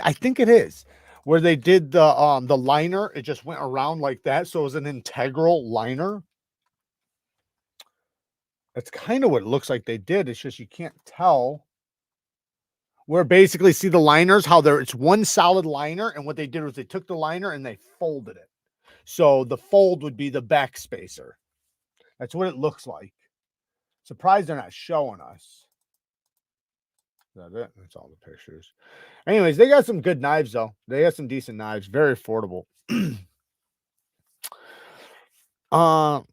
I think it is, where they did the liner. It just went around like that. So it was an integral liner. That's kind of what it looks like they did. It's just, you can't tell. Where basically see the liners, how it's one solid liner. And what they did was they took the liner and they folded it. So the fold would be the back spacer. That's what it looks like. Surprised they're not showing us. Is that it? That's all the pictures. Anyways, they got some good knives though. They got some decent knives, very affordable. The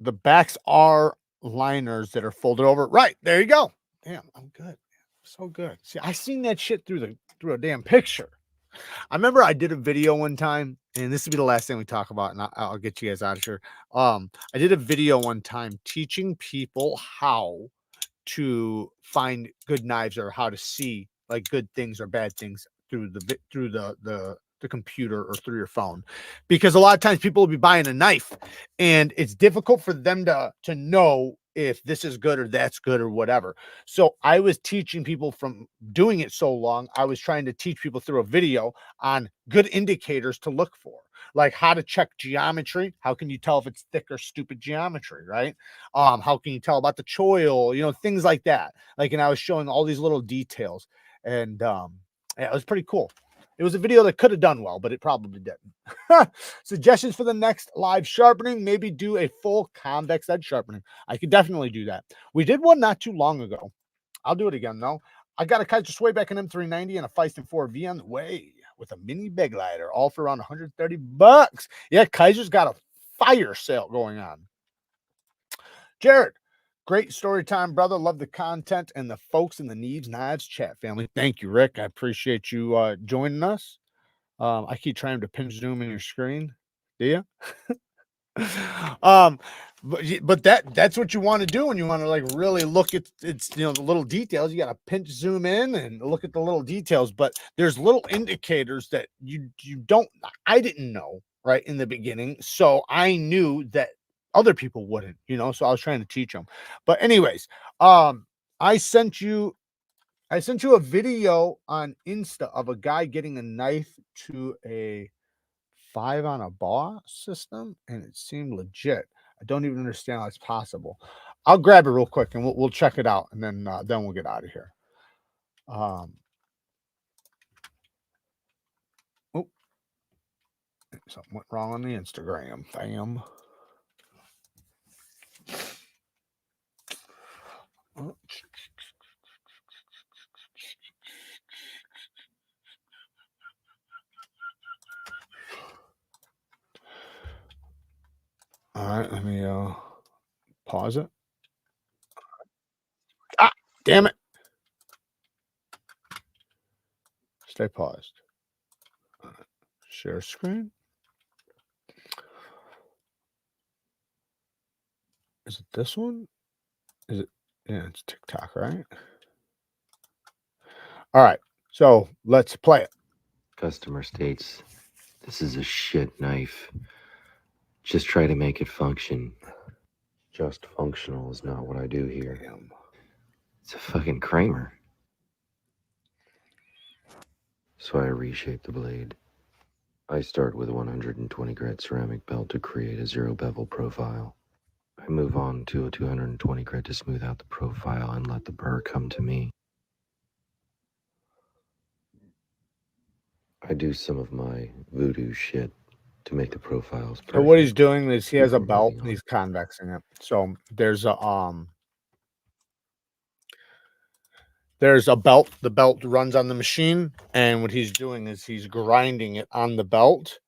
backs are liners that are folded over. Right, there you go. Damn, I'm good. So good. See, I seen that shit through a damn picture. I remember I did a video one time, and this will be the last thing we talk about, and I'll get you guys out of here. I did a video one time teaching people how to find good knives or how to see like good things or bad things through the the computer or through your phone, because a lot of times people will be buying a knife and it's difficult for them to know if this is good or that's good or whatever. So I was teaching people from doing it so long. I was trying to teach people through a video on good indicators to look for, like how to check geometry. How can you tell if it's thick or stupid geometry, right? How can you tell about the choil, you know, things like that. Like, and I was showing all these little details, and yeah, it was pretty cool. It was a video that could have done well, but it probably didn't. Suggestions for the next live sharpening: maybe do a full convex edge sharpening. I could definitely do that. We did one not too long ago. I'll do it again though. I got a KIZER swayback in M390 and a Feistin 4V on the way with a mini bag lighter, all for around 130 bucks. Yeah, KIZER's got a fire sale going on. Jared, great story time, brother. Love the content and the folks in the Neevesknives chat family. Thank you, Rick. I appreciate you joining us. I keep trying to pinch zoom in your screen. Do you? But that's what you want to do when you want to like really look at it's, you know, the little details. You got to pinch zoom in and look at the little details, but there's little indicators that you don't, I didn't know right in the beginning, so I knew that other people wouldn't, you know, so I was trying to teach them. But anyways, I sent you a video on Insta of a guy getting a knife to a 5 on a bar system, and it seemed legit. I don't even understand how it's possible. I'll grab it real quick and we'll check it out, and then we'll get out of here. Oh, something went wrong on the Instagram, fam. Oh. All right, let me pause it. Ah, damn it. Stay paused. Share screen. Is it this one? Is it? Yeah, it's TikTok, right? All right, so let's play it. Customer states, "This is a shit knife. Just try to make it function." Just functional is not what I do here. It's a fucking Kramer. So I reshape the blade. I start with a 120 grit ceramic belt to create a zero bevel profile. I move on to a 220 grit to smooth out the profile and let the burr come to me. I do some of my voodoo shit to make the profiles perfect. So what he's doing is he has a belt and he's convexing it. So there's a belt. The belt runs on the machine, and what he's doing is he's grinding it on the belt,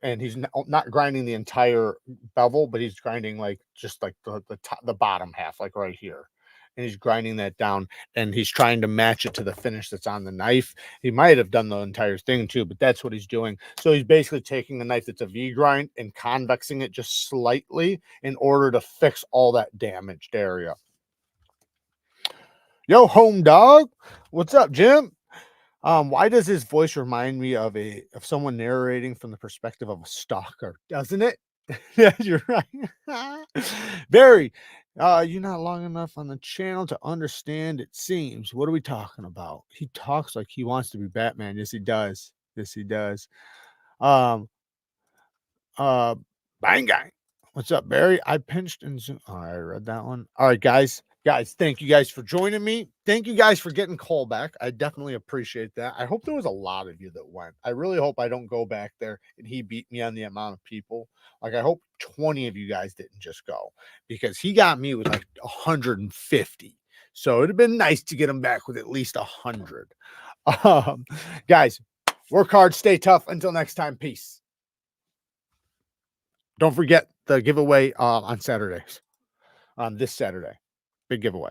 and he's not grinding the entire bevel, but he's grinding like just like the bottom half, like right here. And he's grinding that down, and he's trying to match it to the finish that's on the knife. He might have done the entire thing too, but that's what he's doing. So he's basically taking a knife that's a V grind and convexing it just slightly in order to fix all that damaged area. Yo, home dog, what's up, Jim? Why does his voice remind me of someone narrating from the perspective of a stalker? Doesn't it? Yeah, you're right. Very. You're not long enough on the channel to understand, it seems. What are we talking about? He talks like he wants to be Batman. Yes, he does. Yes, he does. Bang gang. What's up, Barry? I pinched and zoom. All right, I read that one. All right, guys, thank you guys for joining me. Thank you guys for getting call back. I definitely appreciate that. I hope there was a lot of you that went. I really hope I don't go back there and he beat me on the amount of people. Like, I hope 20 of you guys didn't just go, because he got me with like 150. So it'd have been nice to get him back with at least 100. Guys, work hard, stay tough. Until next time, peace. Don't forget the giveaway on Saturdays. This Saturday, big giveaway.